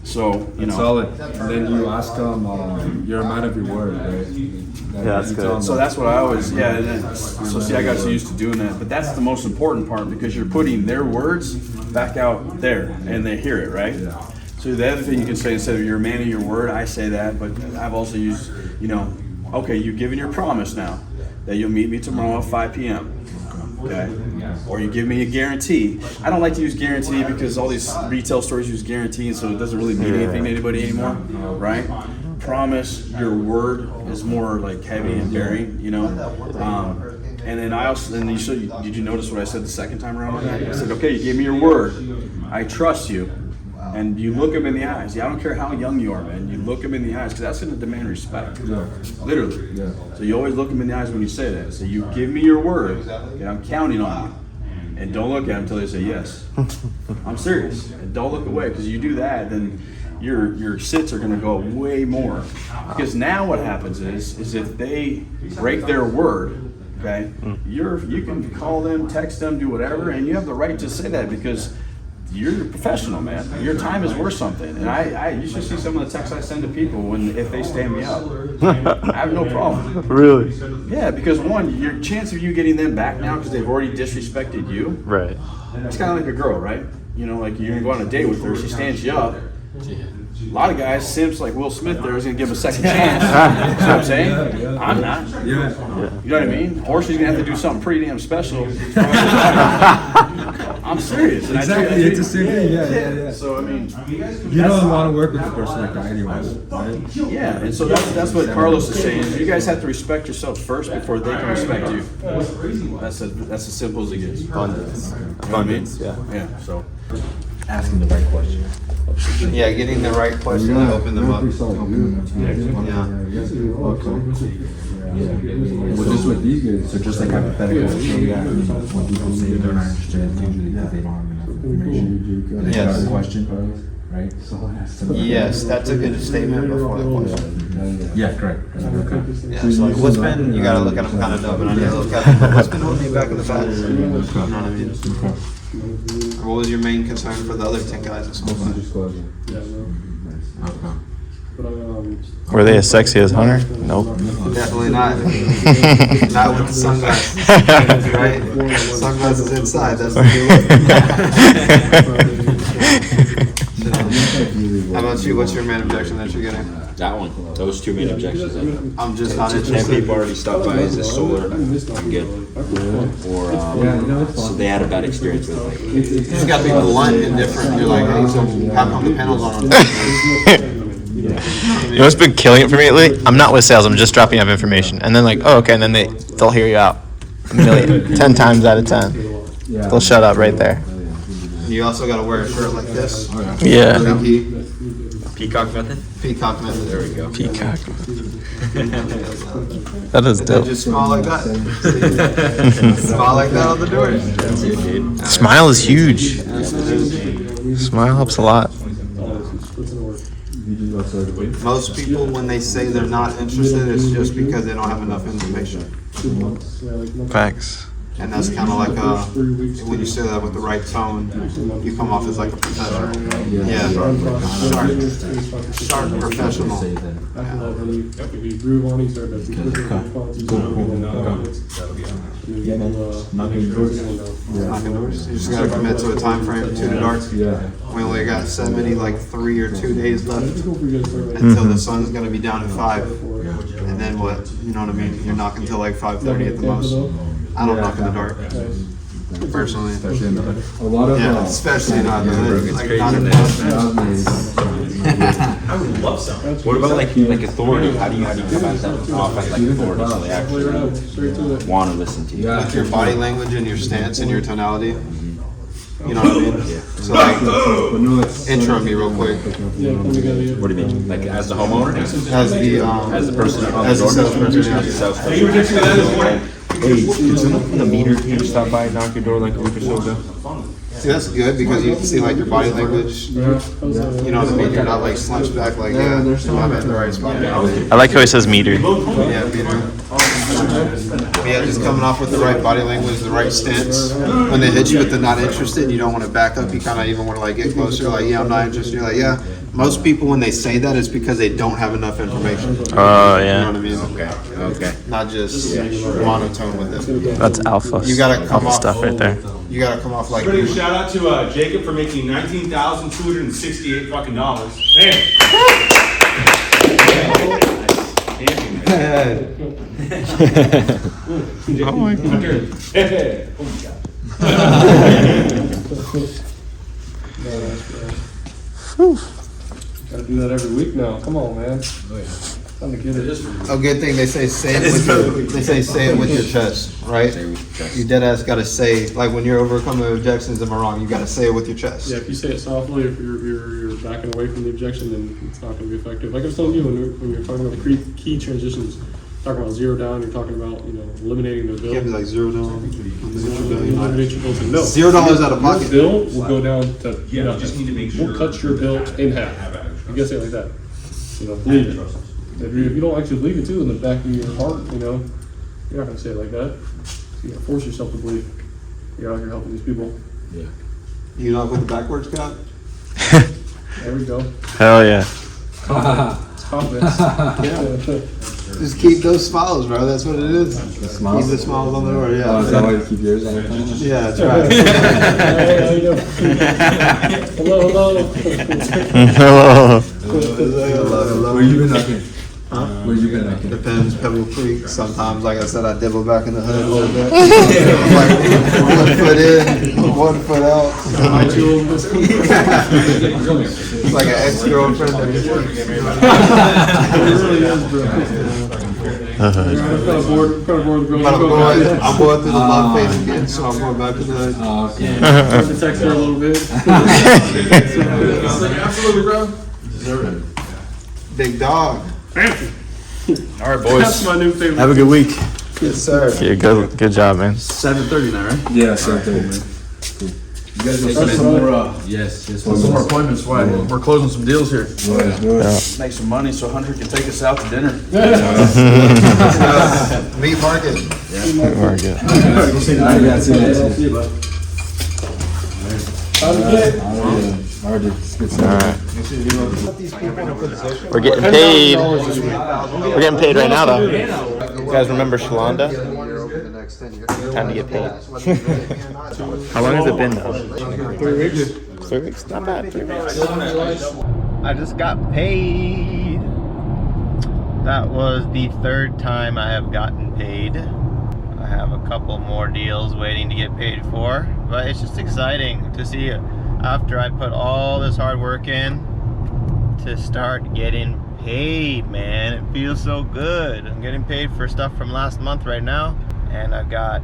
So, you know. Solid. And then you ask them, you're a man of your word, right? That's good. So that's what I always, yeah. And then, so see, I got so used to doing that, but that's the most important part, because you're putting their words back out there, and they hear it, right? Yeah. So the other thing you can say, instead of you're a man of your word, I say that, but I've also used, you know, okay, you've given your promise now that you'll meet me tomorrow at 5 p.m. Okay, or you give me a guarantee. I don't like to use guarantee because all these retail stores use guarantee, so it doesn't really mean anything to anybody anymore, right? Promise, your word is more like heavy and bearing, you know. And then I also, and you said, did you notice what I said the second time around on that? I said, okay, you gave me your word. I trust you. And you look them in the eyes. Yeah, I don't care how young you are, man. You look them in the eyes, because that's going to demand respect. Yeah. Literally. Yeah. So you always look them in the eyes when you say that. So you give me your word, and I'm counting on you. And don't look at them until they say yes. I'm serious. And don't look away, because you do that, then your sits are going to go way more. Because now what happens is if they break their word, okay, you can call them, text them, do whatever, and you have the right to say that, because you're a professional, man. Your time is worth something. And you should see some of the texts I send to people if they stand me up. I have no problem. Really? Yeah, because one, your chance of you getting them back now because they've already disrespected you. Right. It's kind of like a girl, right? You know, like you're going to go on a date with her, she stands you up. A lot of guys, simps like Will Smith there, is going to give him a second chance. You know what I'm saying? I'm not. Yeah. You know what I mean? Or she's going to have to do something pretty damn special. I'm serious. Exactly, it's the same thing. Yeah. So, I mean, you don't want to work with a person like that anyways, right? Yeah, and so that's what Carlos is saying. You guys have to respect yourself first before they can respect you. That's as simple as it gets. Abundance. You know what I mean? Abundance, yeah. Yeah, so. Asking the right question. Yeah, getting the right question to open them up. Well, just with these guys, so just like hypothetical, when people say they're not interested, it's usually because they don't have enough information. They Yes. got a question, right? Yes, that's a good statement before the question. Yeah, correct. Okay. Yeah, so like, what's been, you gotta look at them kind of dumb, and I need to look at them, but what's been holding you back in the past? You know what I mean? What was your main concern for the other 10 guys? Were they as sexy as Hunter? Nope. Definitely not. Not with the sunglasses, right? Sunglasses inside, that's the new look. How about you? What's your main objection that you're getting? That one. Those two main objections. I'm just not 10 interested. people already stopped by. Is this solar? I'm good. Or so they had a bad experience with it. You just gotta be blunt and different. You're like, hey, so how come the panels on? You know what's been killing it for me lately? I'm not with sales, I'm just dropping off information. And then like, oh, okay, and then they'll hear you out. 10 times out of 10. They'll shut up right there. You also gotta wear a shirt like this. Yeah. Peacock method? Peacock method. There we go. Peacock. That is dope. Just smile like that. Smile like that on the door. Smile is huge. Smile helps a lot. Most people, when they say they're not interested, it's just because they don't have enough information. Facts. And that's kind of like when you say that with the right tone, you come off as like a professional. Yeah. Sharp professional. Knocking doors. You just gotta commit to a time frame, 2 to dark. We only got 3 or 2 days left until the sun's gonna be down at 5. And and then what? You know what I mean? You're knocking till like 5:30 at the most. I don't knock in the dark. Personally. Especially in the hood. A lot of especially not in the hood. Like, not in the I would love some. What about like authority? How do you come at that off as like authority so they actually want to listen to you? With your body language and your stance and your tonality. You know what I mean? So like, intro me real quick. What do you mean? Like as the homeowner? As the person on the as the door? salesperson. Hey, did someone from the meter team stop by and knock your door like a week or so ago? See, that's good because you can see like your body language. You know what I mean? You're not like slunched back like, yeah, I'm at the right spot. I like how he says meter. Yeah, meter. Yeah, just coming off with the right body language, the right stance. When they hit you with the not interested, you don't want to back up. You kind of even want to like get closer. Like, yeah, I'm not interested. You're like, yeah. Most people, when they say that, it's because they don't have enough information. Oh, yeah. You know what I mean? Okay. Not just monotone with it. That's alpha. You gotta come off stuff right there. You gotta come off like. Shout out to Jacob for making $19,268 fucking dollars. Hey. Oh my God. Hey. Gotta do that every week now. Come on, man. Time to get it. A good thing they say it with your chest, right? You dead ass gotta say, like when you're overcoming objections, am I wrong? You gotta say it with your chest. Yeah, if you say it softly, if you're backing away from the objection, then it's not gonna be effective. Like I was telling you when you're talking about the key transitions, talking about zero down, you're talking about eliminating the bill. Can't be like zero down. Eliminate your bills. No. $0 out of pocket. Your bill will go down to nothing. just need to make sure. We'll cut your bill in half. You gotta say it like that. Believe it. If you don't actually believe it too in the back of your heart, you're not gonna say it like that. You gotta force yourself to believe you're out here helping these people. Yeah. You know with the backwards cut? There we go. Hell yeah. It's confidence. Yeah. Just keep those smiles, bro. That's what it is. Smiles? Keep the smiles on the door, yeah. Oh, is that why you keep yours on the time? Yeah, that's right. Hey, how you doing? Hello. Hello. Where you been knocking? Huh? Where you been knocking? Depends. Pebble Creek. Sometimes, like I said, I dibble back in the hood a little bit. Like 1 foot in, 1 foot out. It's like an ex-girlfriend. It really is, bro. I'm kind of bored with girls. I'm going through the love phase again, so I'm going back to the hood. Oh, okay. Trying to text her a little bit. Absolutely, bro. Big dog. Fancy. All right, boys. That's my new favorite. Have a good week. Yes, sir. Yeah, good job, man. 7:30 now, right? Yeah, same thing, man. Cool. You guys Make want some more. Yes. Some more appointments. Why? We're closing some deals here. Make some money so Hunter can take us out to dinner. Meat market. We're getting paid. We're getting paid right now, though. You guys remember Shalonda? Time to get paid. How long has it been, though? 3 weeks. 3 weeks? Not bad. 3 weeks. I just got paid. That was the 3rd time I have gotten paid. I have a couple more deals waiting to get paid for, but it's just exciting to see after I put all this hard work in to start getting paid, man. It feels so good. I'm getting paid for stuff from last month right now, and I've got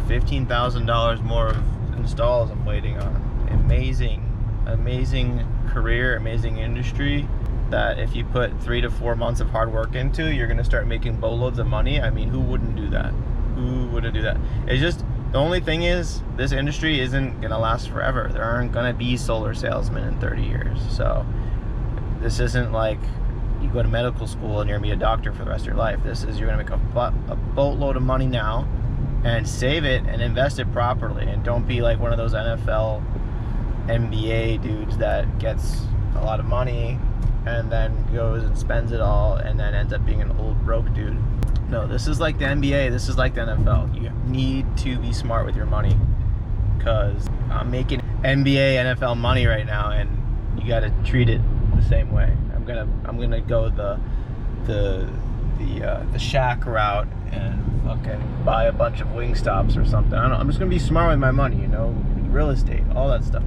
$15,000 more of installs I'm waiting on. Amazing career, amazing industry that if you put 3 to 4 months of hard work into, you're gonna start making boatloads of money. I mean, who wouldn't do that? Who wouldn't do that? It's just, the only thing is, this industry isn't gonna last forever. There aren't gonna be solar salesmen in 30 years. So this isn't like you go to medical school and you're gonna be a doctor for the rest of your life. This is, you're gonna make a boatload of money now and save it and invest it properly, and don't be like one of those NFL, NBA dudes that gets a lot of money and then goes and spends it all and then ends up being an old broke dude. No, this is like the NBA, this is like the NFL. You need to be smart with your money, because I'm making NBA, NFL money right now, and you gotta treat it the same way. I'm gonna go the the shack route and fucking buy a bunch of Wingstops or something. I don't know. I'm just gonna be smart with my money, you know, real estate, all that stuff.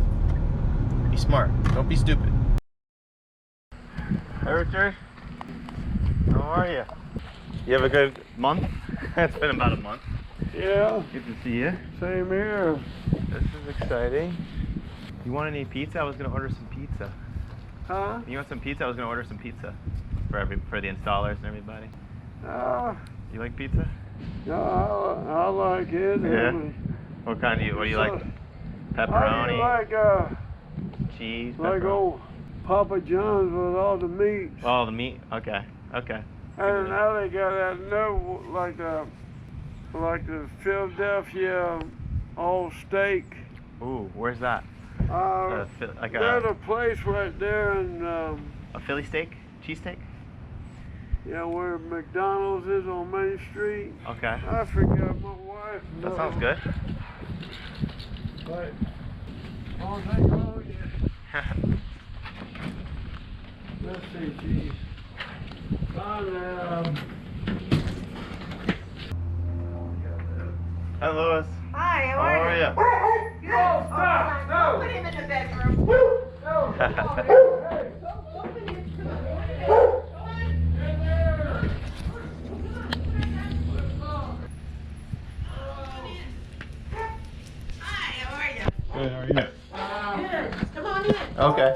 Be smart. Don't be stupid. Hey, Richard. How are you? You have a good month? It's been about a month. Yeah. Good to see you. Same here. This is exciting. You want any pizza? I was gonna order some pizza. Huh? You want some pizza? I was gonna order some pizza for the installers and everybody. You like pizza? Yeah, I like it. Yeah. What kind do you? What do you like? Pepperoni. I like cheese. Like old Papa John's with all the meats. Oh, the meat. Okay. Okay. And now they got that new like the Philadelphia all steak. Ooh, where's that? Like there's a place right there in a Philly steak, cheesesteak. Yeah, where McDonald's is on Main Street. Okay. I forgot my wife. That sounds good. But oh, thank God. Let's see, geez. Hi, Lois. Hi, how are are you? Good. Oh, stop! No! Put him in the bedroom. No! Hey, don't put him. Hi, how are you? Good, how are you? Good. Come on in. Okay.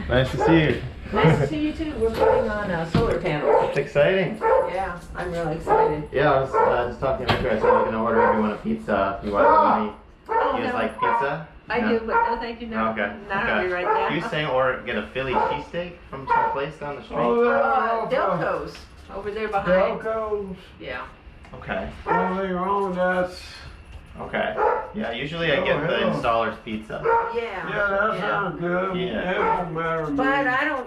Nice to see you. Nice to see you too. We're putting on solar panels. It's exciting. Yeah, I'm really excited. Yeah, I was just talking to Richard. I said I'm going to order everyone a pizza. You want any? Oh, You guys no. like pizza? I No? do, but no thank you, no. Okay. Not okay. hungry right now. You saying or get a Philly cheesesteak from some place down the street? Delco's. Over there behind. Delco's. Yeah. Okay. Nothing wrong with that. Okay. Yeah, usually I get the installer's pizza. Yeah. Yeah, that sounds good. Yeah. It won't matter to me. But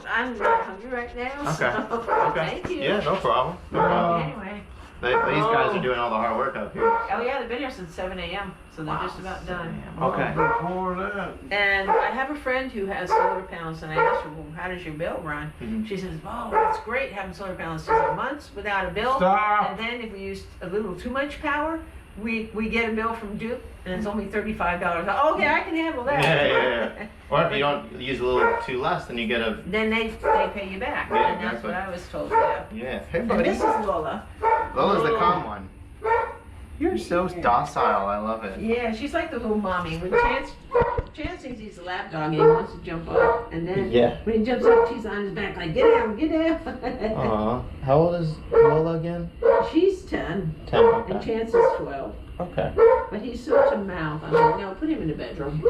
I'm not hungry right now. Okay. So Okay. thank you. Yeah, no problem. No problem. Anyway. These guys are doing all the hard work up here. Oh yeah, they've been here since 7 a.m. So they're just about done. Okay. Before that. And I have a friend who has solar panels, and I asked her, well, how does your bill run? Mm-hmm. She says, oh, it's great having solar panels. She said, months without a bill. Stop. And then if we use a little too much power, we get a bill from Duke, and it's only $35. Okay, I can handle that. Yeah. Or if you don't use a little too less, then you get a... Then they pay you back. Yeah, And that's exactly. what I was told, yeah. Yeah. Hey, And buddy. this is Lola. Lola's the calm one. You're so docile. I love it. Yeah, she's like the little mommy. When Chance thinks he's a lap dog and he wants to jump up, and then when he jumps up, she's on his back like, get down, get down. Aw. How old is Lola again? She's 10. 10, okay. And Chance is 12. Okay. But he's such a mouth. I'm like, no, put him in the bedroom.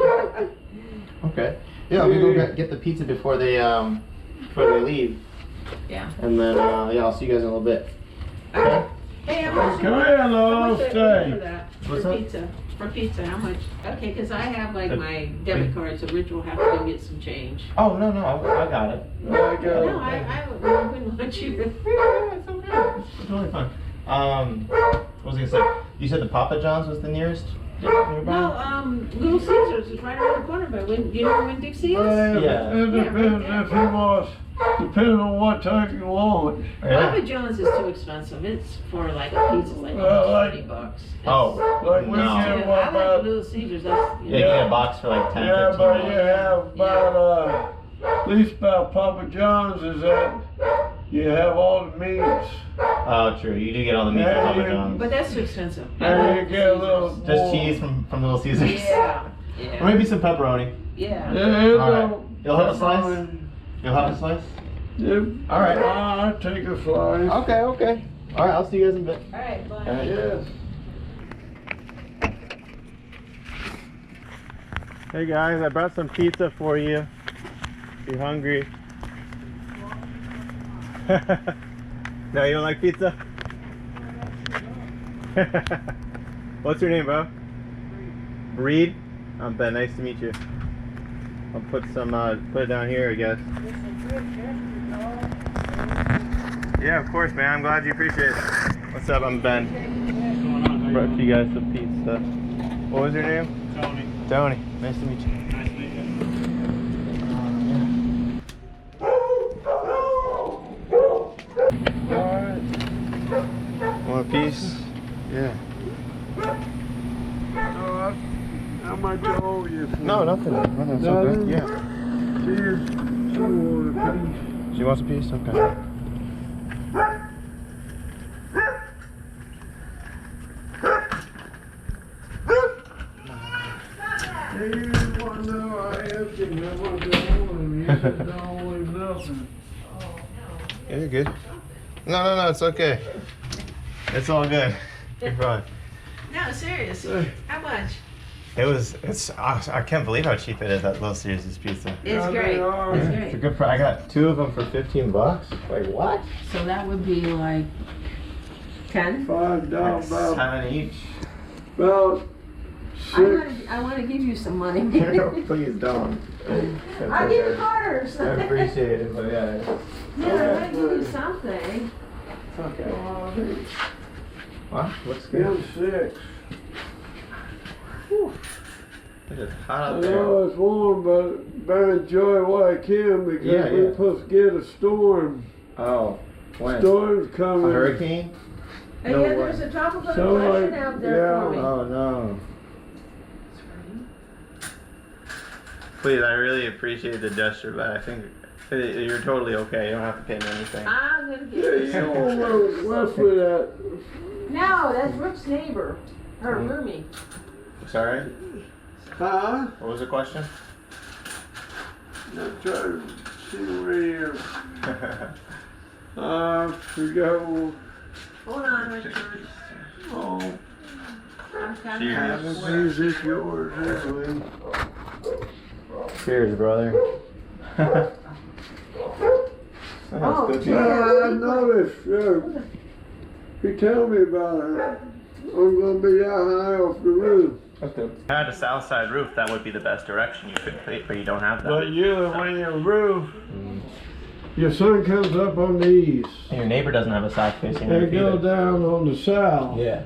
Okay. Yeah, we go get the pizza before they leave. Yeah. And then I'll see you guys in a little bit. Okay. Hey, how much? Come here, How Lola, much stay. for that? What's For that? pizza. For pizza, how much? Okay, because I have like my debit card, so Rich will have to go get some change. Oh, no, I got it. No, I wouldn't want you to. It's okay. It's totally fine. What was I gonna say? You said the Papa John's was the nearest? No, Little Caesars is right around the corner, but you know where Dixie is? Yeah. It depends if he wants, depending on what type you want. Papa John's is too expensive. It's for like a pizza, like $20. Oh, Like we no. get Yeah, what I like about, Little Caesars. That's, Yeah, you get a box for like 10, yeah, 15 but you dollars. have about, at least about Papa John's is that you have all the meats. Oh, true. You do get all the meat from Papa John's. But that's too expensive. And you get a little Just more. cheese from Little Caesars. Yeah. Or Yeah. maybe some pepperoni. Yeah. Yeah, All right. You'll have a slice? You'll have a slice? Yep. All right. I'll take a slice. Okay. All right, I'll see you guys in a bit. All right, bye. All right. Yes. Hey guys, I brought some pizza for you. If you're hungry. No, you don't like pizza? What's your name, bro? Reed? I'm Ben, nice to meet you. I'll put it down here, I guess. Yeah, of course, man. I'm glad you appreciate it. What's up? I'm Ben. Brought you guys some pizza. What was your name? Tony. Tony. Nice to meet you. Nice to meet you. No, nothing. Nothing's so good. Yeah. She wants a piece? Okay. Yeah, you're good. No, it's okay. It's all good. You're fine. No, serious. How much? I can't believe how cheap it is at Los Angeles Pizza. It's great. It's great. It's a good price. I got 2 of them for $15. Like what? So that would be like 10? $5 about 7 each. about I want to give you some money. No, please don't. I'll give you quarters. I appreciate it, but yeah. Yeah, I want to give you something. It's okay. What? Looks good. I'm 6. It is hot I out there. know it's warm, but better enjoy what I can because we're supposed to get a storm. Oh, when? Storm's coming. A hurricane? And No yeah, way. there's a tropical So, depression out there for me. Oh no. Please, I really appreciate the gesture, but I think you're totally okay. You don't have to pay me anything. I'm going to Yeah, give you you some. don't want to mess with that. No, that's Rook's neighbor. Or Rumi. Sorry? Huh? What was the question? I'm trying to see where you're. Forgot. Hold on, Richard. Oh, I'm kind Cheers. these is yours, actually. Cheers, brother. Oh, good. Yeah, I noticed. You tell me about it. I'm gonna be that high off the roof. If you had a south side roof, that would be the best direction you could put, but you don't have that. But you, when your roof, your sun comes up on the east. And your neighbor doesn't have a south facing It roof goes either. down on the south. Yeah.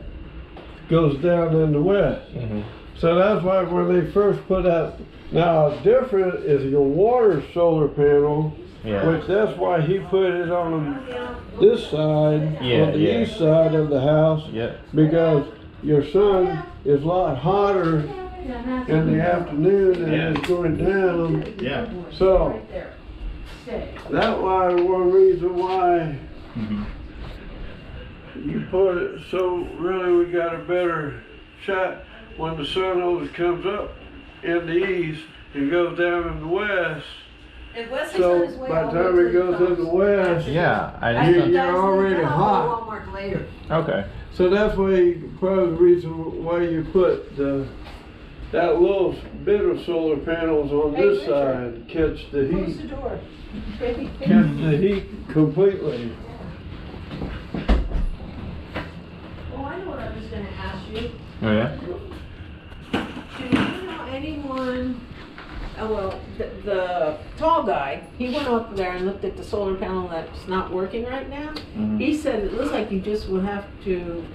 Goes down in the west. Mm-hmm. So that's why when they first put out, now different is your water solar panel, which that's why he put it on this side, on the east side of the house, because your sun is a lot hotter in the afternoon and it's going down. Yeah. So that's why one reason why you put it so really we got a better shot when the sun always comes up in the east and goes down in the west. And Wesley's So on his way by the over time to it goes in the west, you're already hot. Walmart later. Okay. So that's why probably the reason why you put that little bit of solar panels on this side catch the Close heat. the door. Catch the heat completely. Oh, I know what I was going to ask you. Oh yeah? Do you know anyone, the tall guy, he went up there and looked at the solar panel that's not working right now. He said it looks like you just will have to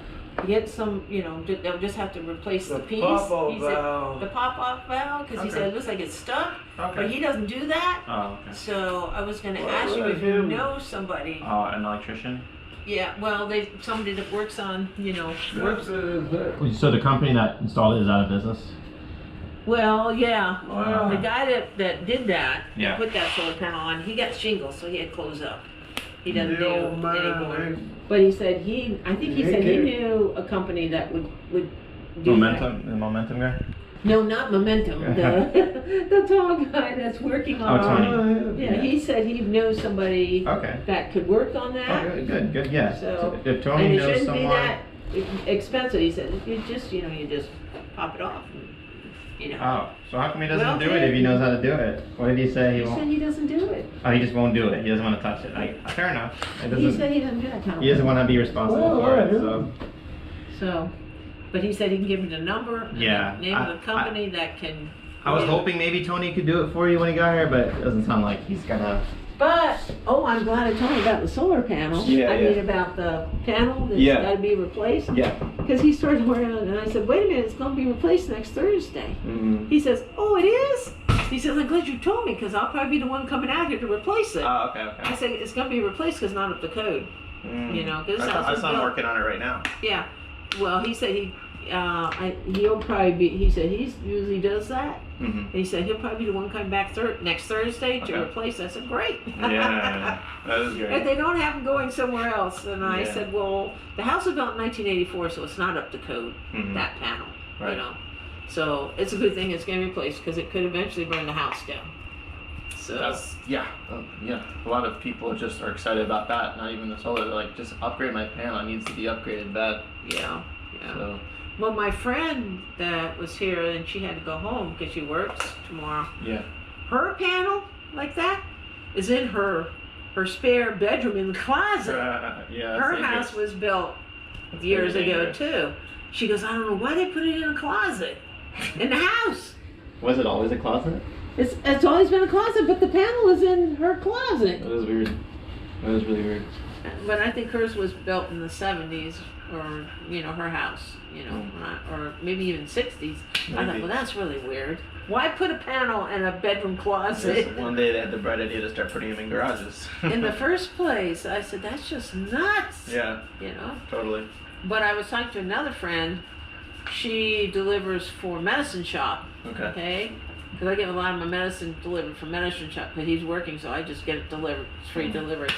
get some, they'll just have to replace the piece. pop-off He said, valve. the pop-off valve, because he said it looks like it's stuck, but he doesn't do that. Oh, okay. So I was going to ask you let if you him- know somebody. Oh, an electrician? Yeah, well, somebody that works on, works. So the company that installed it is out of business? Well, yeah. The guy that did that, Yeah. put that solar panel on, he got shingles, so he had to close up. He doesn't The do old man, anymore. But he said I think he said he knew a company that would do Momentum? The Momentum guy? that. No, not Momentum. The tall guy that's working on. Tony. Yeah, he said he knows somebody Okay. that could work on that. Oh, good, yeah. So, If Tony and it knows shouldn't someone... be that expensive. He said you just pop it off. Oh, so how come he doesn't Well, do it if he knows how to do it? What did he say? He said he doesn't do it. Oh, he just won't do it. He doesn't want to touch it. Fair enough. He said he doesn't do that kind of He doesn't work. want to be responsible for it, so... So, but he said he can give you the number, and Yeah, the name of the company that can. I was hoping maybe Tony could do it for you when he got here, but it doesn't sound like he's gonna... But, I'm glad I told you about the solar panel. Yeah, I yeah. mean about the panel that's Yeah. got to be replaced. Yeah. Because he started around and I said, wait a minute, it's going to be replaced next Thursday. Mm-hmm. He says, oh, it is? He says, I'm glad you told me because I'll probably be the one coming out here to replace it. Oh, okay. I said, it's going to be replaced because not up to code. Cause this house I was saw him built- working on it right now. Yeah. Well, he said he'll probably be, he said he usually does that. And he said he'll probably be the one coming back next Thursday to replace. I said, great. Yeah, that is great. And they don't have them going somewhere else. And I Yeah. said, well, the house was built in 1984, so it's not up to code, that panel, Right. you know. So it's a good thing it's getting replaced because it could eventually burn the house down. So That's, yeah. A lot of people just are excited about that. Not even the solar. They're like, just upgrade my panel. It needs to be upgraded bad. yeah. So, Well, my friend that was here and she had to go home because she works tomorrow. yeah. Her panel like that is in her spare bedroom in the closet. Yeah. Her same house here. was built years very ago dangerous. too. She goes, I don't know why they put it in a closet in the house. Was it always a closet? It's always been a closet, but the panel is in her closet. That is weird. That is really weird. But I think hers was built in the 70s, or you know, her house, you know, or maybe even 60s. I thought, well, that's really weird. Why put a panel in a bedroom closet? Just one day they had the bright idea to start putting them in garages. In the first place, I said, that's just nuts. Yeah. You know? Totally. But I was talking to another friend. She delivers for medicine shop. Okay. Okay? Because I get a lot of my medicine delivered from medicine shop, but he's working, so I just get it delivered. It's free delivery.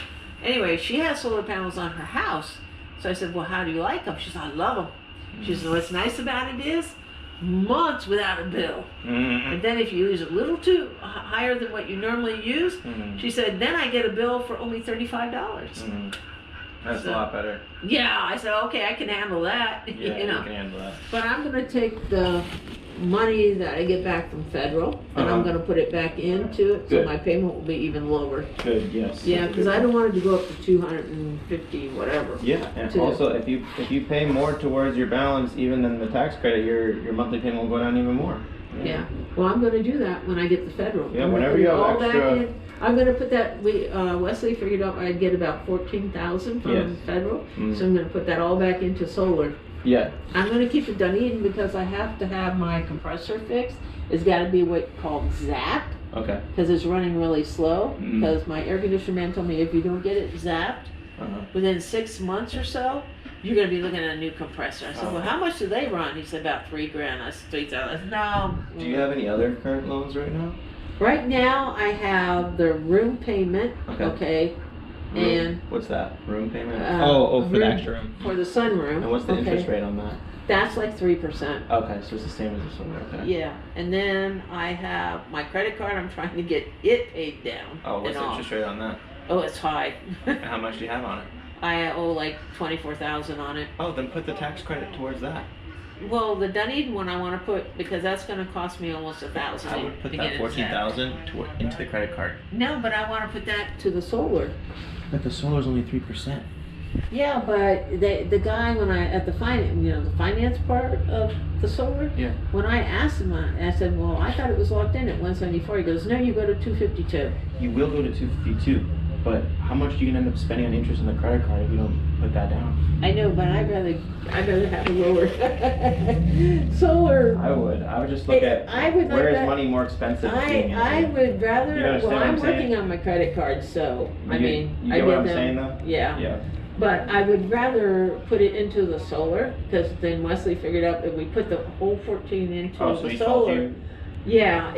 Anyway, she has solar panels on her house. So I said, well, how do you like them? She said, I love them. She said, what's nice about it is months without a bill. And then if you use a little too higher than what you normally use, she said, then I get a bill for only $35. That's a lot better. Yeah, I said, okay, I can handle that. Yeah, you know. you can handle that. But I'm going to take the money that I get back from federal, and I'm going to put it back into it, so Good. my payment will be even lower. Good. Yes. Yeah, because I don't want it to go up to 250 whatever. Yeah, and to- also if you pay more towards your balance even than the tax credit, your monthly payment will go down even more. Yeah. Well, I'm going to do that when I get the federal. Yeah, I'm gonna whenever put you it have all extra- back in. I'm going to put that. Wesley figured out I'd get about 14,000 from Yes. federal, so I'm going to put that all back into solar. Yeah. I'm going to keep it Dunedin because I have to have my compressor fixed. It's got to be what called zapped Okay. because it's running really slow. Because my air conditioner man told me if you don't get it zapped within 6 months or so, you're going to be looking at a new compressor. I said, well, how much do they run? He said, about $3,000. I said, $3,000. I said, no. Do you have any other current loans right now? Right now, I have the room payment, okay, and What's that? Room payment? uh, for the extra room. for the sunroom. And what's the okay. interest rate on that? That's like 3%. Okay, so it's the same as the solar. Okay. Yeah, and then I have my credit card. I'm trying to get it paid down. Oh, what's and the off. interest rate on that? Oh, it's high. And how much do you have on it? I owe like 24,000 on it. Oh, then put the tax credit towards that. Well, the Dunedin one I want to put because that's going to cost me almost 1,000 I would put to that get it zapped. 14,000 into the credit card. No, but I want to put that to the solar. But the solar's only 3%. Yeah, but the guy when I at the finance part of the solar. Yeah. When I asked him, I said, "Well, I thought it was locked in at 174." He goes, "No, you go to 252." You will go to 252, but how much do you end up spending on interest on the credit card if you don't put that down? I know, but I'd rather have a lower solar. I would just look at I would like where is that- money more expensive. I would rather. You understand Well, what I'm I'm saying? working on my credit card, so I You mean, get I what get I'm them. saying though? Yeah. Yeah. But I would rather put it into the solar because then Wesley figured out if we put the whole 14 into Oh, so the he told solar. you. Yeah,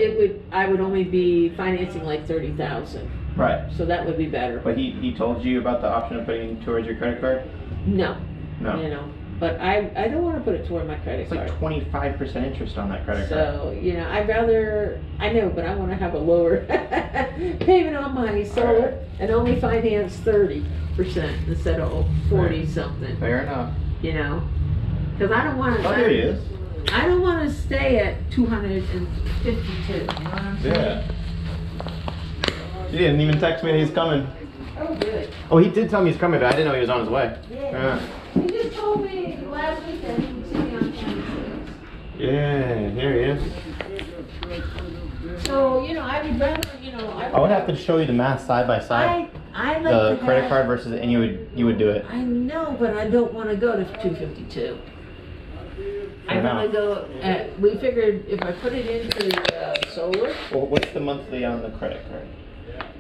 I would only be financing like 30,000. Right. So that would be better. But he told you about the option of putting it towards your credit card? No. No. You know, but I don't want to put it toward my credit It's like card. 25% interest on that credit card. So, I'd rather, I know, but I want to have a lower payment on my solar and only finance 30% instead of 40 something. Fair enough. Because I don't want to. Oh, there he is. I don't want to stay at 252. You know what I'm saying? Yeah. He didn't even text me that he's coming. Oh, good. Oh, he did tell me he's coming, but I didn't know he was on his way. Yeah. He just told me last week that he would see me on 26. Yeah, here he is. So, I would rather, I would have to show you the math side by side. I like The to credit have- card versus, and you would do it. I know, but I don't want to go to 252. I Fair want to go at, we figured if I put it into solar, Well, what's the monthly on the credit card?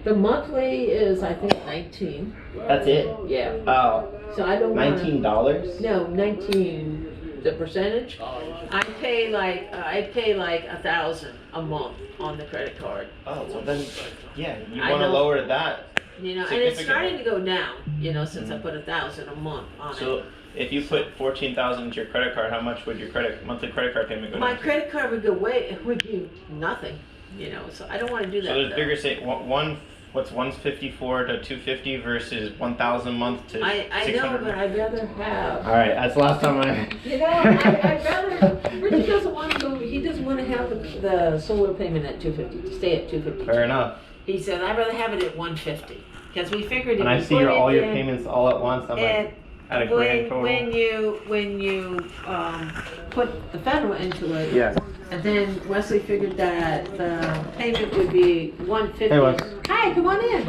the monthly is, I think, 19. That's it? Yeah. Oh. So I don't want $19? No, 19 the percentage. Oh, I pay like $1,000 a month on the credit card. oh, so then, yeah, you I want to know. lower that. You know, and it's significantly. starting to go down. You know, since I put $1,000 a month on it. So if you put 14,000 into your credit card, how much would your monthly credit card payment go My down? credit card would go it would be nothing. You know, so I don't want to do that. So there's though. bigger say what's 154 to 250 versus 1,000 a month to I 600. know, but I'd rather have. All right, that's the last time I. You know, I'd rather. Richard doesn't want to go. He doesn't want to have the solar payment at 250. To stay at 250. Fair enough. He said I'd rather have it at 150 because we figured. And I see all your payments all at once. I'm like at a grand total. When you put the federal into it. Yeah. And then Wesley figured that the payment would be 150. Hey, Wes. Hi, come on in.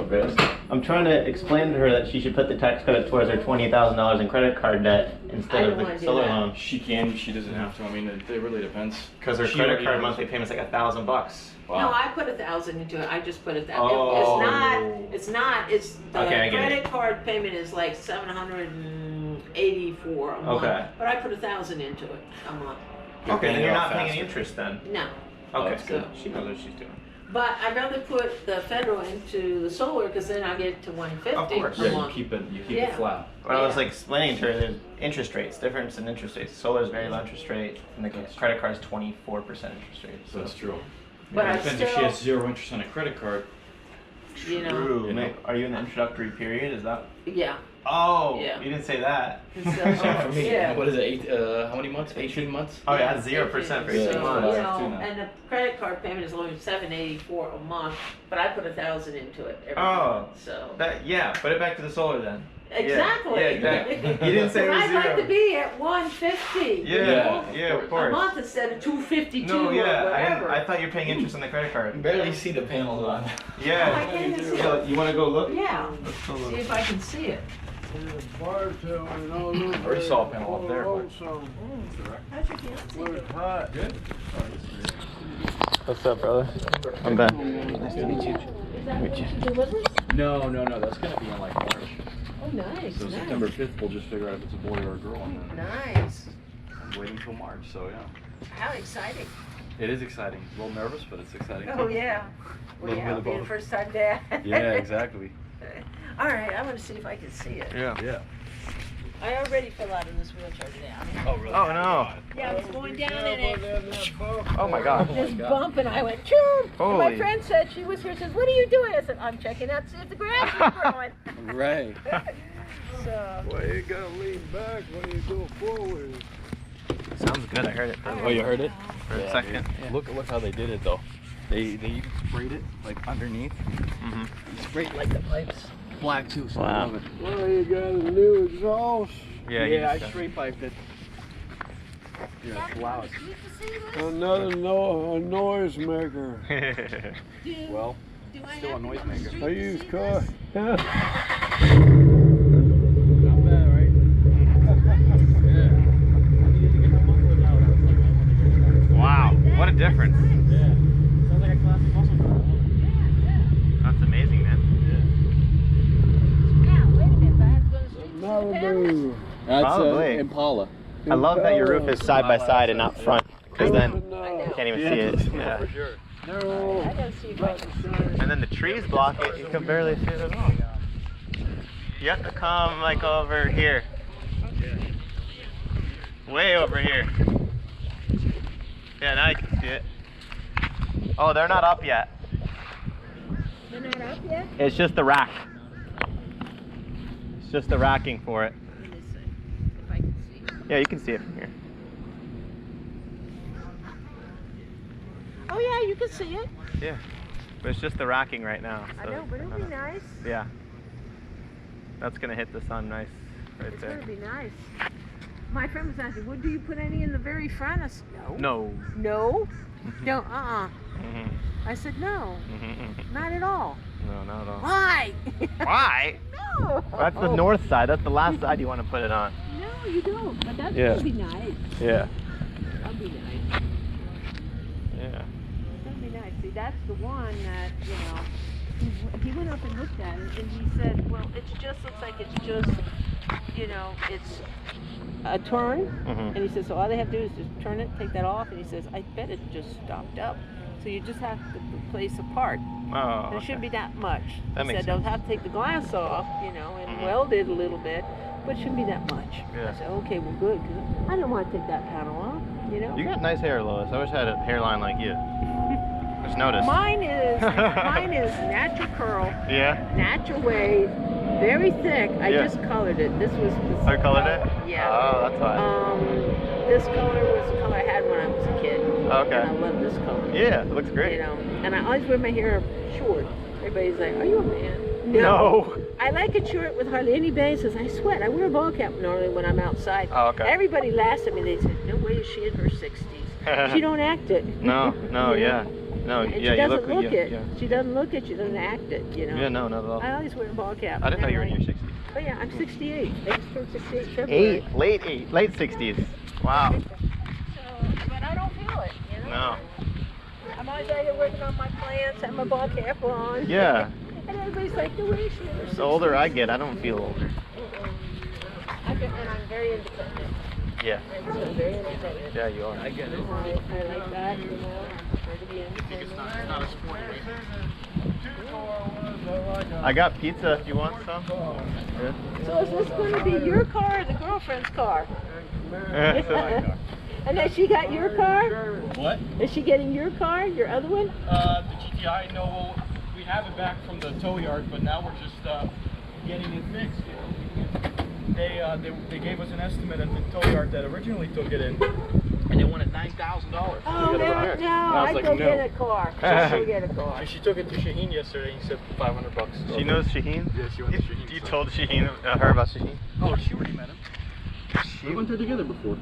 I'm trying to explain to her that she should put the tax credit towards her $20,000 in credit card debt instead of the solar loan. She can, she doesn't have to. I mean, it really depends. Because her credit card monthly payment's like $1,000. Wow. No, I put 1,000 into it. I just put it that. Oh. It's not. It's the Okay, I get credit it. card payment is like $784 a month. Okay. But I put 1,000 into it a month. Okay, then you're not paying any interest then. No. Okay, that's good. She knows what she's doing. But I'd rather put the federal into the solar because then I get to 150 Of course. a Yeah, month. you keep it Yeah. flat. When I was like explaining to her, there's interest rates, difference in interest rates. Solar is very low interest rate, and the credit card is 24% interest rate. So That's true. But it I depends if she still- has 0 interest on a credit card. You know. True. You know. Are you in the introductory period? Is that? Yeah. Oh, Yeah. you didn't say that. So, For me, yeah. what is it? How many months? 18 months? Oh yeah, 0% for 18 So, months. you That's know, too now. and the credit card payment is only $784 a month, but I put 1,000 into it every Oh. month. So Yeah, put it back to the solar then. exactly. Yeah, exactly. You didn't say it was I'd like to 0. be at 150. you know, Yeah, of a course. month instead of 252 No, or yeah, whatever. I thought you were paying interest on the credit card. Barely see the panels on. Yeah. I can't even see it. You want to go look? Yeah. Let's go See look. if I can see it. I already saw a panel up there, but- How's your fancy? hot. Good. What's up, brother? I'm Ben. Nice to meet you. Is that delivered? No, that's gonna be in like March. Oh, nice. So nice. September 5th, we'll just figure out if it's a boy or a girl. And then Nice. I'm waiting till March, so yeah. How exciting. It is exciting. A little nervous, but it's exciting. Oh, yeah. Well, Little yeah, bit of being both. first time dad. Yeah, exactly. All right, I'm going to see if I can see it. Yeah. I already fell out in this wheelchair today. Oh, really? Oh no. Yeah, I was going down in it. Oh my God. This bump, and I went, choom! And my Holy. friend said, she was here, says, what are you doing? I said, I'm checking out to see if the grass is growing. Right. So, Why you gotta lean back when you go forward? Sounds good. I heard it for, Oh, you heard it? for a second. Yeah. Look how they did it though. They even sprayed it like underneath. Mhm. Sprayed like the pipes. Black too, so I Wow. love it. Well, you got a new exhaust. Yeah. Yeah, I straight piped it. Yeah, it's loud. Another noise maker. Well, still a noisemaker. I use car. Not bad, right? Wow. What a difference. Yeah. Sounds like a classic muscle car. That's amazing, man. now, wait a minute, if I have to go to the street. Malibu. That's Probably. Impala. I love that your roof is side by side and not front, because then you can't even see it. Yeah. For sure. I gotta see if I can see it. And then the trees block it. You can barely see it at all. You have to come like over here. Way over here. Yeah, now you can see it. Oh, they're not up yet. They're not up yet? It's just the rack. It's just the racking for it. Let me see if I can see. Yeah, you can see it from here. Oh yeah, you can see it. Yeah. But it's just the racking right now. I know, but it'll be nice. Yeah. That's gonna hit the sun nice right It's there. gonna be nice. My friend was asking, well, do you put any in the very front? I said, no. No. No? Don't, I said, no, not at all. No, not at all. Why? Why? No. That's the north side. That's the last side you want to put it on. No, you don't. But that's Yeah. gonna be nice. Yeah. That'll be nice. Yeah. That'll be nice. See, that's the one that, you know, he went went up and looked at it, and he said, well, it just looks like it's just, you know, it's a turn. And he says, so all they have to do is just turn it, take that off. And he says, I bet it just stopped up. So you just have to replace a part. Oh, and it shouldn't be that much. That He makes said, they'll have to take the glass off, you know, and weld it a little bit, but it shouldn't be that much. Yeah. I said, okay, well, good, because I don't want to take that panel off, you know. You got nice hair, Lois. I wish I had a hairline like you. Just noticed. Mine is natural curl. Yeah. Natural wave, very thick. I just colored it. This was. Oh, you colored it? Yeah. Oh, that's fine. This color was the color I had when I was a kid. Okay. And I love this color. Yeah, it looks great. You know, and I always wear my hair short. Everybody's like, "Are you a man?" No. I like it short with hardly any bangs because I sweat. I wear a ball cap normally when I'm outside. Oh, okay. Everybody laughs at me. They say, "No way is she in her 60s." She don't act it. No, no, You know? yeah. No, And yeah, she you doesn't look it. Yeah. She doesn't look it. She doesn't act it. You know. Yeah, no, not at all. I always wear a ball cap. I didn't know you were in your 60s. Oh yeah, I'm 68. I just turned 68 February. Late 60s. Wow. But I don't feel it. You know. No. I'm always out here working on my plants. Have my ball cap on. Yeah. And everybody's like, "No way, she's in her 60s." The older I get, I don't feel older. And I'm very independent. Yeah. And so very independent. Yeah, you are. I get it. I like that, you know. I prefer to be independent. It's not a sport, I got pizza if you want some. Yeah. So is this going to be your car or the girlfriend's car? And has she got your car? What? Is she getting your car, your other one? The GTI, no, well, we have it back from the tow yard, but now we're just getting it fixed. They gave us an estimate at the tow yard that originally took it in, and they wanted $9,000. Oh, no, I'd go get a car. I'd go get a car. And she took it to Shaheen yesterday, and he said $500. She knows Shaheen? Yeah, she went to Shaheen. You told Shaheen, her about Shaheen? Oh, she already met him. We went there together before.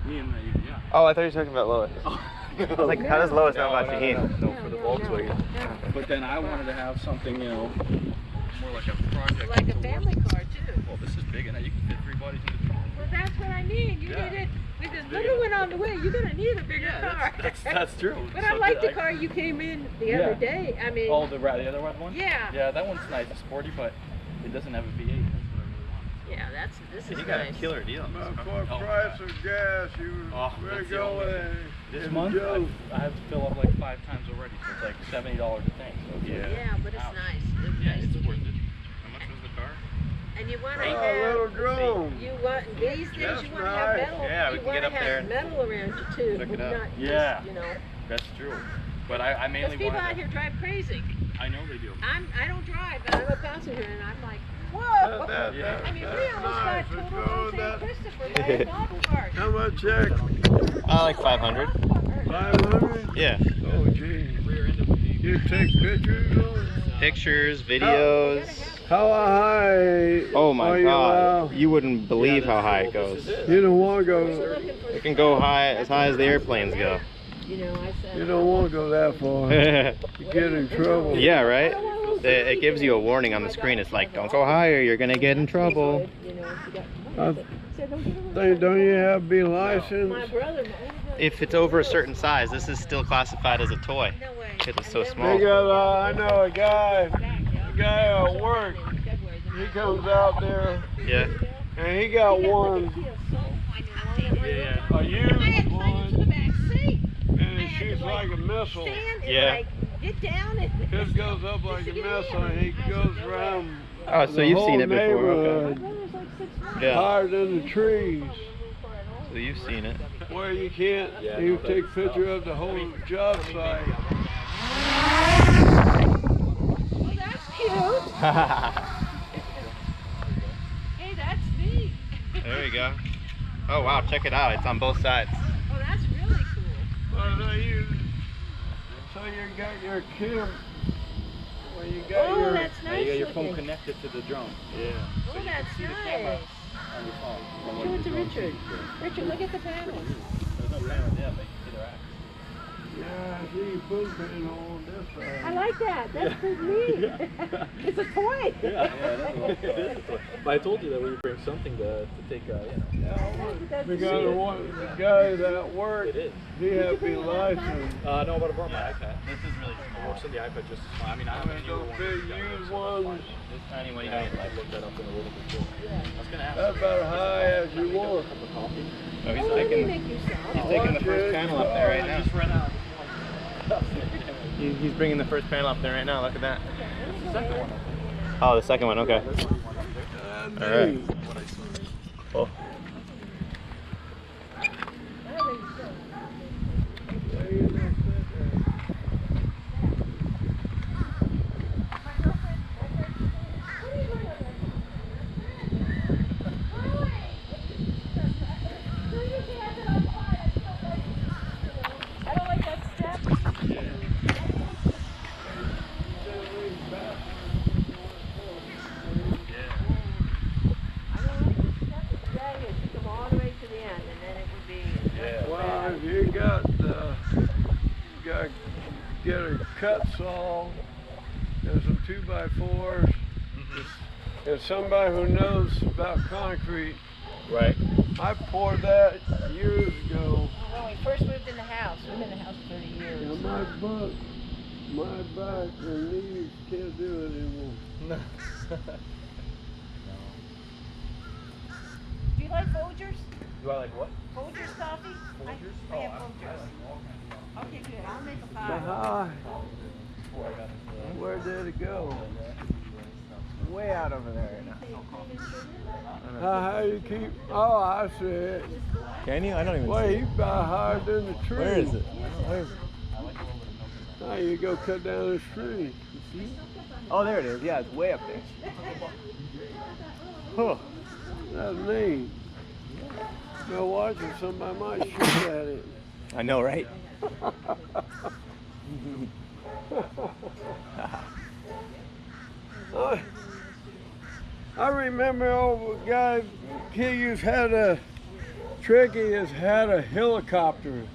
Me and yeah. Oh, I thought you were talking about Lois. I was like, how does Lois know about Shaheen? No, for the Volkswagen. But then I wanted to have something, you know, more like a project. Like a family car, too. Well, this is big enough. You can fit 3 bodies in the trunk. Well, that's what I mean. You need it. With this little one on the way, you're going to need a bigger car. That's true. But I like the car you came in the other day. I mean. Oh, the other one? Yeah. Yeah, that one's nice. It's sporty, but it doesn't have a V8. That's what I really want. Yeah, this is You got nice. a killer deal. For price of gas, we're going. This month, I have to fill up like 5 times already, so it's like $70 a tank. So Yeah, but it's nice. It's nice. It's worth it. How much was the car? And you want to A have little drone. you want these days you want to have metal. Yeah, we you can want get to up there have and metal around you too. check it out. Not Yeah. just, you know. That's true. But I mainly Because people want out here drive crazy. I know they do. I don't drive, but I'm a passenger, and I'm like, whoa! Yeah. I mean, we almost got total St. Christopher by a golf cart. How much check? Like 500. 500? Yeah. Oh, gee. You take pictures? Pictures, videos. How high? Oh my are you God! allowed? You wouldn't believe how high it goes. You don't want to go. It can go as high as the airplanes go. You know, I said. You don't want to go that far. You get in trouble. Yeah, right? It gives you a warning on the screen. It's like, don't go higher, you're gonna get in trouble. Don't you have to be licensed? My brother. If it's over a certain size, this is still classified as a toy. Because it's so small. Because I know a guy at work. He comes out there. Yeah. And he got one. A used one. And it shoots like a missile. Yeah. Get down and His goes up like a missile and he goes around. Oh, so you've seen it before. Okay. Yeah. Higher than the trees. So you've seen it. Where you can't, you take picture of the whole job site. Well, that's cute. Hey, that's neat. There you go. Oh wow, check it out. It's on both sides. Oh, that's really cool. Well, so you got your cam. Well, you got Oh, your. that's nice. You got your looking. phone connected to the drone. Yeah. Oh, that's nice. On your phone. Show it to Richard. Richard, look at the panels. There's no camera there, but you can see their act. Yeah, I see you put panel on this side. I like that. That's pretty neat. It's a toy. Yeah, that's it is a toy. But I told you that we would bring something to take, you know. The guy that works, It is. he has to be licensed. No, but I brought my iPad. This is really small. It works on the iPad just as fine. I mean, I have a newer one. Big used ones. This tiny one, you know, I looked that up in a little bit too. I was gonna ask. That's about as high as you want. Oh, he's taking the first panel up there right now. Just ran out. He's bringing the first panel up there right now. Look at that. The second one. Oh, the second one. Okay. All right. Cool. You got get a cut saw and some 2x4s. And somebody who knows about concrete. Right. I poured that years ago. When we first moved in the house, we've been in the house 30 years. Now my back and knees can't do it anymore. No. Do you like Folgers? Do I like what? Folgers coffee? I have Folgers. Okay, good. I'll make a But pie. where did it go? Way out over there right now. How you keep? Oh, I see it. Can you? I don't even see Wait, it. you about higher than the tree. Where is it? Where is it? Now you go cut down this tree. Oh, there it is. Yeah, it's way up there. Huh. That's neat. Now watch it, somebody might shoot at it. I know, right? I remember old guy, he had a Tricky had a helicopter.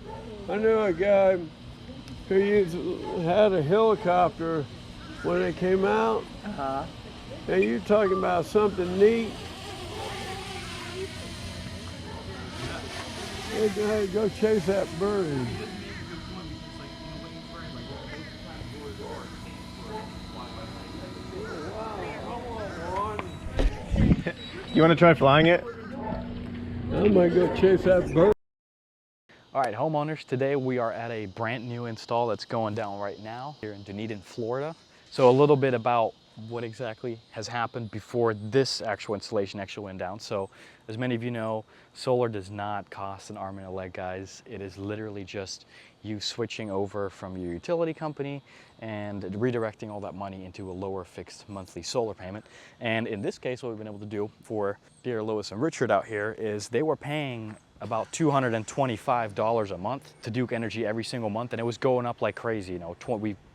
I knew a guy who had a helicopter when it came out. And you talking about something neat. Hey, go chase that bird. You want to try flying it? I might go chase that bird. All right, homeowners, today we are at a brand new install that's going down right now here in Dunedin, Florida. So a little bit about what exactly has happened before this actual installation actually went down. So as many of you know, solar does not cost an arm and a leg, guys. It is literally just you switching over from your utility company and redirecting all that money into a lower fixed monthly solar payment. And in this case, what we've been able to do for dear Lois and Richard out here is they were paying about $225 a month to Duke Energy every single month, and it was going up like crazy. You know,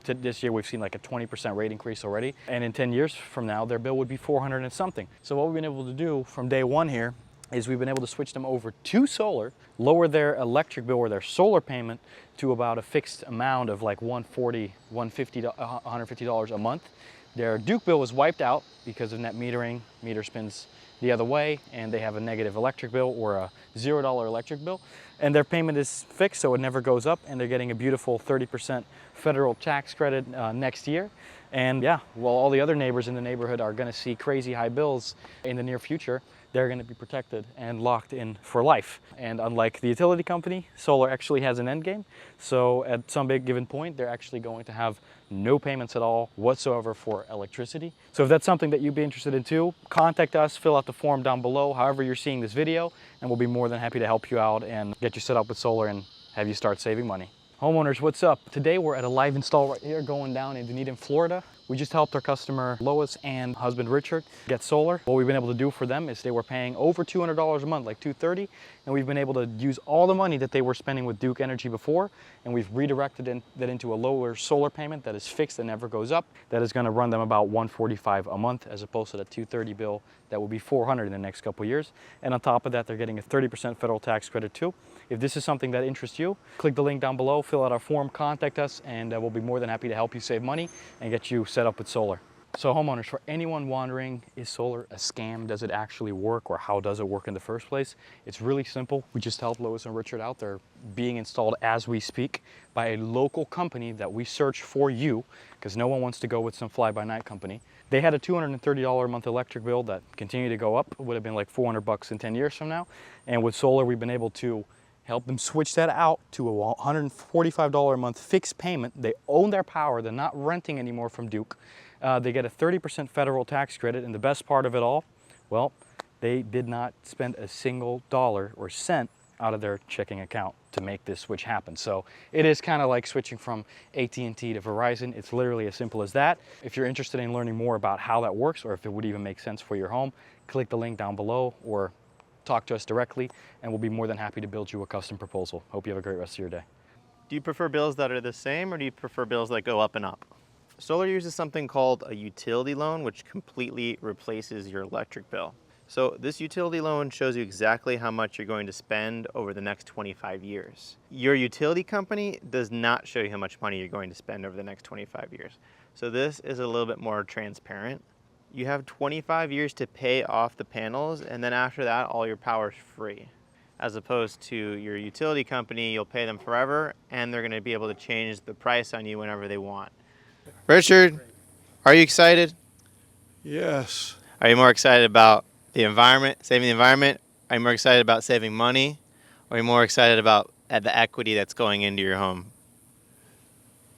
this year we've seen like a 20% rate increase already, and in 10 years from now their bill would be 400 and something. So what we've been able to do from day one here is we've been able to switch them over to solar, lower their electric bill or their solar payment to about a fixed amount of like $140, $150 a month. Their Duke bill was wiped out because of net metering. Meter spins the other way, and they have a negative electric bill or a $0 electric bill. And their payment is fixed, so it never goes up, and they're getting a beautiful 30% federal tax credit next year. And yeah, while all the other neighbors in the neighborhood are gonna see crazy high bills in the near future, they're gonna be protected and locked in for life. And unlike the utility company, solar actually has an end game. So at some big given point, they're actually going to have no payments at all whatsoever for electricity. So if that's something that you'd be interested in too, contact us, fill out the form down below, however you're seeing this video, and we'll be more than happy to help you out and get you set up with solar and have you start saving money. Homeowners, what's up? Today we're at a live install right here going down in Dunedin, Florida. We just helped our customer Lois and husband Richard get solar. What we've been able to do for them is they were paying over $200 a month, like $230, and we've been able to use all the money that they were spending with Duke Energy before, and we've redirected that into a lower solar payment that is fixed and never goes up. That is going to run them about $145 a month as opposed to the $230 bill that will be $400 in the next couple of years. And on top of that, they're getting a 30% federal tax credit too. If this is something that interests you, click the link down below, fill fill out our form, contact us, and we'll be more than happy to help you save money and get you set up with solar. So homeowners, for anyone wondering, is solar a scam? Does it actually work, or how does it work in the first place? It's really simple. We just helped Lois and Richard out. They're being installed as we speak by a local company that we search for you, because no one wants to go with some fly-by-night company. They had a $230 a month electric bill that continued to go up. It would have been like $400 in 10 years from now. And with solar, we've been able to help them switch that out to a $145 a month fixed payment. They own their power. They're not renting anymore from Duke. They get a 30% federal tax credit, and the best part of it all, well, they did not spend a single dollar or cent out of their checking account to make this switch happen. So it is kind of like switching from AT&T to Verizon. It's literally as simple as that. If you're interested in learning more about how that works, or if it would even make sense for your home, click the link down below or talk to us directly, and we'll be more than happy to build you a custom proposal. Hope you have a great rest of your day. Do you prefer bills that are the same, or do you prefer bills that go up and up? Solar uses something called a utility loan, which completely replaces your electric bill. So this utility loan shows you exactly how much you're going to spend over the next 25 years. Your utility company does not show you how much money you're going to spend over the next 25 years. So this is a little bit more transparent. You have 25 years to pay off the panels, and then after that, all your power is free. As opposed to your utility company, you'll pay them forever, and they're gonna be able to change the price on you whenever they want. Richard, are you excited? Yes. Are you more excited about the environment, saving the environment? Are you more excited about saving money? Or are you more excited about the equity that's going into your home?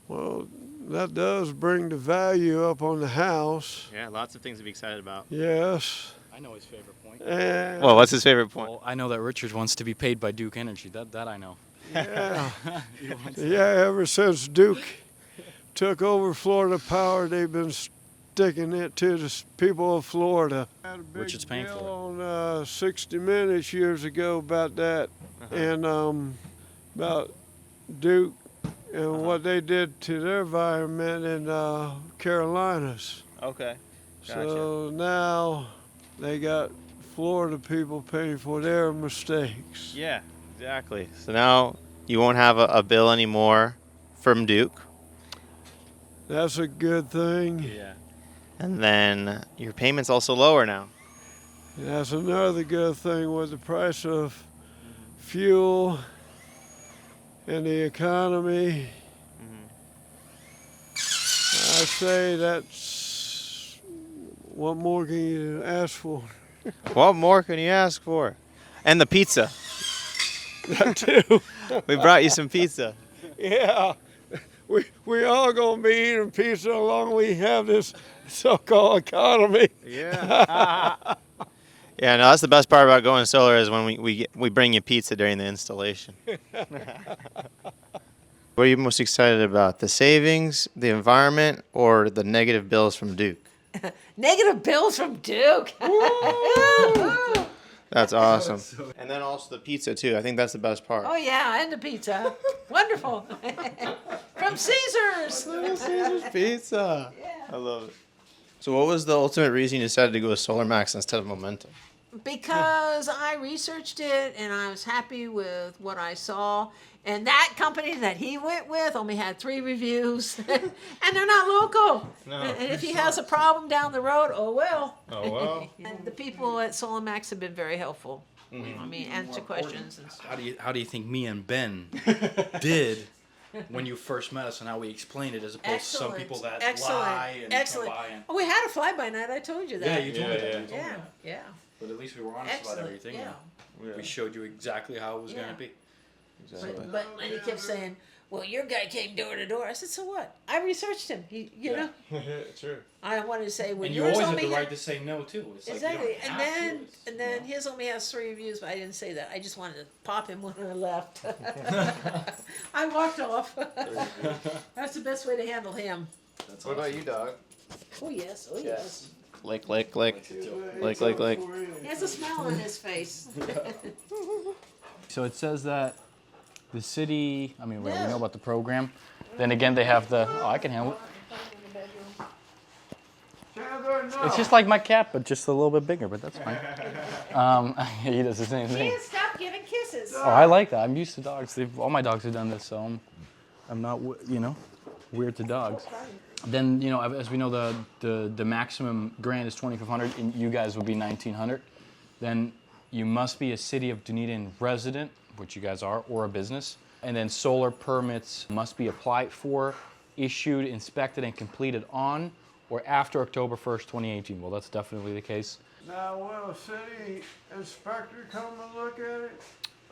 Well, that does bring the value up on the house. Yeah, lots of things to be excited about. Yes. I know his favorite point. Well, what's his favorite point? Well, I know that Richard wants to be paid by Duke Energy. That I know. Yeah. Yeah, ever since Duke took over Florida Power, they've been sticking it to the people of Florida. Had a big Richard's paying for it. on 60 Minutes years ago about that, and about Duke and what they did to their environment in Carolinas. Okay. Gotcha. So now they got Florida people paying for their mistakes. Yeah, exactly. So now you won't have a bill anymore from Duke. That's a good thing. Yeah. And then your payment's also lower now. That's another good thing with the price of fuel and the economy. I say that's, what more can you ask for? What more can you ask for? And the pizza. That too. We brought you some pizza. Yeah. We all gonna be eating pizza as long as we have this so-called economy. Yeah. Yeah, no, that's the best part about going solar is when we bring you pizza during the installation. What are you most excited about? The savings, the environment, or the negative bills from Duke? Negative bills from Duke. That's awesome. And then also the pizza too. I think that's the best part. Oh yeah, and the pizza. Wonderful. From Caesar's. Caesar's Pizza. Yeah. I love it. So what was the ultimate reason you decided to go with Solar Max instead of Momentum? Because I researched it and I was happy with what I saw. And that company that he went with only had 3 reviews. And they're not local. No, and if he has a problem down the road, oh well. Oh well. And the people at Solar Max have been very helpful. I mean, answer questions and stuff. How do you think me and Ben did when you first met us, and how we explained it, as opposed to some people that lie and Excellent. come by and... Oh, we had a fly-by-night. I told you that. Yeah, you told me that. Yeah. But at least we were honest about everything. Yeah. We showed you exactly how it was going to be. But and he kept saying, well, your guy came door to door. I said, so what? I researched him. You know? True. I wanted to say, when and you yours always have only the right to say no, too. It's exactly. Like and then his only has 3 reviews, but I didn't say that. I just wanted to pop him when I left. I walked off. That's the best way to handle him. What about you, dog? Oh, yes. Oh, yes. Lick, lick, lick. Lick, lick, lick. He has a smile on his face. So it says that the city, we know about the program. Then again, they have the, I can handle it. It's just like my cat, but just a little bit bigger, but that's fine. He does the same thing. Stop giving kisses. Oh, I like that. I'm used to dogs. All my dogs have done this, so I'm not, you know, weird to dogs. Then, you know, as we know, the maximum grant is 2,500, and you guys would be 1,900. Then you must be a City of Dunedin resident, which you guys are, or a business. And then solar permits must be applied for, issued, inspected, and completed on or after October 1st, 2018. Well, that's definitely the case. Now, will a city inspector come and look at it?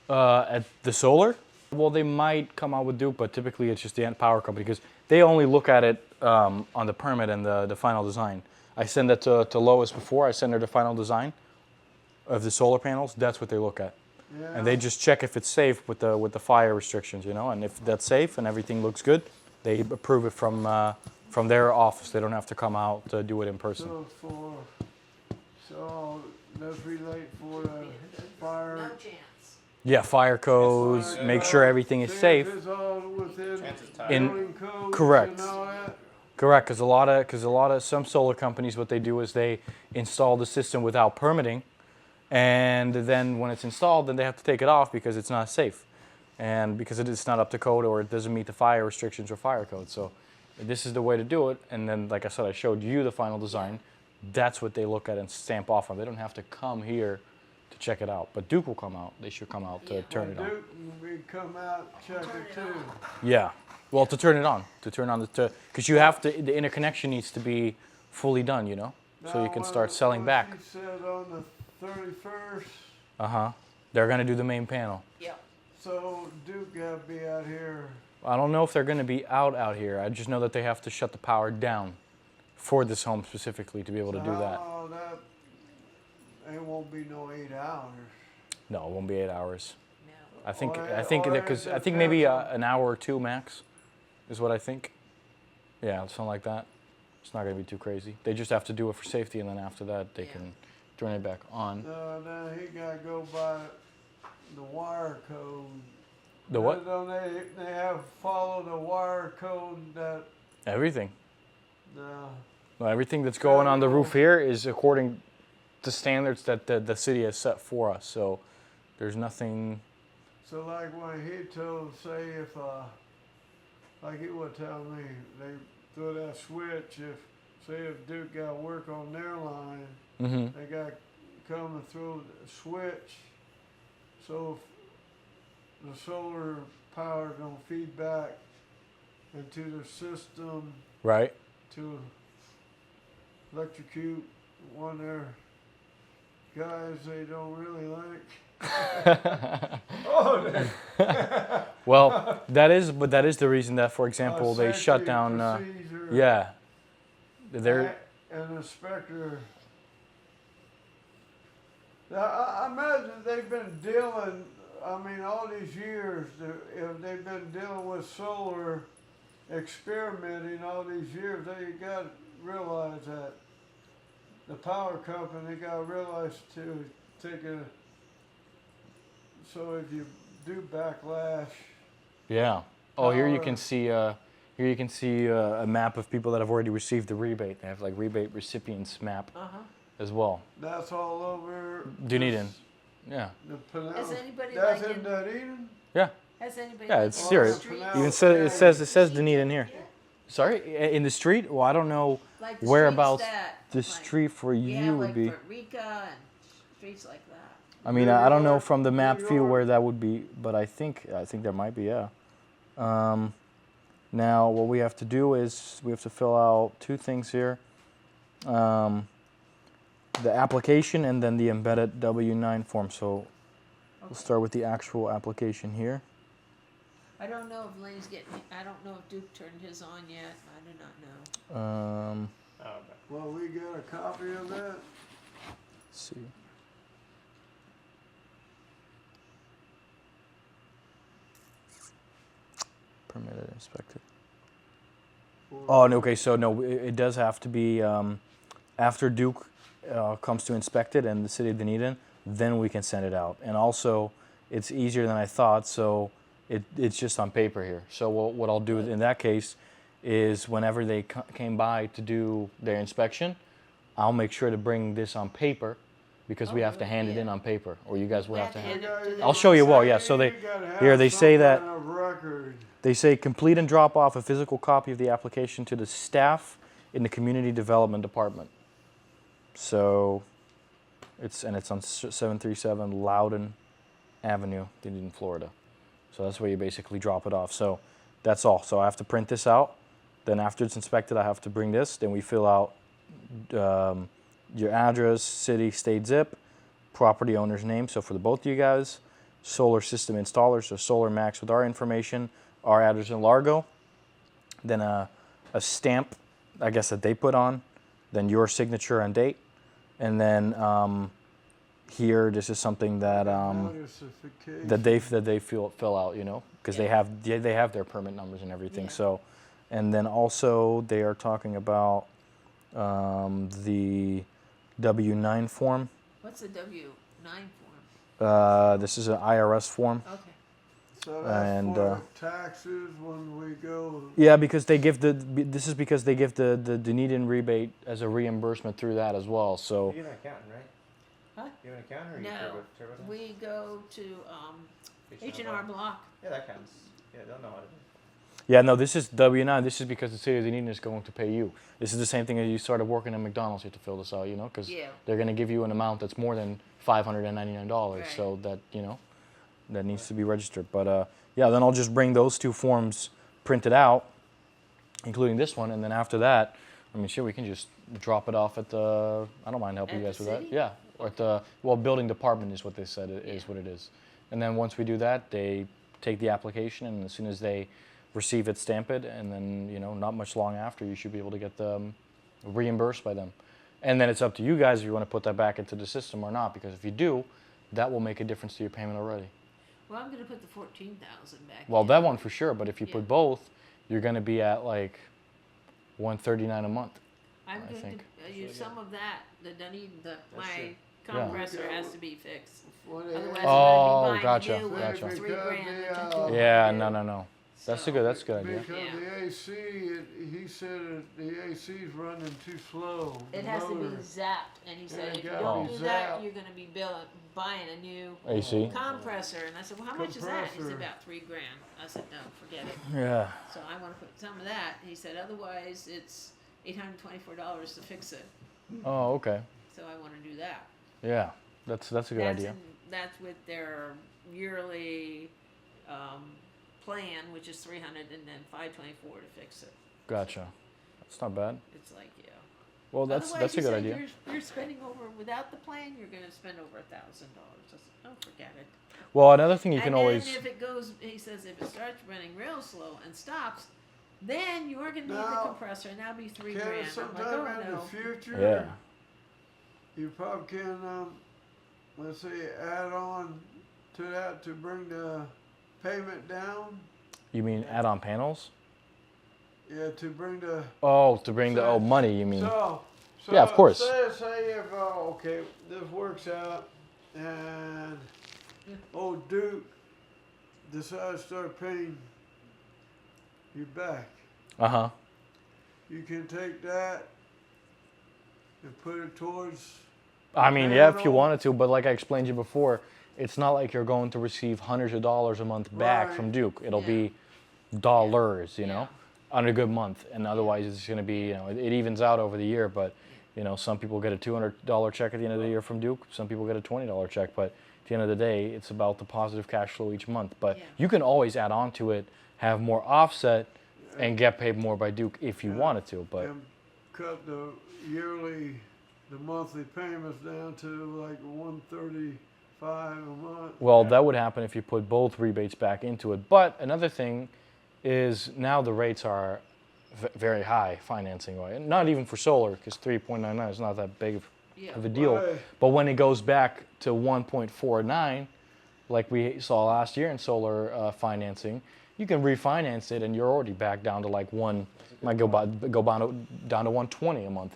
At the solar? Well, they might come out with Duke, but typically it's just the power company because they only look at it on the permit and the final design. I send that to Lois before. I send her the final design of the solar panels. That's what they look at. Yeah. And they just check if it's safe with the fire restrictions, you know, and if that's safe and everything looks good, they approve it from their office. They don't have to come out to do it in person. So that's relate for the fire. No chance. Yeah, fire codes, make sure everything is safe. It's all within In codes correct. and all that? Correct, because a lot of some solar companies, what they do is they install the system without permitting, and then when it's installed, then they have to take it off because it's not safe, and because it's not up to code or it doesn't meet the fire restrictions or fire code. So this is the way to do it. And then, like I said, I showed you the final design. That's what they look at and stamp off on. They don't have to come here to check it out, but Duke will come out. They should come out to turn it on. Duke will come out, check it too. Yeah. Well, to turn on because you have to, the interconnection needs to be fully done, you know, so you can start selling back. You said on the 31st. They're gonna do the main panel. Yep. So Duke gotta be out here. I don't know if they're gonna be out here. I just know that they have to shut the power down for this home specifically to be able to do that. Oh, it won't be no 8 hours. No, it won't be 8 hours. No. I think maybe an hour or two max. Is what I think. Yeah, something like that. It's not going to be too crazy. They just have to do it for safety, and then after that, they can turn it back on. No, he got to go by the wire code. The what? Don't they have to follow the wire code that... Everything. No. Well, everything that's going on the roof here is according to standards that the city has set for us. So there's nothing... So like when he told, say if... like he would tell me, they throw that switch, if Duke got work on their line, they got to come and throw the switch, so if the solar power gonna feed back into the system, right, to electrocute one of their guys they don't really like. Well, that is the reason that, for example, they shut down. Yeah, they're. An inspector. I imagine they've been dealing. I mean, all these years, if they've been dealing with solar, experimenting all these years, they got to realize that the power company got to realize to take a. So if you do backlash. Yeah. Oh, here you can see a map of people that have already received the rebate. They have like rebate recipients map as well. That's all over Dunedin. Yeah. Has anybody That's in Dunedin? Yeah. Has anybody? Yeah, it's serious. Even it says Dunedin here. Sorry, in the street? Well, I don't know like the whereabouts the like, street for you would be. For Rica and streets like that. I mean, I don't know from the map view where that would be, but I think there might be, yeah. Now, what we have to do is we have to fill out two things here. The application and then the embedded W-9 form. So we'll start with the actual application here. I don't know if Lane's getting. I don't know if Duke turned his on yet. I do not know. Well, we got a copy of that. Let's see. Permitted, inspected. Oh, okay. So no, it does have to be after Duke comes to inspect it and the city of Dunedin, then we can send it out. And also, it's easier than I thought. So it's just on paper here. So what I'll do in that case is whenever they came by to do their inspection, I'll make sure to bring this on paper, because we have to hand it in on paper, or you guys will have to hand it. I'll show you what. Yeah. So they here they say that they say complete and drop off a physical copy of the application to the staff in the community development department. So it's on 737 Loudon Avenue, Dunedin, Florida. So that's where you basically drop it off. So that's all. So I have to print this out. Then after it's inspected, I have to bring this. Then we fill out your address, city, state, zip, property owner's name. So for the both of you guys, solar system installer, so Solar Max with our information, our address in Largo. Then a stamp, I guess, that they put on. Then your signature and date. And then here, this is something that they fill out, you know, because they have their permit numbers and everything. So, and then also they are talking about the W-9 form. What's the W-9 form? This is an IRS form. Okay. So that's for taxes when we go. Yeah, because they give this is because they give the Dunedin rebate as a reimbursement through that as well. So. You're an accountant, right? Huh? You have an accountant or no, you we go to H&R Block. Yeah, that counts. Yeah, they'll know how to do it. Yeah, no, this is W-9. This is because the city of Dunedin is going to pay you. This is the same thing as you started working at McDonald's. You have to fill this out, you know, because they're going to give you an amount that's more than $599. Right. So that, you know, that needs to be registered. But yeah, then I'll just bring those two forms printed out, including this one, and then after that, I mean, sure, we can just drop it off at the. I don't mind helping you guys with that. Yeah, or at the building department is what they said is what it is. And then once we do that, they take the application, and as soon as they receive it, stamp it, and then, you know, not much long after, you should be able to get them reimbursed by them. And then it's up to you guys if you want to put that back into the system or not, because if you do, that will make a difference to your payment already. Well, I'm going to put the $14,000 back. Well, that one for sure, but if you put both, you're going to be at like $139 a month. I'm going to use some of that. My compressor has to be fixed. Otherwise, I'm going to be buying new one for $3,000. Yeah, no. That's a good idea. Because the AC, he said the AC's running too slow. It has to be zapped, and he said if you don't do that, you're going to be buying a new AC compressor. And I said, well, how much is that? He said about $3,000. I said, no, forget it. Yeah. So I want to put some of that. He said, otherwise it's $824 to fix it. Oh, okay. So I want to do that. Yeah, that's a good idea. That's with their yearly plan, which is $300 and then $524 to fix it. Gotcha. That's not bad. It's like, yeah. Well, that's a good idea. You're spending over without the plan. You're going to spend over $1,000. I said, oh, forget it. Well, another thing you can always. And if it goes, he says, if it starts running real slow and stops, then you're going to need the compressor, and that'll be $3,000. Sometime in the future, you probably can, let's say, add on to that to bring the payment down. You mean add-on panels? Yeah, to bring the. Oh, to bring the money. You mean? So yeah, of course. Say if okay, this works out, and old Duke decides to start paying you back. You can take that and put it towards. I mean, yeah, if you wanted to, but like I explained to you before, it's not like you're going to receive hundreds of dollars a month back from Duke. It'll be dollars, you know, on a good month, and otherwise it's going to be, you know, it evens out over the year. But you know, some people get a $200 check at the end of the year from Duke. Some people get a $20 check, but at the end of the day, it's about the positive cash flow each month. But you can always add on to it, have more offset, and get paid more by Duke if you wanted to. But cut the monthly payments down to like $135 a month. Well, that would happen if you put both rebates back into it. But another thing is now the rates are very high financing, right? Not even for solar, because 3.99 is not that big of a deal. Right. But when it goes back to 1.49, like we saw last year in solar financing, you can refinance it and you're already back down to like might go down to 120 a month.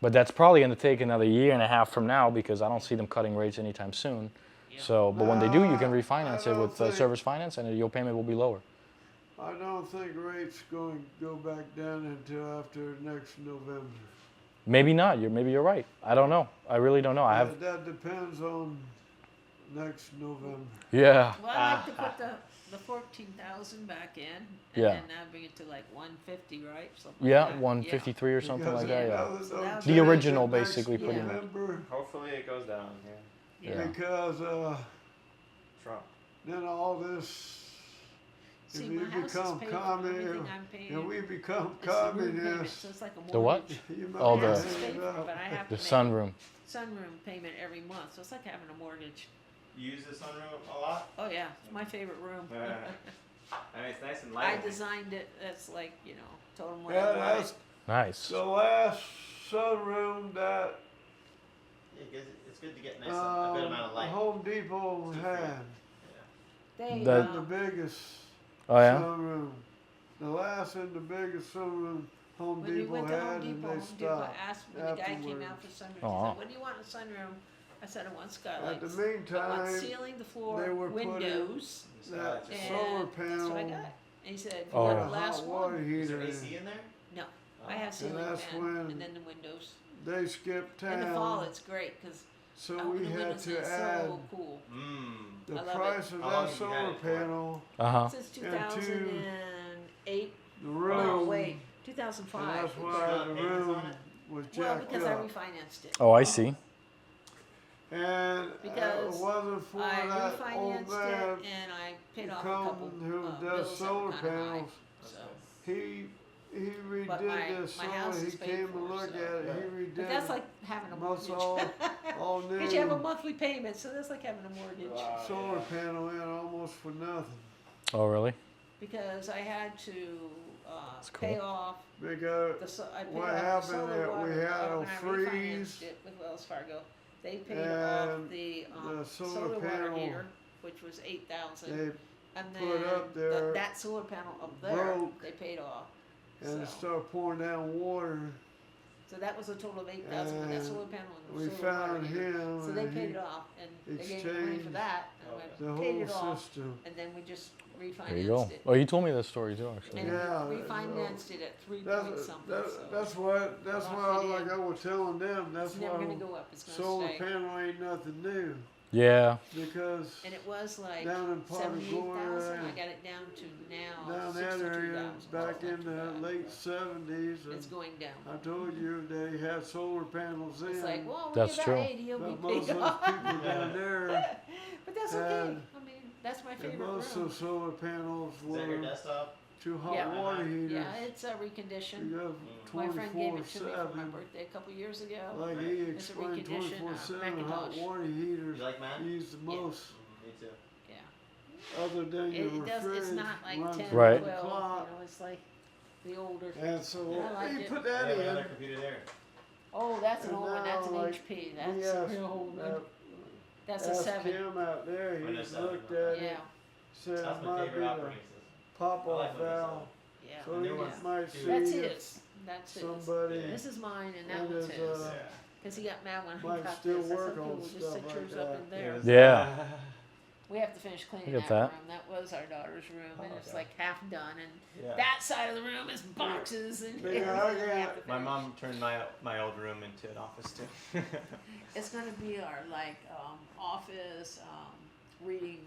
But that's probably going to take another year and a half from now, because I don't see them cutting rates anytime soon. So, but when they do, you can refinance it with service finance, and your payment will be lower. I don't think rates going to go back down until after next November. Maybe not. Maybe you're right. I don't know. I really don't know. That depends on next November. Yeah. Well, I like to put the 14,000 back in, and Yeah. then now bring it to like 150, right? Yeah, like that. 153 or something like that. Yeah. So that The would- original, basically, pretty much. Hopefully it goes down. Yeah. Because Trump. then all this. See, if my you house is become paid for everything I'm paying. and we become It's the room payment, communists. so it's like a The what? mortgage. You might Oh, My house the is paid for, but I have the to make sunroom. sunroom payment every month, so it's like having a mortgage. You use the sunroom a lot? Oh yeah, it's my favorite room. I mean, it's nice and I light. designed it. That's like, you know, told them what Yeah, I wanted. that's Nice. the last sunroom that It's good to get nice, a good amount of light. Home Depot had. They, That- The biggest Oh yeah. sunroom. The last and the biggest sunroom Home when we Depot went to Home had, and Depot, they Home Depot stopped asked when the guy came afterwards. out for sunroom, Aw. he said, what do you want in a sunroom? I said, I want skylights. At the I want meantime, ceiling, the they floor, were putting windows. that And solar that's what I panel got. And he said, if you Oh. got Yeah. the last hot water one. Is there heater. AC in there? No, I have ceiling that's fan, when and then the windows. They skipped In the fall, town, it's great because so out we in the had windows to it's add so cool. the I love price it. of How long that have you had solar it for? panel, Uh-huh. Since And 2008. the room. No, wait, And 2005. that's why the room was Well, jacked because I up. refinanced it. Oh, I see. And Because it wasn't for I that old refinanced man it and I paid who off a couple who bills does that solar were kind of high. panels. So. He redid But this my solar. house He is paid came for, to look so- at it. He redid But that's it. like having a Most mortgage. all new. Because you have a monthly payment, so that's like having a mortgage. Solar panel in almost for nothing. Oh, really? Because I had to cool. pay off. Because I paid what off the happened solar that we water had a when I freeze refinanced it with Wells Fargo. They paid off and the the solar solar water panel heater, which was $8,000, they and put then up there that solar panel up there broke they paid off. and it So- started pouring down water. So that was a total of $8,000 with that And solar panel and we the solar water found heater. him So they and paid he it off, and they gave me money for exchanged that, and the I paid it whole off, system. and then we just refinanced There you go. it. Oh, you told me that story too, actually. And Yeah, we refinanced it at 3 That's point something. that, so that's what that's Locked why it like in. I was telling them. That's It's never why gonna go up. It's gonna solar stay. panel ain't nothing new Yeah. because And it was like down in part of 78,000. I Florida, got it down to now down that area 62,000. back in the late 70s. It's going down. I told you they had solar panels in. It's like, well, when That's you're true. about 80, you'll but be most paid of off. those people down there, But that's okay. had- I mean, that's my and favorite most room. of solar panels Is that your were desktop? two hot Yeah. water heaters. Yeah, it's a reconditioned. You have My friend gave it to me for my 24/7. birthday a couple years ago. Like he It's a explained, reconditioned 24/7 hot Macintosh. water heaters You like Mac? use the most. Me too. Yeah. Other than your It does. fridge It's not like runs 10 Right. or 12. clock. You know, it's like the older. And so I like you it. put I that have in. another computer there. Oh, that's an And old one. That's an now, like, HP. we That's a asked, real old one. uh, That's a asked 7. Kim out there, Windows he's 7. looked at Yeah. it, said That's it my might be favorite the operating system. pop I like off Windows valve. Yeah. So The new you one's might too. see That's if his. That's his. somebody This is mine, and that and one's is, his. Yeah. Because he got mad when I might got still this. I work said, okay, on we'll just stuff set like yours up that. in there. Yeah. We have to finish cleaning Look at that, that. room. That was our daughter's room, and it's okay. like half done. And Yeah. that side of the room is boxes and Yeah, everything I we got- have to My finish. mom turned my old room into an office too. It's gonna be our like office, reading,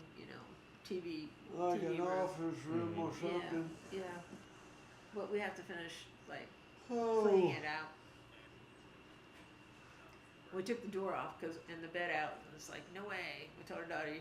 TV. like TV an room. office room or something. Yeah. But we have to finish like Oh, cleaning it out. We took the door off and the bed out, and it's like, no way. We told our daughter,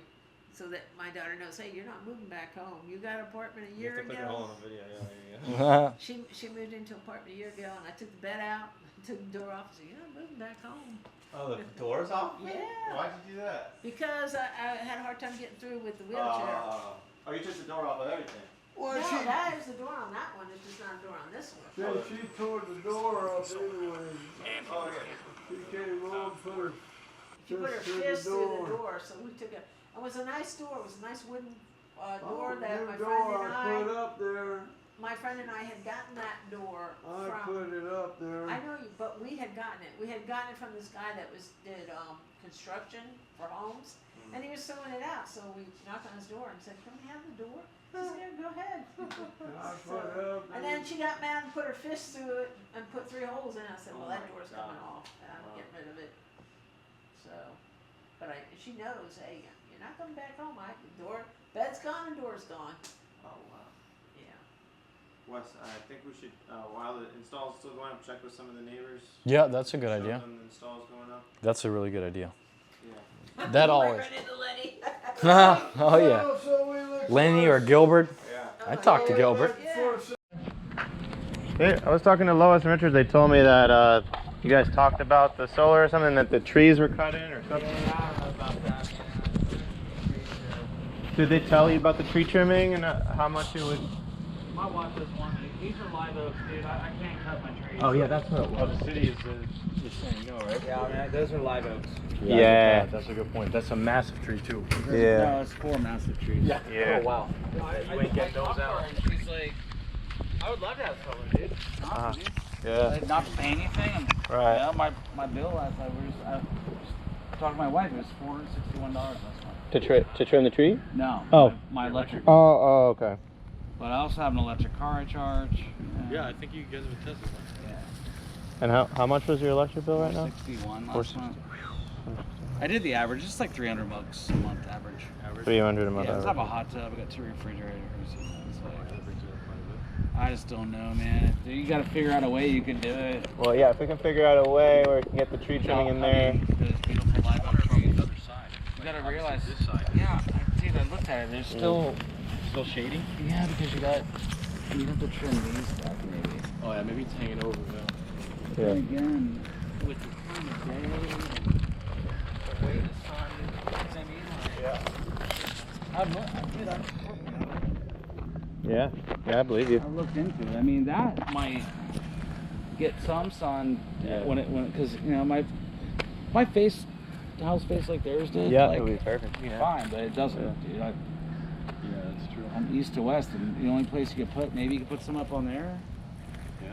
so that my daughter knows, hey, you're not moving back home. You got an apartment a You have year to click a hole ago. in the video. Yeah, there you go. She moved into an apartment a year ago, and I took the bed out, took the door off, and said, you're not moving back home. Oh, the door's off? Yeah. Why'd you do that? Because I had a hard time getting through with the wheelchair. Oh, you took the door off of everything. well, No, she, that is the door on that one. It's just not a door on this one. then she tore the door up anyway. Oh, yeah. She came on, put her She put her fist through fist the through door. the door, so we took it. It was a nice door. It was a nice wooden door Oh, that new my door friend and I put up there. my friend and I had gotten that door I from. put it up there. I know you, but we had gotten it. We had gotten it from this guy that did construction for homes, and he was throwing it out. So we knocked on his door and said, "Can we have the door?" She said, yeah, go ahead. So, and then she got mad and put her fist through it and put 3 holes in it. I said, well, that door's coming off, and I'm getting rid of it. So, but she knows, hey, you're not coming back home. The door, bed's gone and door's gone. Oh, wow. Yeah. Wes, I think we should, while the install's still going up, check with some of the neighbors. Yeah, that's a good Show idea. them the install's going up. That's a really good idea. Yeah. That always. Right into Lenny. Oh yeah. Lenny or Gilbert. Yeah. I talked to Gilbert. Hey, I was talking to Lois and Richard. They told me that you guys talked about the solar or something, that the trees were cut in or something. Yeah, I don't know about that. Did they tell you about the tree trimming and how much it would? My wife does want me. These are live oaks, dude. I can't cut my trees. Oh yeah, that's what it was. The city is saying no, right? Yeah, I mean, those are live oaks. Yeah. That's a good point. That's a massive tree too. Yeah. No, it's 4 massive trees. Yeah. Yeah. Oh wow. You ain't get those out. She's like, I would love to have solar, dude. Yeah. Like, not to pay anything. And, Right. You know, my bill last night, I talked to my wife, it was $461 last month. To trim the tree? No. Oh. My electric. Oh, okay. But I also have an electric car I charge. Yeah, I think you guys have tested one. Yeah. And how much was your electric bill right now? 61 last month. I did the average, just like $300 a month average. 300 a month. Yeah, 'cause I have a hot tub, I got 2 refrigerators. I just don't know, man. You got to figure out a way you can do it. Well, yeah, if we can figure out a way where we can get the tree trimming in there. Those beautiful live oak trees. You got to realize this side. Yeah, dude, I looked at it. There's still shading? Yeah, because you have to trim these back maybe. Oh yeah, maybe it's hanging over now. Yeah. Again, with the time of day, the way the sun, I mean, Yeah, I believe you. I looked into it. I mean, that might get some sun when it, because you know my house face like theirs did. Yeah, like, it would be perfect. Yeah. Fine, but it doesn't, dude. Yeah, that's true. I'm east to west, and the only place you could put, maybe you could put some up on there. Yeah.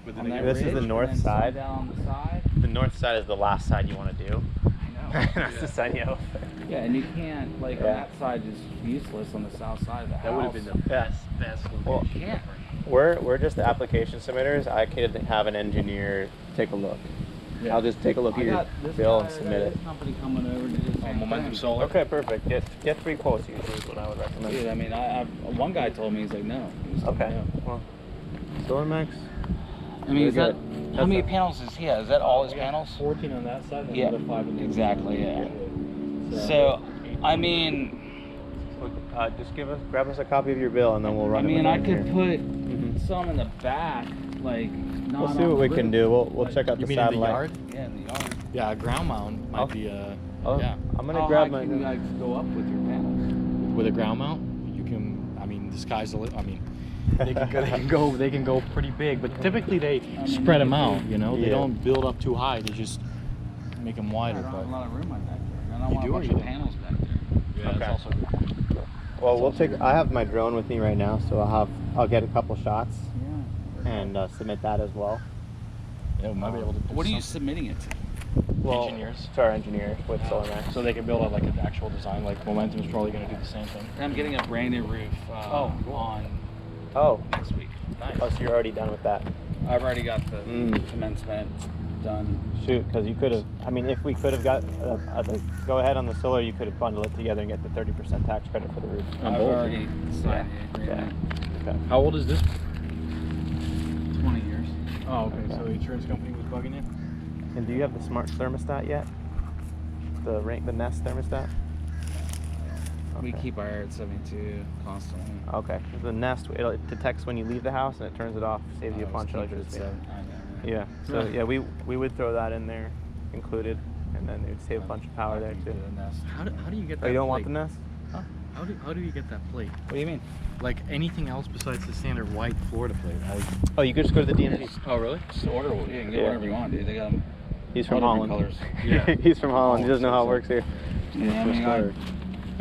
But On that then This is ridge, the and north then side. Down the side. The north side is the last side you want to do. I know. That's the side you have. Yeah, and you can't, like, on that side is useless on the south side of the house. that would have been the best location. Well, You can't. we're just the application submitters. I could have an engineer take a look. Yeah. I'll just take a look at I your got this bill guy, and submit it. this company coming over to do the same Momentum thing. Solar. Okay, perfect. Get 3 quotes usually is what I would recommend. Dude, I mean, one guy told me, he's like, no. He just told me Okay. no. Well, SolarMax. I mean, is that, good. how many panels is he has? Is that all his panels? 14 on that side and Yeah, another 5 on the exactly, yeah. So, I mean, Just grab us a copy of your bill and then we'll run I it. mean, with I could engineer. put some in the back, like, not We'll see on what the we can roof. do. We'll check out You the mean in the satellite. yard? Yeah, in the yard. Yeah, a ground mount might be yeah. I'm gonna How grab high my. can you guys go up with your panels? With a ground mount, you can. I mean, the sky's the limit. I mean, they can go pretty big, but typically they spread them out. You know, they Yeah. don't build up too high. They just make them wider. I don't have a But lot of room back there. I don't You want do a or bunch you of don't? panels back there. yeah, Okay. that's also good. Well, we'll take. I have my drone with me right now, so I'll get a couple shots Yeah. and submit that as well. Yeah, we might be able to. Do What are you some submitting it to? Well, engineers. to our engineers with SolarMax. So they can build out like an actual design. Like Momentum is probably going to do the same thing. I'm getting a brand new roof on Oh, next week. Nice. oh, so you're already done with that. I've already got the Mm. commencement done. Shoot, because you could have. I mean, if we could have got the go ahead on the solar, you could have bundled it together and get the 30% tax credit for the roof. On I've both? already signed the Yeah. agreement. Okay. How old is this? 20 years. Oh, okay. So the insurance company was bugging you. And do you have the smart thermostat yet? The Nest thermostat? We Okay. keep our air at 72 constantly. Okay. The Nest, it detects when you leave the house and it turns it off, saves you a bunch of Keep it at electricity. 7. I know. Yeah. So yeah, we would throw that in there, included, and then it would save a bunch of power there too. How do you get that? Oh, you don't want plate? the Nest? Huh? How do you get that plate? What do you mean? Like anything else besides the standard white Florida plate? Oh, you could just go to the DMV. Oh, really? Just order one. You can get Yeah. whatever you want, dude. They got them. He's from all different Holland. colors. Yeah. He's from Holland. He doesn't know how it works here. Yeah, I mean,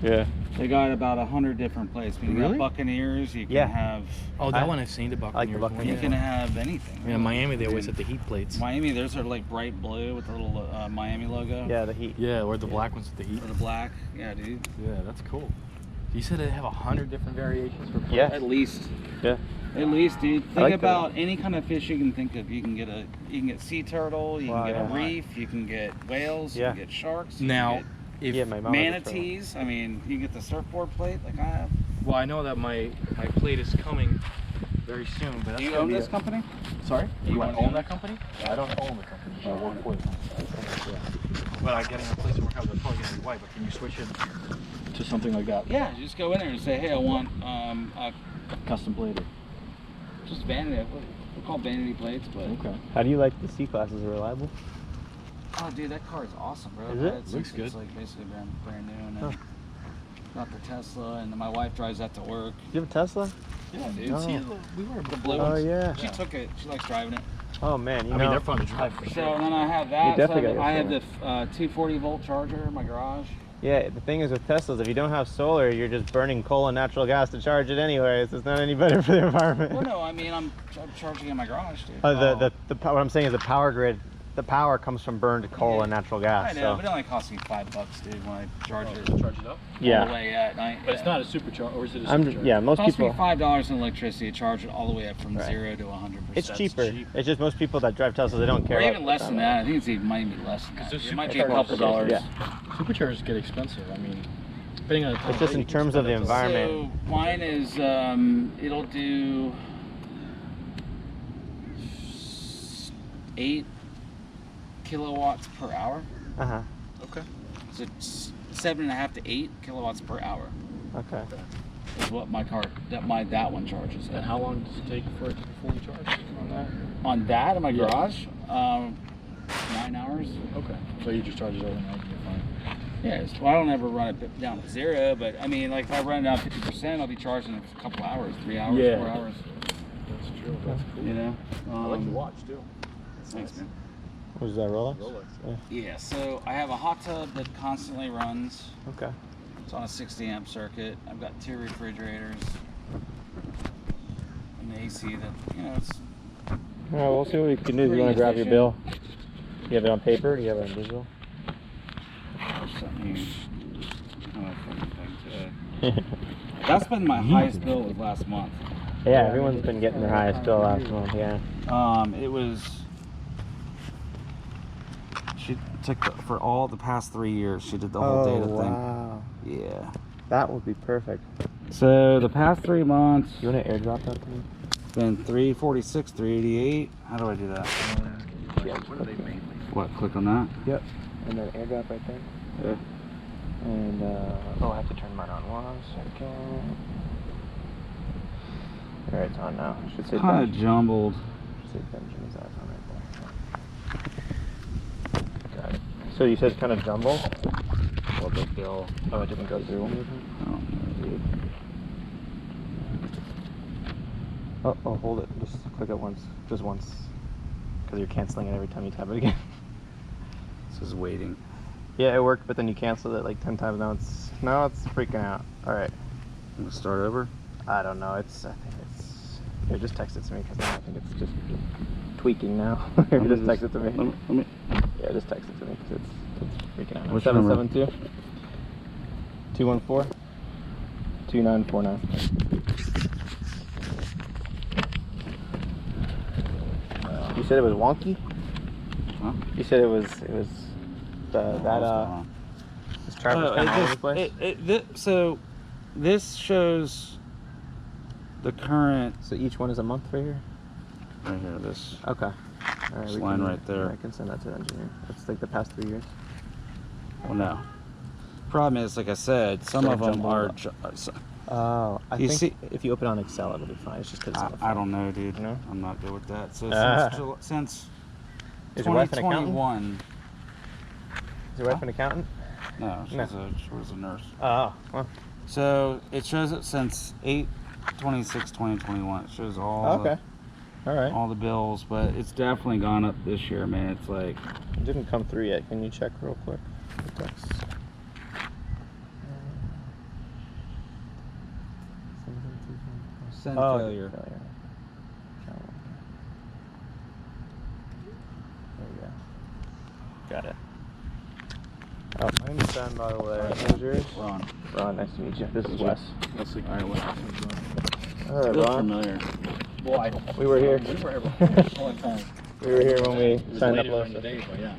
Yeah. they got about 100 different plates. You Really? got Buccaneers. You can Yeah. have. Oh, that one I've seen, the Buccaneers. like the one, Buccaneers. You can have anything. Yeah, Miami, they always Dude. have the heat plates. Miami, theirs are like bright blue with the little Miami logo. Yeah, the heat. Yeah, or the black ones with the heat. Or the black. Yeah, dude. Yeah, that's cool. You said they have 100 different variations for Yeah. At least. Yeah. At least, dude. Think like about any kind of fish you can think of. You can get sea turtle, you Wow, can get yeah. a reef, you can get whales, you Yeah. can get sharks. You Now, can if Yeah, my get mom has a turtle. manatees. I mean, you can get the surfboard plate like I have. well, I know that my plate is coming very soon, but that's Do you gonna own be this company? Sorry? Do you Do I own own it? that company? I don't own the company. I work for the company. But I get in a place where they're probably gonna be white. But can you switch it to something like that? Yeah, you just go in there and say, hey, I want a Custom plated. just vanity. They're called vanity plates, but. Okay. How do you like the C-Class? Is it reliable? Oh, dude, that car is awesome, bro. Is it? It's Looks good. It's like basically brand new, and Huh. then got the Tesla, and my wife drives that to work. Do you have a Tesla? Yeah, dude. No. See, we were the blue Oh, ones. yeah. She took it. She likes driving it. Oh man, you I know. mean, they're fun to drive for So sure. and then I have that. You definitely got I your have the 240 volt charger in my garage. Yeah, the thing is with Teslas, if you don't have solar, you're just burning coal and natural gas to charge it anyways. It's not any better for the environment. Well, no, I mean I'm charging in my garage, dude. What I'm saying is the power grid, the power comes from burned coal and natural gas. I know, so. but it only costs me $5, dude, when I charge it. Charge it up? Yeah. All the way at night. But it's not a supercharger, or is it a I'm supercharger? yeah, most It costs people. me $5 in electricity to charge it all the way up from Right. 0 to 100%. It's cheaper. It's just most people that drive Teslas, they don't care. Or about even less than that. I think it's even might be less than that. Because It might be a couple dollars. Yeah. Superchargers get expensive. I mean, depending on the time It's just of day, in you can terms of spend the up to- environment. So mine is it'll do 8 kilowatts per hour. Uh-huh. Okay. So it's 7.5 to 8 kilowatts per hour Okay. is what that one charges. And how long does it take for it to be fully charged on that? On that in my Yeah. garage, 9 hours. Okay. So you just charge it overnight and you're fine. Yes. Well, I don't ever run it down to 0, but I mean, like if I run it down 50%, I'll be charging in a couple hours, 3 hours, Yeah. 4 hours. That's true. That's cool. You know. I like the watch too. Thanks, man. What is that, Rolex? Rolex. Yeah. Yeah, so I have a hot tub that constantly runs. Okay. It's on a 60 amp circuit. I've got 2 refrigerators. And the AC that, you know, it's All right, we'll see what we can do. You want to grab your bill? You have it on paper? Or do you have it on digital? something kind of fucking thing today. That's been my highest bill was last month. Yeah, everyone's been getting their highest bill last month, yeah. It was, she took for all the past 3 years, she did the whole data wow. thing. Yeah. That would be perfect. So the past 3 months. You want to airdrop that to me? It's been 346, 388. How do I do that? Yeah, what are they mainly? What, click on that? Yep. And then airdrop right there. Yeah. And, oh, I have to turn mine on 1 second. Alright, it's on now. Should say Kind of jumbled. Should say Benjamin's eyes on right there. Got it. So you said kind of jumbled? Well, big deal. Oh, it didn't go through. Oh, hold it. Just click it once. Just once. Because you're canceling it every time you tap it again. This is waiting. Yeah, it worked, but then you canceled it like 10 times. Now it's freaking out. All right. I'm gonna start over. I don't know. I think it's. Here, just text it to me because I think it's just tweaking now. Here, just text it to me. Let me. Yeah, just text it to me because it's freaking out. What's your number? 772 214 2949. You said it was wonky? Huh? You said it was this chart was kind of all over the place? So this shows the current. So each one is a month right here? Right here, this. Okay. All right, This line right there. I can send that to the engineer. It's like the past 3 years. Well, no. Problem is, like I said, some So of them jumbled are. up. Oh, I You think see- if you open on Excel, it'll be fine. It's just because I don't know, dude. No? I'm not good with that. So since Is your wife an accountant? 2021. Is your wife an accountant? No, she No. was a nurse. Oh, well. So it shows it since 8/26/2021. It shows all Okay. All right. all the bills, but it's definitely gone up this year, man. It's like It didn't come through yet. Can you check real quick? The text. send Oh, failure. There we go. Got it. Oh, my name's Ben, by the way. What's yours? Ron. Ron, nice to meet you. This is Wes. All right, Wes. All right, Look Ron. familiar. Boy, We were here. We were here before. All the time. We were here when we It was signed up. later in the day, but yeah.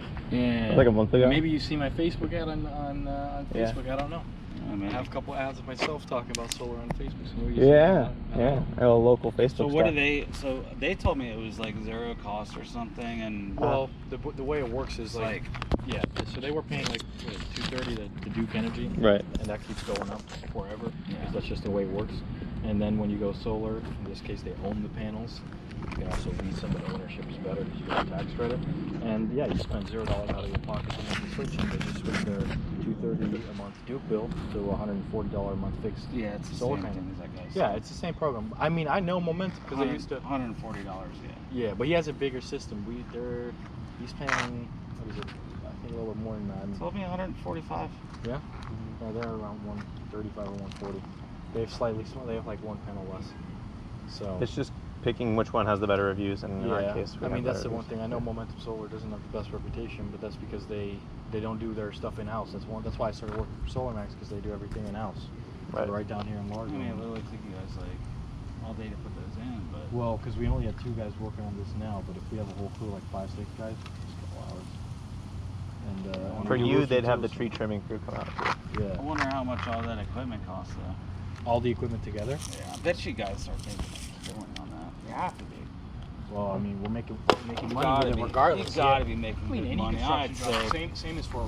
It was like a month ago. Maybe you see my Facebook ad on Yeah. Facebook. I don't know. I mean, I have a couple ads of myself talking about solar on Facebook. So maybe you Yeah, see yeah. A local Facebook. So what stuff. do they? So they told me it was like zero cost or something, and Well, the way it works is like yeah. So they were paying like $230 to Duke Energy, Right. And that keeps going up forever because that's just the way it works. And then when you go solar, in this case they own the panels. You can also lease them, but ownership is better because you get a tax credit. And yeah, you spend $0 out of your pocket to make the switch, and they just switch their $230 a month Duke bill to $140 a month fixed. yeah, it's the solar same payment. thing as that guy's. Yeah, it's the same program. I mean, I know Momentum because I used to. $140. Yeah. Yeah, but he has a bigger system. He's paying, what is it? I think a little bit more than that. Told me 145. Yeah. No, they're around 135 or 140. They have slightly small. They have like one panel less. So It's just picking which one has the better reviews, and in our case, we I mean have that's better the one reviews. thing. I know Momentum Solar doesn't have the best reputation, but that's because they don't do their stuff in house. That's why I started working for SolarMax, because they do everything in house. Right down here in I Largo. mean, it literally took you guys like all day to put those in, but Well, because we only have 2 guys working on this now, but if we have a whole crew like 5, 6 guys, it's a couple hours. And For you, they'd have the tree trimming crew come out. Yeah. I wonder how much all that equipment costs though. All the equipment together? Yeah, I bet you guys are killing on that. You have to be. Well, I mean, we're making You money gotta with be. it regardless. You gotta be making I mean, good any money. I'd construction say. job, same as for a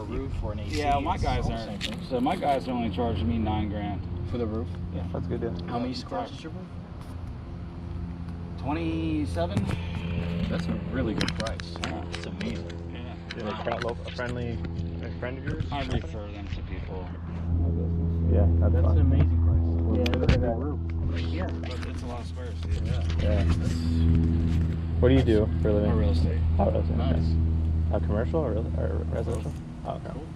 roof, or an AC. Yeah, my it's guys all the aren't. same thing. So my guys are only charging me $9,000 for the roof. Yeah, That's a good deal. How many squares is your roof? 27. That's a really good price. That's amazing. Yeah. A friend of yours? I refer them to people. Yeah, that's an fine. amazing price. Yeah, look at that roof. Yeah, but it's a lot of squares, dude. Yeah. What do you do for a living? Real estate. Oh, real estate. Nice. Okay. Commercial or residential? Oh, okay. Cool.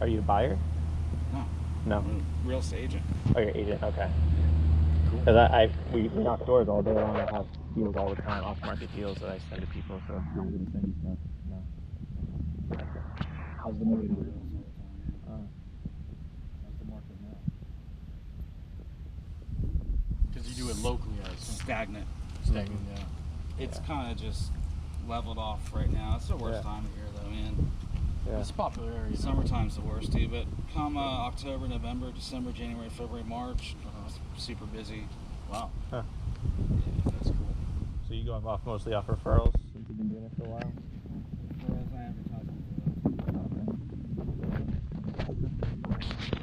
Are you a buyer? No. No. Real estate agent. Oh, you're agent. Okay. Because we knock doors all day long. I have deals all the time, off-market deals that I send to people. So I'm going to send you stuff. No. How's the market now? How's the market now? Because you do it locally, I assume. Stagnant. Stagnant, yeah. It's kind of just leveled off right now. It's the worst time of year, though, man. Yeah. It's a popular area. Summertime's the worst, too. But come October, November, December, January, February, March, it's super busy. Wow. Huh. Yeah, that's cool. So you go off mostly off referrals since you've been doing it for a while?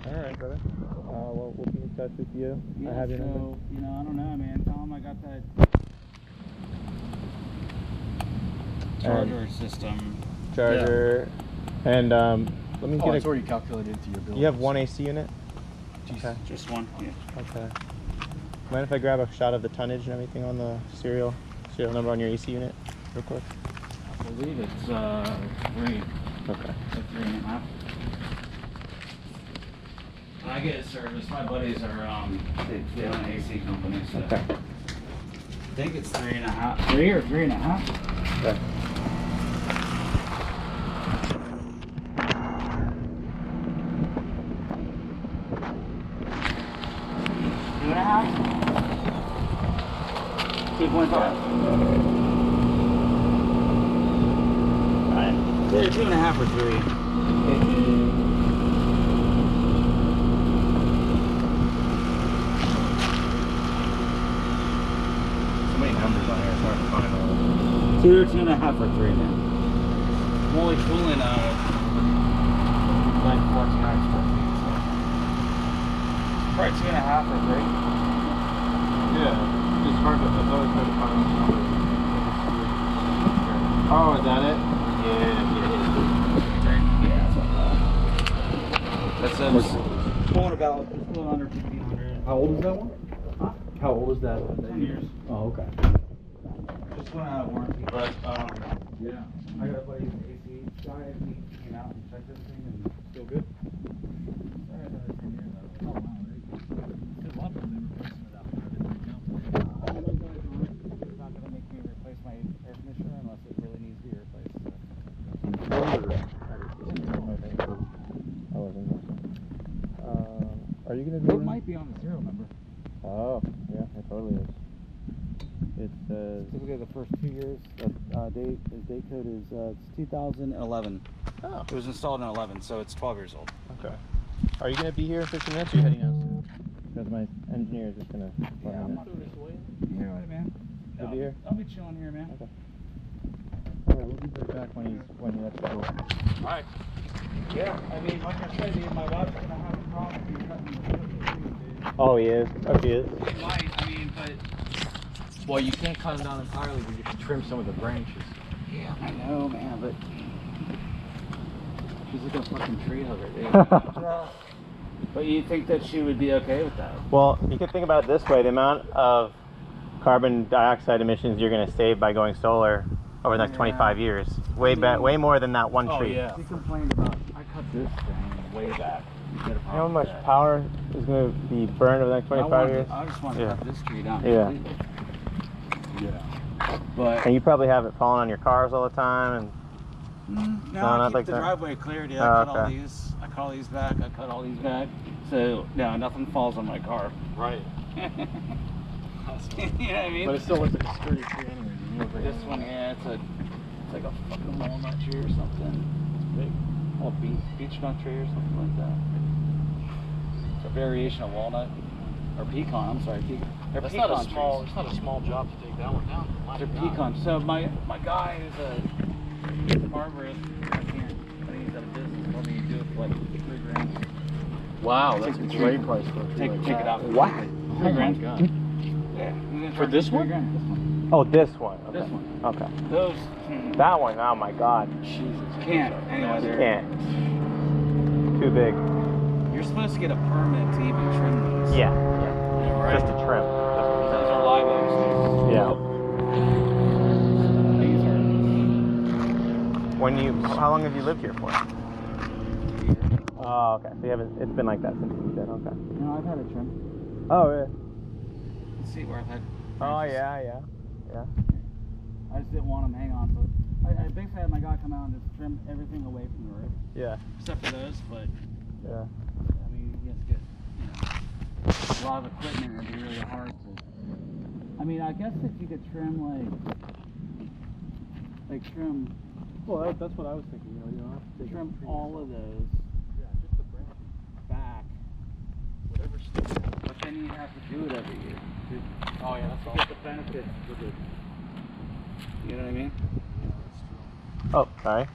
All right, brother. Well, we'll be in touch with you. Yeah, I have your number. so, you know, I don't know, man. Tell them I got that charger system. Charger. And let me get it's already calculated into your bill. You have one AC unit? Okay. Just one? Yeah. Okay. Mind if I grab a shot of the tonnage and everything on the serial number on your AC unit real quick? I believe it's 3. Okay. Like 3.5. I get it serviced. My buddies are they own an AC company, so Okay. I think it's 3.5. 3 or 3.5. Okay. Either 2.5 or 3. So many numbers on here, it's hard to find all. 2 or 2.5 or 3, man. I'm only cooling like 49 square feet. So. Probably 2.5 or 3. Yeah, it's hard to, it's always hard to find those numbers. Oh, is that it? That's pulling about just a little under 1,500. How old is that one? Huh? How old is that? 10 years. Oh, okay. Just went out of warranty, but yeah. I got a buddy who's an AC guy, and he came out and checked everything, and Still good? sorry, another 10 years though. Oh wow, There's a lot of them they replacing it out there. It's not gonna make me replace my air conditioner unless it really needs to be replaced. So. Are you gonna It do might be on the serial number. Oh, yeah, it totally is. It's Typically the first 2 years. His date code is it's 2011. Oh. It was installed in 11, so it's 12 years old. Okay. Are you gonna be here in 15 minutes, or are you heading out soon? Because my engineer is just gonna. Yeah, I'm not here, right, man. You'll be here. I'll be chilling here, man. Okay. All right, we'll be right back when he lets go. All right. Yeah, I mean, like I said, my wife's gonna have a problem with you cutting the wood, dude. Oh, he is. Oh, she is. She might. I mean, but. Well, you can't cut them down entirely, but you can trim some of the branches. Yeah, I know, man, but she's like a fucking tree hugger, dude. But you think that she would be okay with that? Well, you can think about it this way: the amount of carbon dioxide emissions you're going to save by going solar over the next 25 years, way more than that one tree. Yeah. She complained about I cut this thing way back. You know how much power is going to be burned over the next 25 years? I just want to cut this tree down completely. Yeah. But And you probably have it falling on your cars all the time. And no, I not keep like the that? driveway cleared. Yeah, Oh, I cut all okay. these. I cut all these back. I cut all these back. So no, nothing falls on my car. Right. You know what I mean? But it still looks like a sturdy tree anyway. This one, yeah, it's like a fucking walnut tree or something. It's big. Oh, beech nut tree or something like that. It's a variation of walnut or pecan. I'm sorry, pecan. They're That's pecan not a small. trees. It's not a small job to take that one down. They're pecan. So my guy is a arborist. I think he's at a business. Told me he'd do it for like $3,000. Wow, that's a Take the great tree- price for a tree Take like it that. out. Wow. $3,000. God. Yeah. He's gonna For charge this me one? $3,000. This one. Oh, this one. Okay. This one. Okay. Those. That one. Oh my God. Jesus. Can't. Anyway, You they're. can't. Too big. You're supposed to get a permit to even trim these. Yeah. Right? Just to trim. Those are live oaks. Yeah. How long have you lived here for? Oh, okay. So you haven't. It's been like that since you've been. Okay. No, I've had it trimmed. Oh, yeah. Let's see where I've had. Oh, yeah. I just didn't want them to hang on. So I basically had my guy come out and just trim everything away from the roof. Yeah. Except for those, but Yeah. I mean, you have to get a lot of equipment. It'd be really hard to. I mean, I guess if you could trim like trim. Well, that's what I was thinking. You don't have to take Trim all of those. Yeah, just the branch. Back. Whatever sticks out. But then you have to do it every year. Oh yeah, that's To all. get the benefits with it. You know what I mean? Oh, sorry.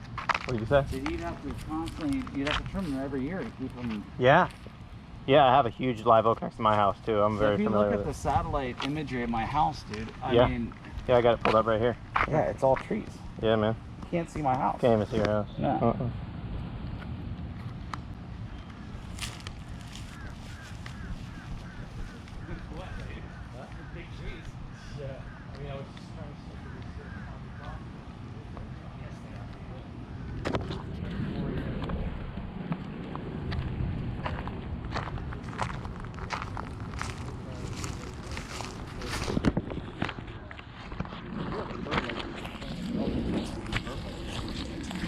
What did you say? So you'd have to constantly, you'd have to trim them every year to keep them. Yeah. Yeah, I have a huge live oak next to my house too. I'm very If you familiar look with at it. the satellite imagery of my house, dude, I Yeah. mean, Yeah, I got it pulled up right here. yeah, it's all trees. Yeah, man. You can't see my house. Can't even see your house. No. Uh-uh.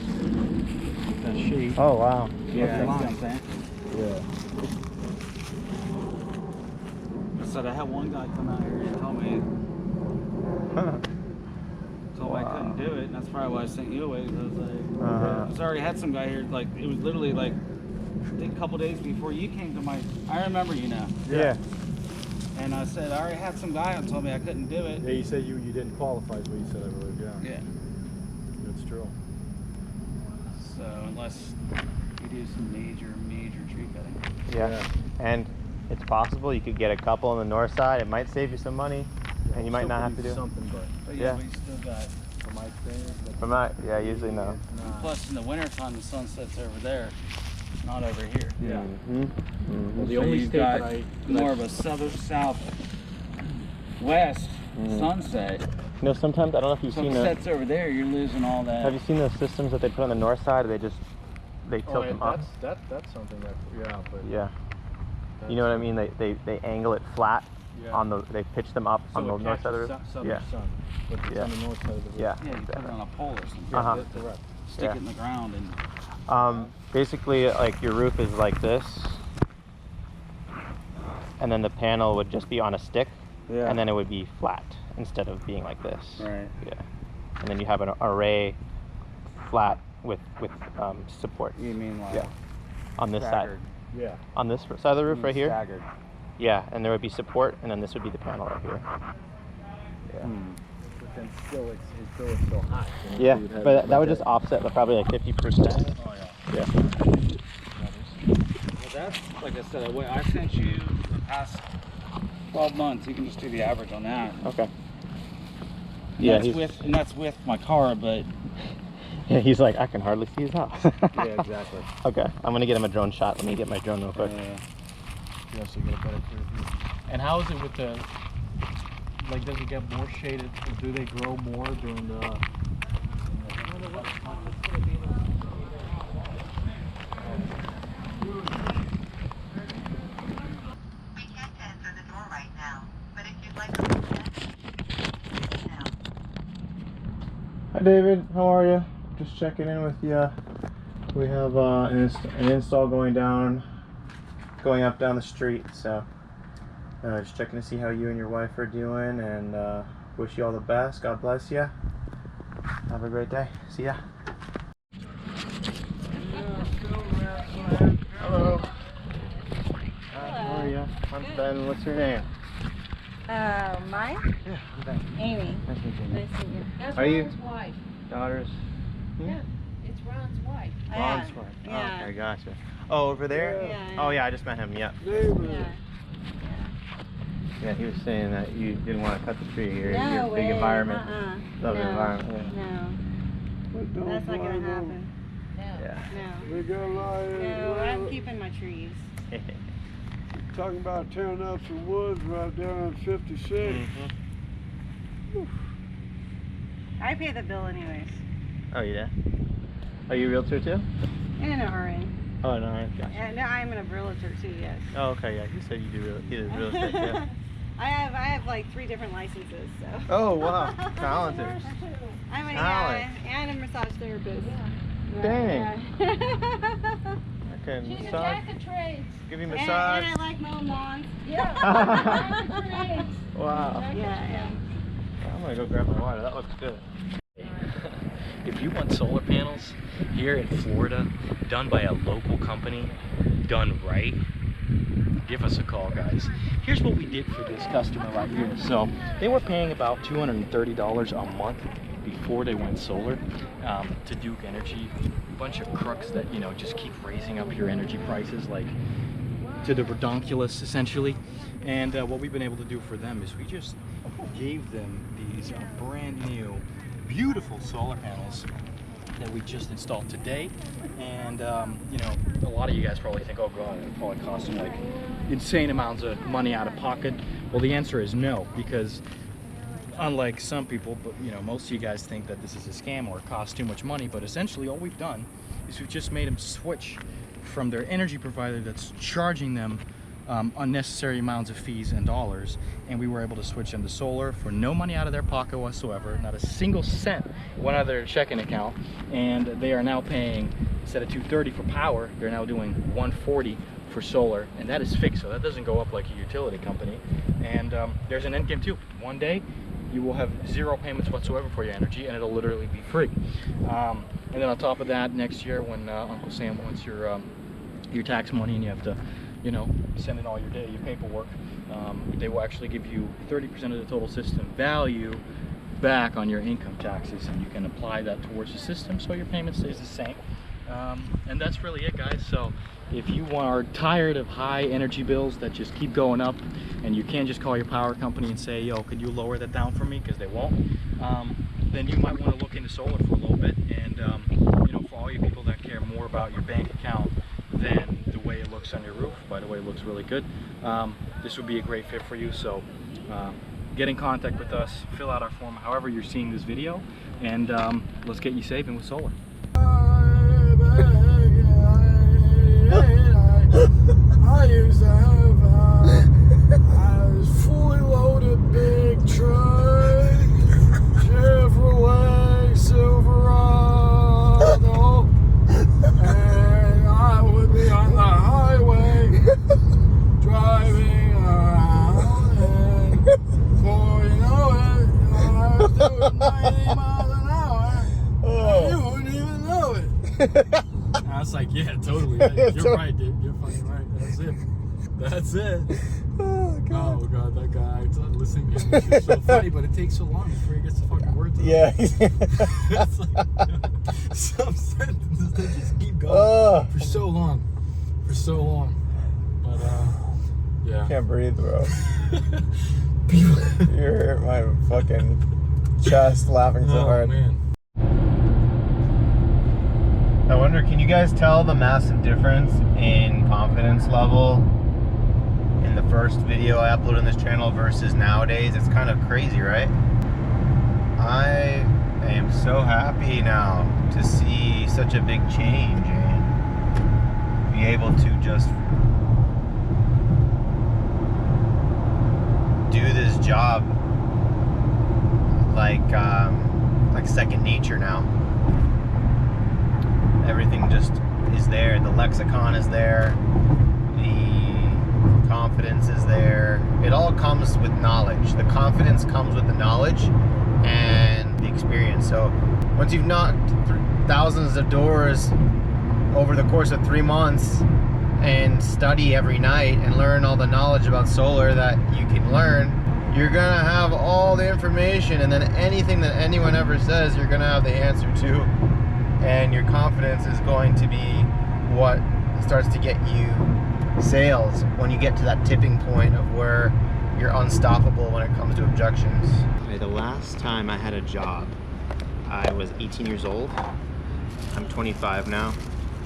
That shape. Oh, wow. Yeah, you know what I'm saying? Yeah. So I had one guy come out here and tell me, I couldn't do it, and that's probably why I sent you away. 'Cause I was like, because I already had some guy here, like, it was literally like, I think a couple days before you came to my, I remember you now. Yeah. And I said, I already had some guy who told me I couldn't do it. Yeah, you said you didn't qualify, is what you said, I believe. Yeah. Yeah. That's true. So unless you do some major tree cutting. Yeah. And it's possible you could get a couple on the north side. It might save you some money, and you might not have to do something, but yeah, but you still got. from my experience. From my, yeah, usually no. Plus, in the wintertime, the sun sets over there, not over here. Yeah. Mm-hmm. The only you've state got that I more of a south west sunset. You know, sometimes I don't know if you've So seen if it the. sets over there, you're losing all that. Have you seen those systems that they put on the north side? They just tilt them up. That's something that but Yeah. You know what I mean? They angle it flat on the. They pitch them up on the north side of the roof. Southern sun, but it's on the north side of the roof. Yeah. Yeah, you put it on a pole or something. Uh-huh. Correct. Stick it in the ground and. Basically, like your roof is like this, and then the panel would just be on a stick, Yeah. and then it would be flat instead of being like this. Right. Yeah. And then you have an array flat with support. You mean like yeah. On this staggered. side. Yeah. On this side of the roof right here. Staggered. Yeah, and there would be support, and then this would be the panel right here. Yeah. But then still, his bill is still high. You know, Yeah, so you'd have but that would just offset probably like 50%. Oh yeah. Yeah. Well, that's like I said. I sent you the past 12 months. You can just do the average on that. Okay. Yeah, that's with my car, but yeah, he's like, I can hardly see his house. yeah, exactly. Okay, I'm gonna get him a drone shot. Let me get my drone real quick. Yeah, so you get a better clear view. And how is it with the, like, does it get more shaded? Do they grow more during the? Hi David, how are you? Just checking in with you. We have an install going up down the street, so just checking to see how you and your wife are doing, and wish you all the best. God bless you. Have a great day. See ya. Hello. How are you? I'm Ben. What's your name? Mine? Yeah, I'm Ben. Amy. Nice to meet you. Nice to meet you. That's Are you? Ron's wife. Daughters? Yeah, it's Ron's wife. Ron's wife. Yeah. Oh, okay, gotcha. Oh, over there? Yeah. Oh, yeah, I just met him. Yeah. Yeah. Yeah, he was saying that you didn't want to cut the tree. You're No big way. environment. Love the No. environment. Yeah. No. That's not gonna happen. Yeah. No. They got a lot of, No, I'm keeping my trees. talking about tearing up some woods right there on 56. Mm-hmm. I pay the bill anyways. Oh, yeah? Are you a realtor too? And an RN. Oh, no, I gotcha. And I'm a realtor too, yes. Oh, okay, yeah. You said you did real estate, yeah. I have like 3 different licenses, so. Oh, wow. Talented. I'm and a massage therapist. Dang. Yeah. Okay, She's a massage. jack of trades. Give you a massage. And I like mowing lawns. Yeah. Wow. Yeah. I'm gonna go grab my water. That looks good. If you want solar panels here in Florida, done by a local company, done right, give us a call, guys. Here's what we did for this customer right here. So they were paying about $230 a month before they went solar to Duke Energy. A bunch of crooks that, you know, just keep raising up your energy prices like to the redonkulous, essentially. And what we've been able to do for them is we just gave them these brand new beautiful solar panels that we just installed today. And you know, a lot of you guys probably think, oh god, it probably cost them like insane amounts of money out of pocket. Well, the answer is no, because unlike some people, but you know, most of you guys think that this is a scam or it costs too much money, but essentially all we've done is we've just made them switch from their energy provider that's charging them unnecessary amounts of fees and dollars, and we were able to switch them to solar for no money out of their pocket whatsoever. Not a single cent went out of their checking account, and they are now paying, instead of $230 for power, they're now doing $140 for solar, and that is fixed, so that doesn't go up like a utility company. And there's an end game too. One day you will have 0 payments whatsoever for your energy, and it'll literally be free. And then on top of that, next year when Uncle Sam wants your tax money and you have to, you know, send in all your paperwork, they will actually give you 30% of the total system value back on your income taxes, and you can apply that towards the system so your payment stays the same. And that's really it, guys. So if you are tired of high energy bills that just keep going up, and you can't just call your power company and say, yo, could you lower that down for me, because they won't, then you might want to look into solar for a little bit. And you know, for all you people that care more about your bank account than the way it looks on your roof, by the way, it looks really good, this would be a great fit for you. So get in contact with us, fill out our form however you're seeing this video, and let's get you saving with solar. I used to have a fully loaded big truck, Chevrolet Silverado, and I would be on the highway driving I was like, yeah, totally. You're right, dude. You're fucking right. That's it. That's it. Oh god, that guy listening to him is just so funny, but it takes so long before he gets the fucking words out. Yeah. It's like, some sentences they just keep going for so long. But yeah. Can't breathe, bro. You hurt my fucking chest laughing so hard. Man. I wonder, can you guys tell the massive difference in confidence level in the first video I uploaded on this channel versus nowadays? It's kind of crazy, right? I am so happy now to see such a big change and be able to just do this job like second nature now. Everything just is there. The lexicon is there. The confidence is there. It all comes with knowledge. The confidence comes with the knowledge and the experience. So once you've knocked thousands of doors over the course of 3 months and study every night and learn all the knowledge about solar that you can learn, you're gonna have all the information, and then anything that anyone ever says, you're gonna have the answer to. And your confidence is going to be what starts to get you sales when you get to that tipping point of where you're unstoppable when it comes to objections. Okay, the last time I had a job, I was 18 years old. I'm 25 now,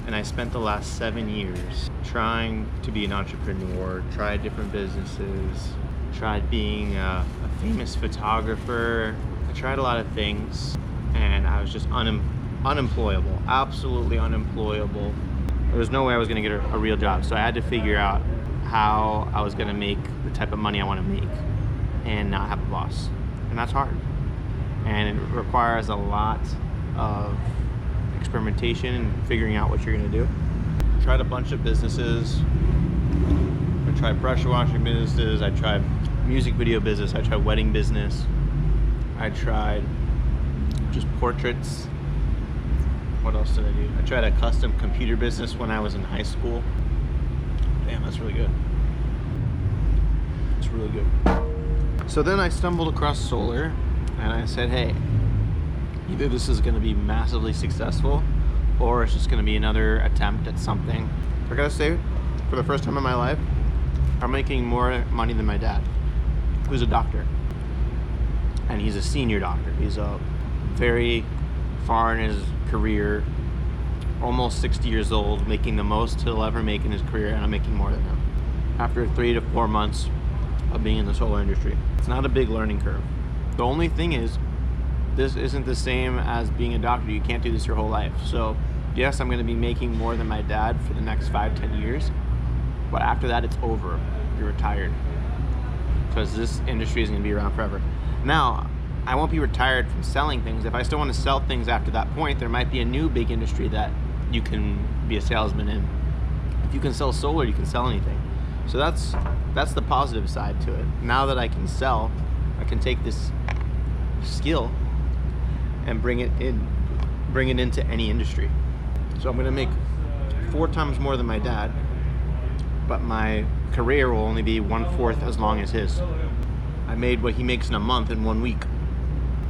and I spent the last 7 years trying to be an entrepreneur, tried different businesses, tried being a famous photographer. I tried a lot of things, and I was just unemployable, absolutely unemployable. There was no way I was gonna get a real job, so I had to figure out how I was gonna make the type of money I wanna make and not have a boss. And that's hard. And it requires a lot of experimentation and figuring out what you're gonna do. I tried a bunch of businesses. I tried pressure washing businesses, I tried music video business, I tried wedding business, I tried just portraits. What else did I do? I tried a custom computer business when I was in high school. Damn, that's really good. It's really good. So then I stumbled across solar and I said, hey, either this is gonna be massively successful or it's just gonna be another attempt at something. I gotta say, for the first time in my life, I'm making more money than my dad, who's a doctor. And he's a senior doctor. He's a very far in his career, almost 60 years old, making the most he'll ever make in his career, and I'm making more than him. After 3 to 4 months of being in the solar industry. It's not a big learning curve. The only thing is, this isn't the same as being a doctor. You can't do this your whole life. So yes, I'm gonna be making more than my dad for the next 5-10 years. But after that, it's over. You're retired. Because this industry is going to be around forever. Now, I won't be retired from selling things. If I still want to sell things after that point, there might be a new big industry that you can be a salesman in. If you can sell solar, you can sell anything. So that's the positive side to it. Now that I can sell, I can take this skill and bring it into any industry. So I'm going to make 4 times more than my dad, but my career will only be 1/4 as long as his. I made what he makes in a month in 1 week,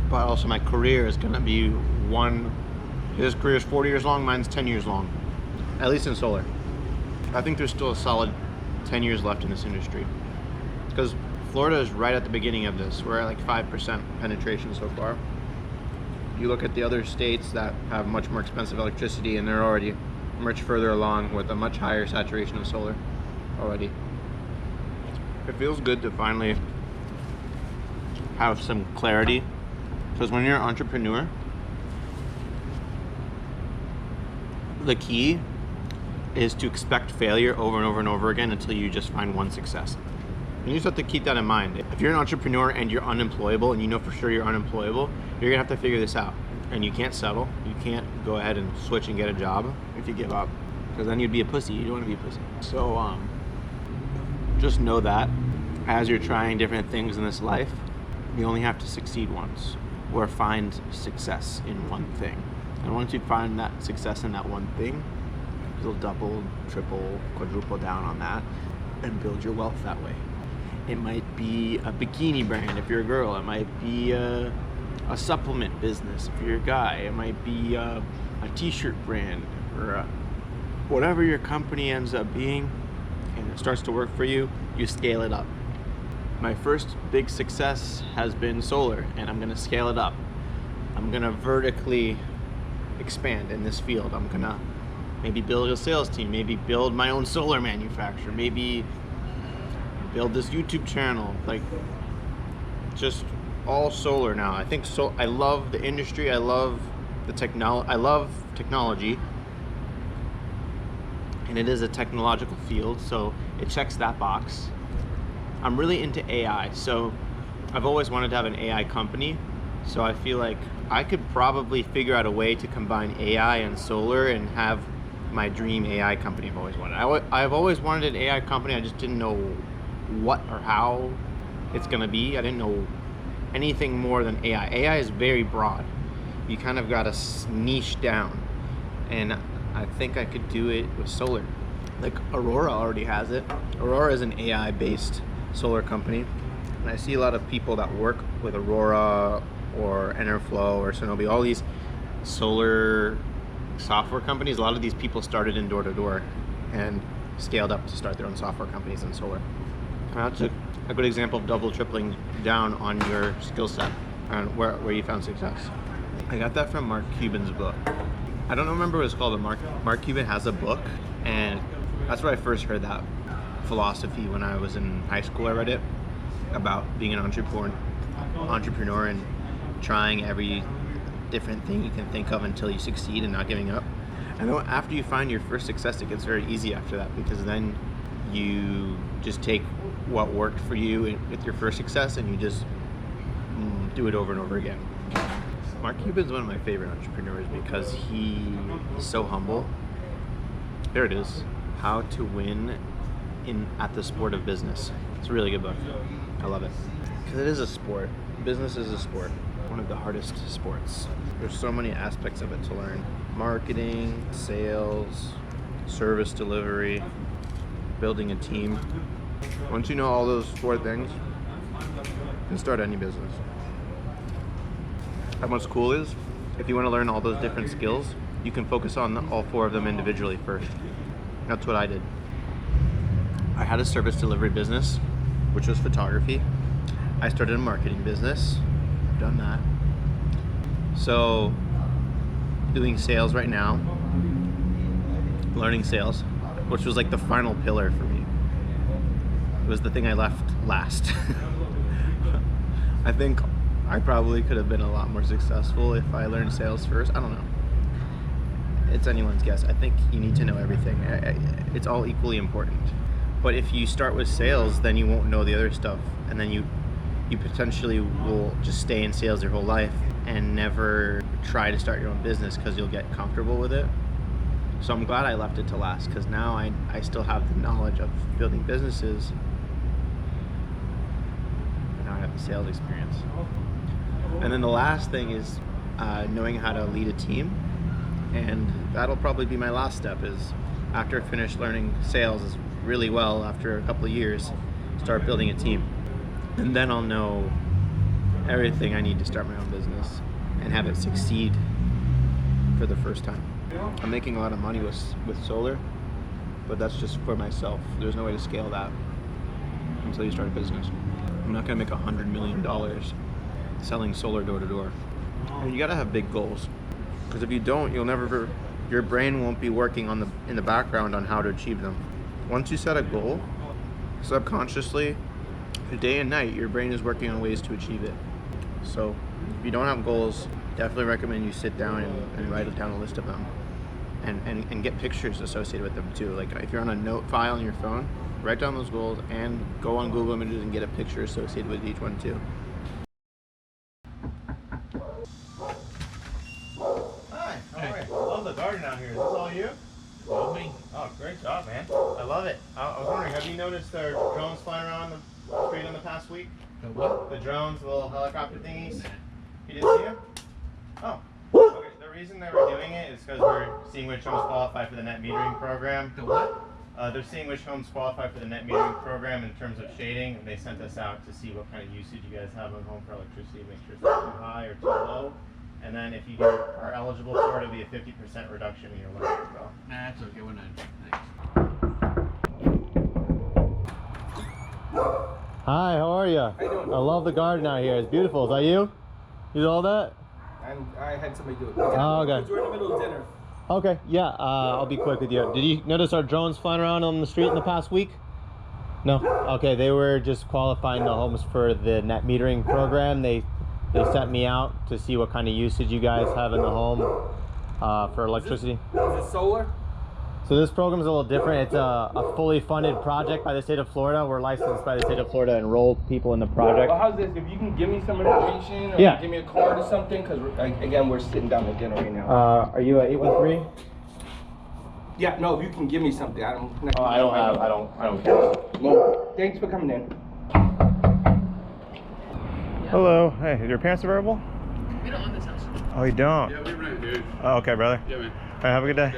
but also my career is gonna be his career is 40 years long, mine's 10 years long, at least in solar. I think there's still a solid 10 years left in this industry because Florida is right at the beginning of this. We're at like 5% penetration so far. You look at the other states that have much more expensive electricity and they're already much further along with a much higher saturation of solar already. It feels good to finally have some clarity, because when you're an entrepreneur, the key is to expect failure over and over and over again until you just find one success. And you just have to keep that in mind. If you're an entrepreneur and you're unemployable and you know for sure you're unemployable, you're gonna have to figure this out. And you can't settle. You can't go ahead and switch and get a job if you give up, because then you'd be a pussy. You don't want to be a pussy. So just know that as you're trying different things in this life, you only have to succeed once or find success in one thing. And once you find that success in that one thing, you'll double, triple, quadruple down on that and build your wealth that way. It might be a bikini brand if you're a girl. It might be a supplement business if you're a guy. It might be a t-shirt brand or whatever your company ends up being, and it starts to work for you, you scale it up. My first big success has been solar, and I'm going to scale it up. I'm going to vertically expand in this field. I'm going to maybe build a sales team, maybe build my own solar manufacturer, maybe build this YouTube channel, like just all solar now. I think so. I love the industry. I love the technology. I love technology, and it is a technological field, so it checks that box. I'm really into AI, so I've always wanted to have an AI company, so I feel like I could probably figure out a way to combine AI and solar and have my dream AI company I've always wanted. I've always wanted an AI company, I just didn't know what or how it's gonna be. I didn't know anything more than AI. AI is very broad. You kind of gotta niche down, and I think I could do it with solar. Like Aurora already has it. Aurora is an AI-based solar company, and I see a lot of people that work with Aurora or Enerflow or Sonobi, all these solar software companies. A lot of these people started in door-to-door and scaled up to start their own software companies in solar. That's a good example of double tripling down on your skill set and where you found success. I got that from Mark Cuban's book. I don't remember what it's called, but Mark Cuban has a book, and that's where I first heard that philosophy. When I was in high school, I read it about being an entrepreneur and trying every different thing you can think of until you succeed and not giving up. And then after you find your first success, it gets very easy after that, because then you just take what worked for you with your first success and you just do it over and over again. Mark Cuban's one of my favorite entrepreneurs because he's so humble. There it is. How to Win at the Sport of Business. It's a really good book. I love it. Because it is a sport. Business is a sport. One of the hardest sports. There's so many aspects of it to learn. Marketing, sales, service delivery, building a team. Once you know all those 4 things, you can start any business. And what's cool is, if you want to learn all those different skills, you can focus on all 4 of them individually first. That's what I did. I had a service delivery business, which was photography. I started a marketing business. I've done that. So, doing sales right now, learning sales, which was like the final pillar for me. It was the thing I left last. I think I probably could have been a lot more successful if I learned sales first. I don't know. It's anyone's guess. I think you need to know everything. It's all equally important. But if you start with sales, then you won't know the other stuff, and then you potentially will just stay in sales your whole life and never try to start your own business because you'll get comfortable with it. So I'm glad I left it to last, because now I still have the knowledge of building businesses, and now I have the sales experience. And then the last thing is knowing how to lead a team, and that'll probably be my last step, is after I finish learning sales really well after a couple of years, start building a team. And then I'll know everything I need to start my own business and have it succeed for the first time. I'm making a lot of money with solar, but that's just for myself. There's no way to scale that until you start a business. I'm not gonna make $100 million selling solar door to door. And you gotta have big goals, because if you don't, your brain won't be working in the background on how to achieve them. Once you set a goal, subconsciously, day and night, your brain is working on ways to achieve it. So if you don't have goals, definitely recommend you sit down and write down a list of them, and get pictures associated with them too. Like if you're on a note file on your phone, write down those goals and go on Google Images and get a picture associated with each one too. Hi, how are you? Love the garden out here. Is this all you? Love me. Oh, great job, man. I love it. I was wondering, have you noticed there are drones flying around the street in the past week? The what? The drones, the little helicopter thingies. You didn't see them? Oh. Okay, they're reason that we're doing it is because we're seeing which homes qualify for the net metering program. The what? They're seeing which homes qualify for the net metering program in terms of shading, and they sent us out to see what kind of usage you guys have at home for electricity, make sure it's not too high or too low. And then if you are eligible for it, it'll be a 50% reduction in your electric bill. Nah, that's okay. We're not. Hi, how are you? How you doing? I love the garden out here. It's beautiful. Is that you? You did all that? I had somebody do it. Oh, okay. We're in the middle of dinner. Okay, yeah, I'll be quick with you. Did you notice our drones flying around on the street in the past week? No? Okay, they were just qualifying the homes for the net metering program. They sent me out to see what kind of usage you guys have in the home for electricity. Is it solar? So this program is a little different. It's a fully funded project by the state of Florida. We're licensed by the state of Florida to enroll people in the project. Well, how's this? If you can give me some information or Yeah. give me a card or something, because again, we're sitting down at dinner right now. Are you at 813? Yeah, no, if you can give me something, I don't care. Well, thanks for coming in. Hello. Hey, are your parents available? We don't own this house. Oh, you don't? Yeah, we rent, dude. Oh, okay, brother. Yeah, man. All right, have a good day.